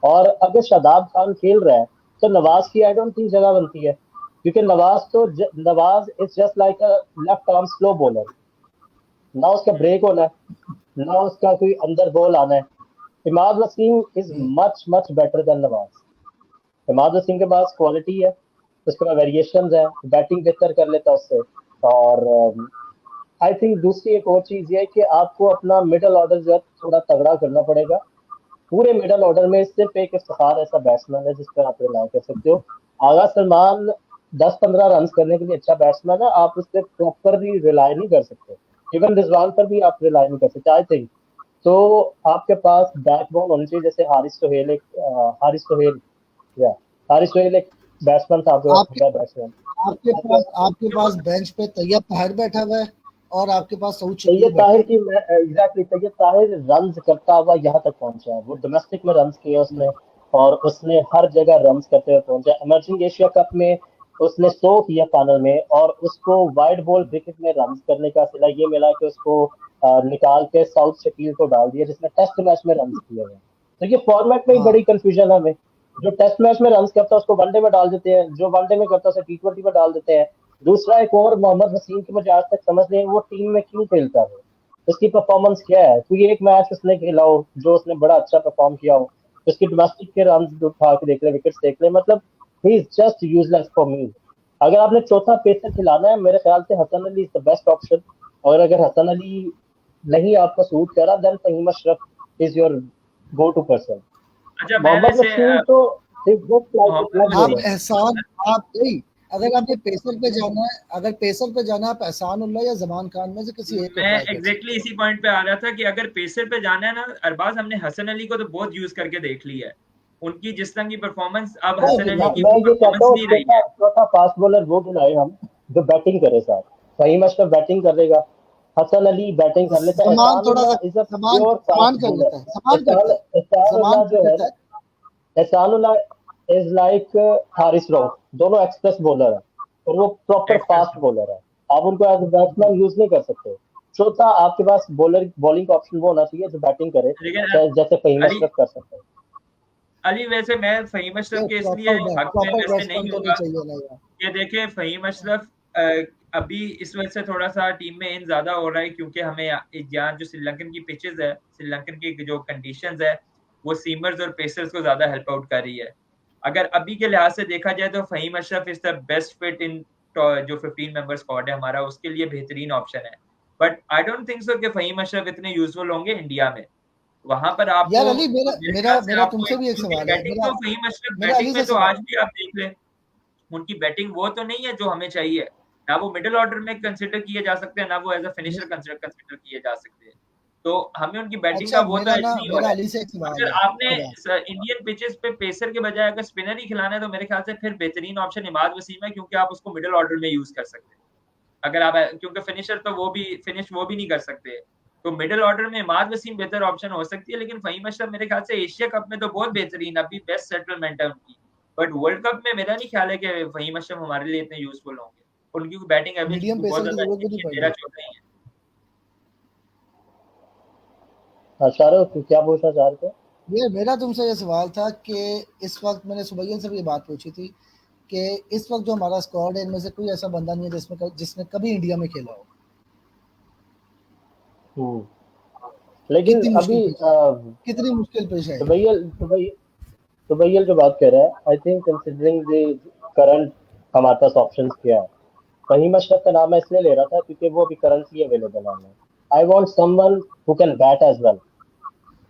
और अगर शादाब खान खेल रहा है तो नवाज की आई डोंट थिंक जगह बनती है, क्योंकि Nawaz is just like a left arm slow bowler, ना उसका ब्रेक होना है, ना उसका कोई अंदर बॉल आना है। Imad Wasim is much much better than Nawaz. Imad Wasim के पास क्वालिटी है, उसके पास वेरिएशंस है, बैटिंग बेहतर कर लेता है उससे। और आई थिंक दूसरी एक और चीज ये है कि आपको अपना मिडल ऑर्डर जो है थोड़ा तगड़ा करना पड़ेगा। पूरे मिडल ऑर्डर में सिर्फ एक इफ्तिखार ऐसा बैट्समैन है जिस पर आप रिलाई कर सकते हो। आगा सलमान 10-15 रन करने के लिए अच्छा बैट्समैन है, आप उस पर प्रॉपरली रिलाई नहीं कर सकते। इवन रिजवान पर भी आप रिलाई नहीं कर सकते आई थिंक। तो आपके पास बैकबोन होनी चाहिए, जैसे हारिस सोहेल एक बैट्समैन था आपके पास, आपके बड़ा बैट्समैन। आपके पास बेंच पे तैयब ताहिर बैठा हुआ है और आपके पास सऊद शकील तैयब बैठा ताहिर है। की एग्जैक्टली तैयब ताहिर रन्स करता हुआ यहाँ तक पहुंचा है। वो डोमेस्टिक में रन्स किए उसने, और उसने हर जगह रन्स करते हुए पहुंचा। इमर्जिंग एशिया कप में उसने 100 किया फाइनल में, और उसको वाइड बॉल क्रिकेट में रन्स करने का सिला ये मिला कि उसको निकाल के साउथ शकील को डाल दिया जिसने टेस्ट मैच में रन्स किए हुए। तो ये फॉर्मेट में ही हाँ बड़ी कंफ्यूजन है हमें। जो टेस्ट मैच में रन्स करता है उसको वनडे में डाल देते हैं, जो वनडे में करता है उसे T20 में डाल देते हैं। दूसरा एक और मोहम्मद वसीम की मुझे आज तक समझ नहीं है वो टीम में क्यों खेलता है, उसकी परफॉर्मेंस क्या है। क्योंकि एक मैच उसने खेला हो जो उसने बड़ा अच्छा परफॉर्म किया हो, उसकी डोमेस्टिक के रन उठा के देख ले, विकेट्स देख ले, मतलब he is just useless for me. अगर आपने चौथा पेसर खिलाना है मेरे ख्याल से Hasan Ali is the best option. और अगर हसन अली नहीं आपको सूट करा then Fahim Ashraf is your go to person. अच्छा, मैं मोहम्मद वैसे वसीम तो मोहम्मद आप वसीम एहसान आप नहीं, अगर आपने पेसर पे जाना है, अगर पेसर पे जाना है आप एहसान उल्लाह या जमान खान में से किसी एक को मैं ट्राई कर सकते एग्जैक्टली इसी पॉइंट पे आ रहा था कि अगर पेसर पे जाना है ना अरबाज, हमने हसन अली को तो बहुत यूज करके देख लिया है। उनकी जिस तरह की परफॉर्मेंस अब हो। हसन अली की मैं वो ये कहता परफॉर्मेंस हूँ नहीं रही है। चौथा फास्ट बॉलर वो गिनाए हम जो बैटिंग करे साथ। फहीम अशरफ बैटिंग कर लेगा, हसन अली बैटिंग कर लेता है, जमान एहसान थोड़ा उल्लाह सा is a Zaman pure Zaman fast कर बॉलर। लेता है, जमान करता है, एहसान जमान उल्लाह कर जो है लेता ना, है। एहसान उल्लाह इज लाइक हारिस रऊफ, दोनों एक्सप्रेस बॉलर है और वो प्रॉपर एक्सप्रेस फास्ट बॉलर है। आप उनको एज अ बैट्समैन यूज नहीं कर सकते। चौथा आपके पास बॉलिंग का ऑप्शन वो होना चाहिए जो बैटिंग करे, लेकिन जैसे फहीम अली अशरफ कर सकते हैं। अली वैसे मैं फहीम अशरफ ये के इसलिए हक में प्रॉपर वैसे नहीं बैट्समैन तो नहीं होगा चाहिए ना यार। ये देखें, फहीम अशरफ अभी इस वजह से थोड़ा सा टीम में इन ज्यादा हो रहा है क्योंकि हमें यहाँ जो श्रीलंकन की पिचेस है, श्रीलंकन की जो कंडीशंस है, वो सीमर्स और पेसर्स को ज्यादा हेल्प आउट कर रही है। अगर अभी के लिहाज से देखा जाए तो Fahim Ashraf is the best fit in जो 15 मेंबर स्क्वाड है हमारा, उसके लिए बेहतरीन ऑप्शन है। But I don't think so कि फहीम अशरफ इतने यूजफुल होंगे इंडिया में। वहां पर यार आपको अली, मेरा मेरे मेरा ख्याल से मेरा आपको तुमसे भी एक क्योंकि सवाल है। बैटिंग मेरा तो फहीम अशरफ मेरा बैटिंग अली में से तो सवाल आज भी आप देख लें, उनकी बैटिंग वो तो नहीं है जो हमें चाहिए। ना वो मिडिल ऑर्डर में कंसिडर किए जा सकते हैं, ना वो as a may, finisher consider किए जा सकते हैं। तो हमें उनकी बैटिंग का अच्छा, वो तो एज नहीं हो मेरा रहा है। अली से एक सवाल अगर है। आपने मेरा इंडियन पिचेस पे पेसर के बजाय अगर स्पिनर ही खिलाना है तो मेरे ख्याल से फिर बेहतरीन ऑप्शन इमाद वसीम है, क्योंकि आप उसको मिडिल ऑर्डर में यूज कर सकते हैं। अगर आप क्योंकि फिनिशर तो वो भी फिनिश वो भी नहीं कर सकते, तो मिडिल ऑर्डर में इमाद वसीम बेहतर ऑप्शन हो सकती है। लेकिन फहीम अशरफ मेरे ख्याल से एशिया कप में तो बहुत बेहतरीन, अभी बेस्ट सेटलमेंट है उनकी, बट वर्ल्ड कप में मेरा नहीं ख्याल है कि फहीम अशरफ हमारे लिए इतने यूजफुल होंगे। उनकी बैटिंग एवरेज मीडियम बहुत पेसर की ज्यादा जरूरत अच्छी भी नहीं नहीं है, पड़ रही। 13-14 ही है। हाँ शाहरुख क्या पूछना चाह रहे थे? ये मेरा तुमसे ये सवाल था कि इस वक्त मैंने सुबैयन से भी ये बात पूछी थी कि इस वक्त जो हमारा स्क्वाड है इनमें से कोई ऐसा बंदा नहीं है जिसने कभी इंडिया में खेला हो। लेकिन कितनी मुश्किल अभी पेश है, कितनी मुश्किल पेश है। सुबैयल जो बात कर रहा है, I think considering the current हमारे पास ऑप्शंस क्या है, फहीम अशरफ का नाम मैं इसलिए ले रहा था क्योंकि वो अभी करंटली अवेलेबल है। I want someone who can bat as well.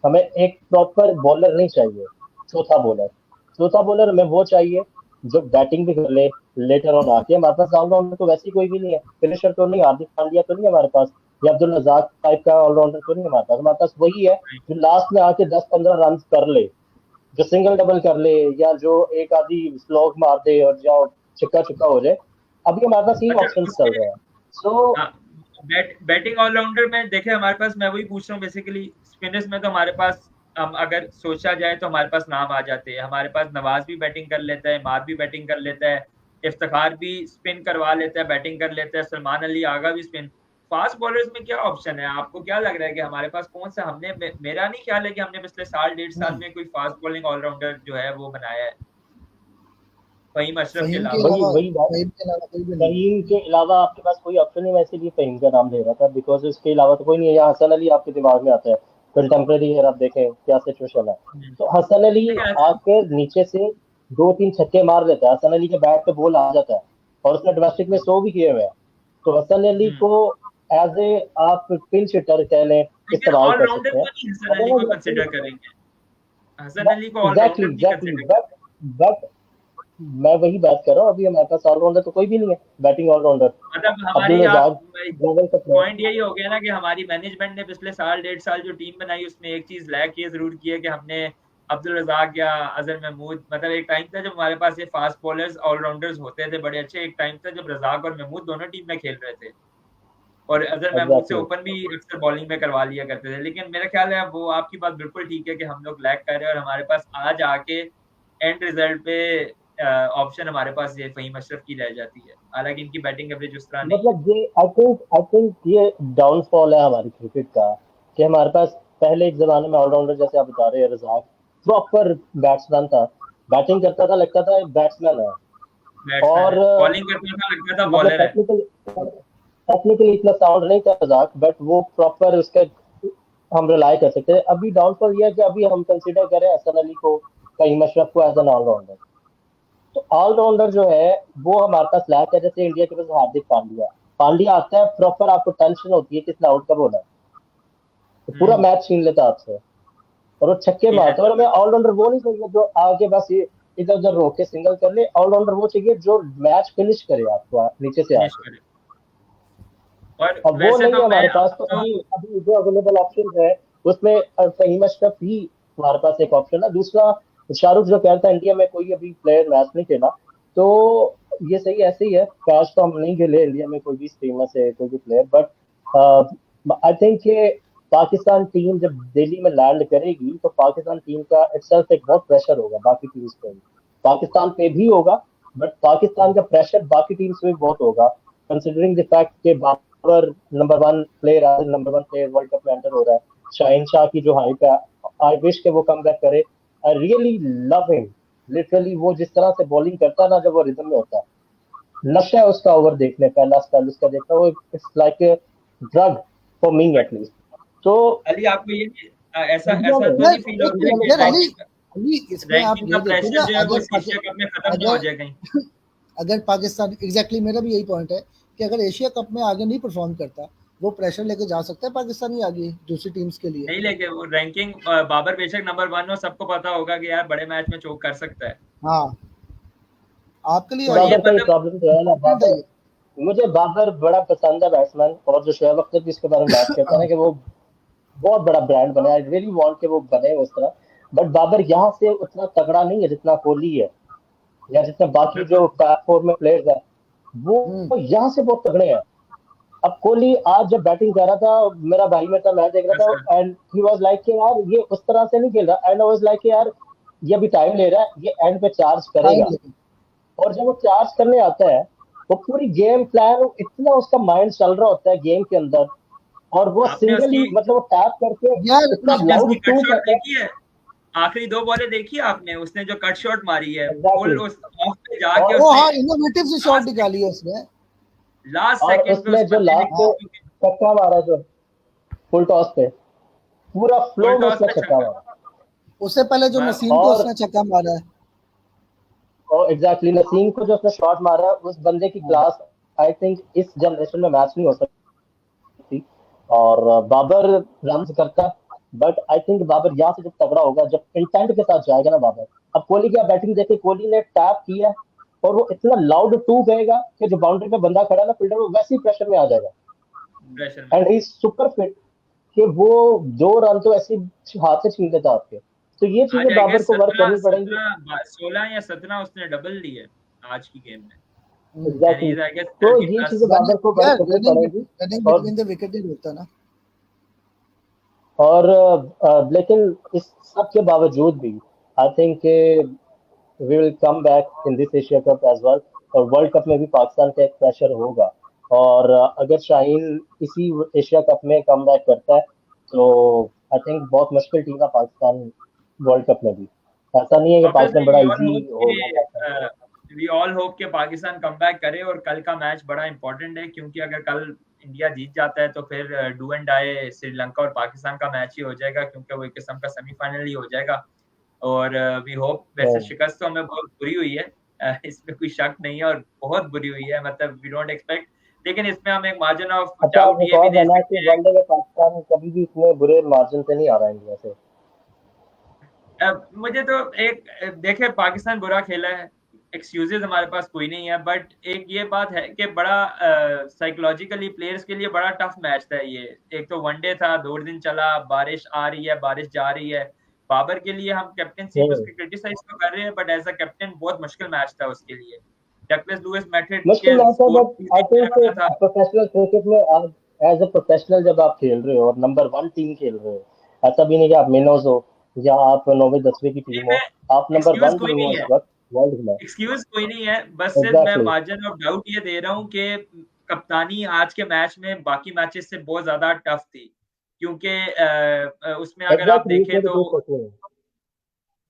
हमें एक प्रॉपर बॉलर नहीं चाहिए चौथा बॉलर हमें वो चाहिए जो बैटिंग भी कर ले लेटर ऑन आके। हमारे पास ऑलराउंडर तो वैसे कोई भी नहीं है, फिनिशर तो नहीं, हार्दिक पांड्या तो नहीं है हमारे पास, या अब्दुल रजाक टाइप का ऑलराउंडर तो नहीं है हमारे पास वही है जो लास्ट में आके 10-15 रन कर ले, जो सिंगल डबल कर ले, या जो एक आधी स्लोग मार दे और जो छिक्का छुक्का हो जाए। अभी हमारे पास यही अच्छा ऑप्शन चल उसके रहे हैं। सो हाँ, बैटिंग ऑलराउंडर में देखे हमारे पास, मैं वही पूछ रहा हूँ बेसिकली। स्पिनर्स में तो हमारे पास हम अगर सोचा जाए तो हमारे पास नाम आ जाते हैं। हमारे पास नवाज भी बैटिंग कर लेता है, इमाद भी बैटिंग कर लेता है, इफ्तिखार भी स्पिन करवा लेता है, बैटिंग कर लेता है, सलमान अली आगा भी स्पिन। फास्ट बॉलर्स में क्या ऑप्शन है? आपको क्या लग रहा है कि हमारे पास कौन सा, हमने मेरा नहीं ख्याल है कि हमने पिछले साल 1.5 साल में कोई फास्ट बॉलिंग ऑलराउंडर जो है वो बनाया है। फहीम अशरफ के फहीम के अलावा। अलावा वही बात, फहीम के अलावा कोई भी नहीं। फहीम के अलावा आपके पास कोई ऑप्शन नहीं, वैसे भी फहीम का नाम ले रहा था बिकॉज उसके अलावा तो कोई नहीं है। यहाँ हसन अली आपके दिमाग में आता है कंटेम्प्रेरी, अगर आप देखें क्या सिचुएशन है, तो हसन अली लेकिन आके नीचे से 2-3 छक्के मार लेता है, हसन अली के बैट पे बॉल आ जाता है और उसने डोमेस्टिक में 100 भी किए हुए हैं। तो हसन अली को एज ए आप पिंच हिटर कह लें लेकिन इस्तेमाल कर ऑलराउंडर सकते हैं। को नहीं हसन अली को कंसिडर करेंगे, हसन अली को एग्जैक्टली ऑलराउंडर नहीं एग्जैक्टली कंसिडर बट मैं वही बात कर रहा हूँ, अभी हमारे पास ऑलराउंडर तो कोई भी नहीं है, बैटिंग ऑलराउंडर। मतलब अब्दुल हमारी रजाक आप पॉइंट यही हो गया ना कि हमारी मैनेजमेंट ने पिछले साल 1.5 साल जो टीम बनाई उसमें एक चीज लैक ये जरूर की है कि हमने अब्दुल रजाक या अजहर महमूद, मतलब एक टाइम था जब हमारे पास ये फास्ट बॉलर्स ऑलराउंडर्स होते थे बड़े अच्छे, एक टाइम था जब रजाक और महमूद दोनों टीम में खेल रहे थे और अजहर महमूद से ओपन भी अक्सर बॉलिंग में करवा लिया करते थे। लेकिन मेरा ख्याल है वो आपकी बात बिल्कुल ठीक है कि हम लोग लैक कर रहे हैं और हमारे पास आज आके एंड रिजल्ट पे ऑप्शन हमारे पास ये फहीम अशरफ की रह जाती है, हालांकि इनकी बैटिंग एवरेज उस तरह नहीं है। मतलब ये आई थिंक ये डाउनफॉल है हमारी क्रिकेट का कि हमारे पास पहले एक जमाने में ऑलराउंडर जैसे आप बता रहे हैं रजाक प्रॉपर बैट्समैन था, बैटिंग करता था लगता था बैट्समैन है, और बॉलिंग करता था लगता था मतलब बॉलर है। टेक्निकली इतना साउंड नहीं था रजाक, बट वो प्रॉपर उसके हम रिलाई कर सकते हैं। अभी डाउनफॉल ये है कि अभी हम कंसीडर करें हसन अली को, फहीम अशरफ को एज एन ऑलराउंडर, तो ऑलराउंडर जो है वो हमारे पास लैक है। जैसे इंडिया के पास हार्दिक पांड्या, पांड्या आता है प्रॉपर, आपको टेंशन होती है किसने आउट कब होना है, तो पूरा मैच छीन लेता है आपसे और वो छक्के मारता है। और हमें ऑलराउंडर वो नहीं चाहिए जो आगे बस ये इधर उधर रोक के सिंगल कर ले, ऑलराउंडर वो चाहिए जो मैच फिनिश करे आपको नीचे से आके, और अब वो वैसे नहीं तो है हमारे मैं पास। तो अभी अभी जो अवेलेबल ऑप्शन है उसमें फहीम अशरफ ही हमारे पास एक ऑप्शन है। दूसरा शाहरुख जो कहता है इंडिया में कोई अभी प्लेयर मैच नहीं खेला, तो ये सही ऐसे ही है, कैश तो हम नहीं खेले इंडिया में कोई भी स्ट्रीमर से कोई भी प्लेयर, बट आई थिंक कि पाकिस्तान टीम जब दिल्ली में लैंड करेगी तो पाकिस्तान टीम का इटसेल्फ एक बहुत प्रेशर होगा बाकी टीम्स पे भी, पाकिस्तान पे भी होगा, बट पाकिस्तान का प्रेशर बाकी टीम्स पे भी बहुत होगा, कंसिडरिंग द फैक्ट के Babar number 1 player world cup में एंटर हो रहा है, शाहीन शाह की जो हाइप है, आई विश के वो कम बैक करे। I really love him, literally वो जिस तरह से बॉलिंग करता है ना जब वो रिदम में होता है, नशा है उसका ओवर देखने, पहला स्पेल उसका देखना, वो it's like a drug for me at least. तो अली आपको ये ऐसा तो नहीं फील होता है कि अली इसमें आप रैंकिंग का प्रेशर जो है वो एशिया कप में खत्म ना हो जाए कहीं? अगर पाकिस्तान एग्जैक्टली मेरा भी यही पॉइंट है कि अगर एशिया कप में आगे नहीं परफॉर्म करता वो प्रेशर लेके जा सकता है पाकिस्तानी आगे दूसरी टीम्स के लिए, नहीं लेके वो रैंकिंग बाबर बेशक नंबर 1 हो, सबको पता होगा कि यार बड़े मैच में चोक कर सकता है। हाँ आपके लिए बाबर का प्रॉब्लम तो है ना, बाबर मुझे बाबर बड़ा पसंद है बैट्समैन, और जो शोएब अख्तर भी इसके बारे में बात करता है ना कि वो बहुत बड़ा ब्रांड बना, आई रियली वांट कि वो बने उस तरह, बट बाबर यहाँ से उतना तगड़ा नहीं है जितना कोहली है या जितना बाकी जो टॉप 4 में प्लेयर्स है, वो यहाँ से बहुत तगड़े हैं। अब कोहली आज जब बैटिंग कर रहा था, मेरा भाई में था, मैं देख रहा था, एंड ही वाज लाइक कि यार ये उस तरह से नहीं खेल रहा, एंड आई वाज लाइक कि यार ये अभी टाइम ले रहा है, ये एंड पे चार्ज करेगा, और जब वो चार्ज करने आता है वो पूरी गेम प्लान इतना उसका माइंड चल रहा होता है गेम के अंदर, और वो सिंगली मतलब वो टैप करके इतना लाउड टू देखी है, आखिरी 2 बॉलें देखी आपने, उसने जो कट शॉट मारी है फुल उस ऑफ पे जाके वो हां इनोवेटिव सी शॉट निकाली है उसने लास्ट सेकंड पे, जो लास्ट छक्का मारा जो फुल टॉस पे पूरा फ्लो में उसने छक्का मारा, उससे पहले जो नसीम को उसने छक्का मारा है, और एग्जैक्टली नसीम को जो उसने शॉट मारा है, उस बंदे की क्लास आई थिंक इस जनरेशन में मैच नहीं हो सकती। और बाबर रन करता, बट आई थिंक बाबर यहाँ से जब तगड़ा होगा, जब इंटेंट के साथ जाएगा ना बाबर। अब कोहली की बैटिंग देखे, कोहली ने टैप किया और वो इतना लाउड टू गएगा कि जो बाउंड्री पे बंदा खड़ा ना फील्डर, वो वैसे ही प्रेशर में आ जाएगा, and he is super fit कि वो 2 रन तो ऐसे हाथ से छीन लेता आपके। तो ये चीजें बाबर को वर्क करनी पड़ेंगी। 16 या 17 उसने डबल ली है आज की गेम में, एग्जैक्टली, तो ये चीजें बाबर को वर्क करनी पड़ेगी, और बिटवीन द विकेट ही होता ना। और लेकिन इस सब के बावजूद भी I think we will come back in this Asia cup as well, और वर्ल्ड कप में भी पाकिस्तान का एक प्रेशर होगा, और अगर शाहीन इसी एशिया कप में कम बैक करता है तो आई थिंक बहुत मुश्किल टीम है पाकिस्तान वर्ल्ड कप में भी। ऐसा नहीं है कि पाकिस्तान बड़ा इजी होगा। वी ऑल होप कि पाकिस्तान कमबैक करे और कल का मैच बड़ा इंपॉर्टेंट है, क्योंकि अगर कल इंडिया जीत जाता है तो फिर डू एंड डाई श्रीलंका और पाकिस्तान का मैच ही हो जाएगा, क्योंकि वो एक किस्म का सेमीफाइनल ही हो जाएगा। और वी होप, वैसे शिकस्त तो हमें बहुत बुरी हुई है, इसमें कोई शक नहीं है, और बहुत बुरी हुई है, मतलब वी डोंट एक्सपेक्ट, लेकिन इसमें हम एक मार्जिन ऑफ डाउट ये भी दे सकते हैं। वनडे में पाकिस्तान कभी भी इतने बुरे मार्जिन से नहीं आ रहा इंडिया से। मुझे तो एक देखे, पाकिस्तान बुरा खेला है, एक्सक्यूजेज हमारे पास कोई नहीं है, बट एक ये बात है कि बड़ा साइकोलॉजिकली प्लेयर्स के लिए बड़ा टफ मैच था ये। एक तो वनडे था, 2 दिन चला, बारिश आ रही है, बारिश जा रही है। बाबर के लिए हम कैप्टनसी में उसकी क्रिटिसाइज तो कर रहे हैं, बट एज अ कैप्टन बहुत मुश्किल मैच था उसके लिए। डगलस लुइस मेथड मुश्किल मैच है, but I think professional cricket में आप एज अ प्रोफेशनल जब आप खेल रहे हो और नंबर 1 टीम खेल रहे हो, ऐसा भी नहीं कि आप मिनोज हो या आप 9वीं 10वीं की टीम हो, आप नंबर 1 कोई टीम हो नहीं इस है, वक्त वर्ल्ड में। एक्सक्यूज कोई नहीं है, बस सिर्फ मैं मार्जिन ऑफ डाउट ये दे रहा हूँ कि कप्तानी आज के मैच में बाकी मैचेस से बहुत ज्यादा टफ थी, क्योंकि उसमें अगर आप देखें तो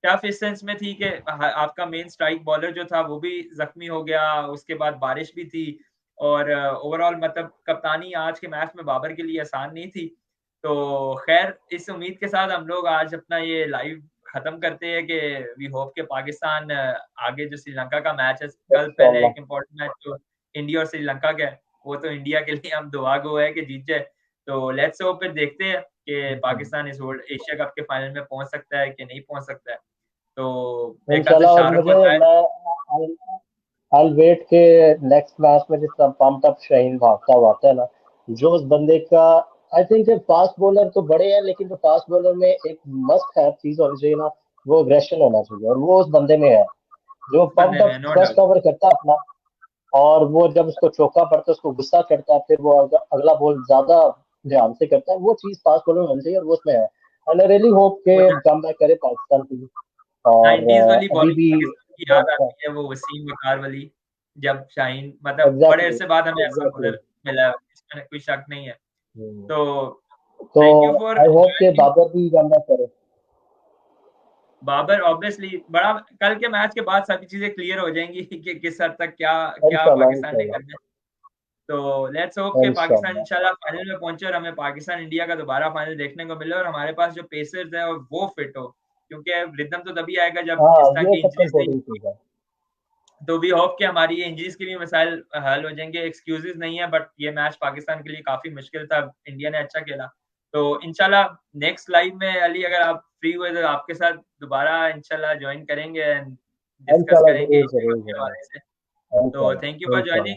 टफ इस सेंस में थी कि आपका मेन स्ट्राइक बॉलर जो था वो भी जख्मी हो गया, उसके बाद बारिश भी थी, और ओवरऑल मतलब कप्तानी आज के मैच में बाबर के लिए आसान नहीं थी। तो खैर, इस उम्मीद के साथ हम लोग आज अपना ये लाइव खत्म करते हैं कि वी होप के पाकिस्तान आगे जो श्रीलंका का मैच है, कल पहले एक इम्पोर्टेंट मैच जो इंडिया और श्रीलंका का है, वो तो इंडिया के लिए हम दुआ गो है कि जीत जाए। तो लेट्स होप, फिर देखते हैं कि पाकिस्तान इस वर्ल्ड एशिया कप के फाइनल में पहुंच सकता है कि नहीं पहुंच सकता है। तो मेरे ख्याल से शाहरुख और मैं I'll wait के नेक्स्ट मैच में जिस तरह पंप अप शाहीन भागता हुआ आता है ना, जो उस बंदे का आई थिंक फास्ट बॉलर तो बड़े हैं, लेकिन जो फास्ट बॉलर में एक मस्ट है चीज होनी चाहिए ना, वो एग्रेशन होना चाहिए, और वो उस बंदे में है। जो पंप अप फर्स्ट ओवर करता है अपना, और वो जब उसको चौका पड़ता है उसको गुस्सा चढ़ता है, फिर वो अगला बॉल ज्यादा ध्यान से करता है, वो चीज फास्ट बॉलर में होनी चाहिए और वो उसमें है। एंड आई रियली होप के कम बैक करे पाकिस्तान टीम। और 90s वाली अभी भी की याद आती है, वो वसीम वकार वाली, जब शाहीन, मतलब बड़े अरसे बाद हमें ऐसा बॉलर मिला, इसमें कोई शक नहीं है। तो thank you for I hope के बाबर भी कम बैक करे। बाबर ऑब्वियसली बड़ा, कल के मैच के बाद सारी चीजें क्लियर हो जाएंगी कि किस हद तक क्या पाकिस्तान ने करना है। तो लेट्स होप कि पाकिस्तान इंशाल्लाह फाइनल में पहुंचे और हमें पाकिस्तान इंडिया का दोबारा फाइनल देखने को मिले, और हमारे पास जो पेसर्स है और वो फिट हो, क्योंकि रिदम तो तभी आएगा जब इस तरह की इंजरीज नहीं। तो वी होप कि हमारी ये इंजरीज के भी मसाइल हल हो जाएंगे। एक्सक्यूजेस नहीं है, बट ये मैच पाकिस्तान के लिए काफी मुश्किल था, इंडिया ने अच्छा खेला। तो इंशाल्लाह नेक्स्ट लाइव में अली, अगर आप फ्री हुए तो आपके साथ दोबारा इंशाल्लाह ज्वाइन करेंगे एंड डिस्कस करेंगे इसके बारे से। तो thank you for joining.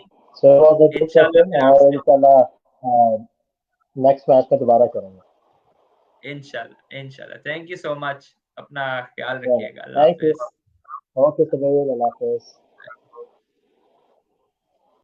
Next match में दोबारा करेंगे इंशाल्लाह। थैंक यू सो मच, अपना ख्याल रखिएगा। अल्लाह हाफिज़। ओके, अल्लाह हाफिज़।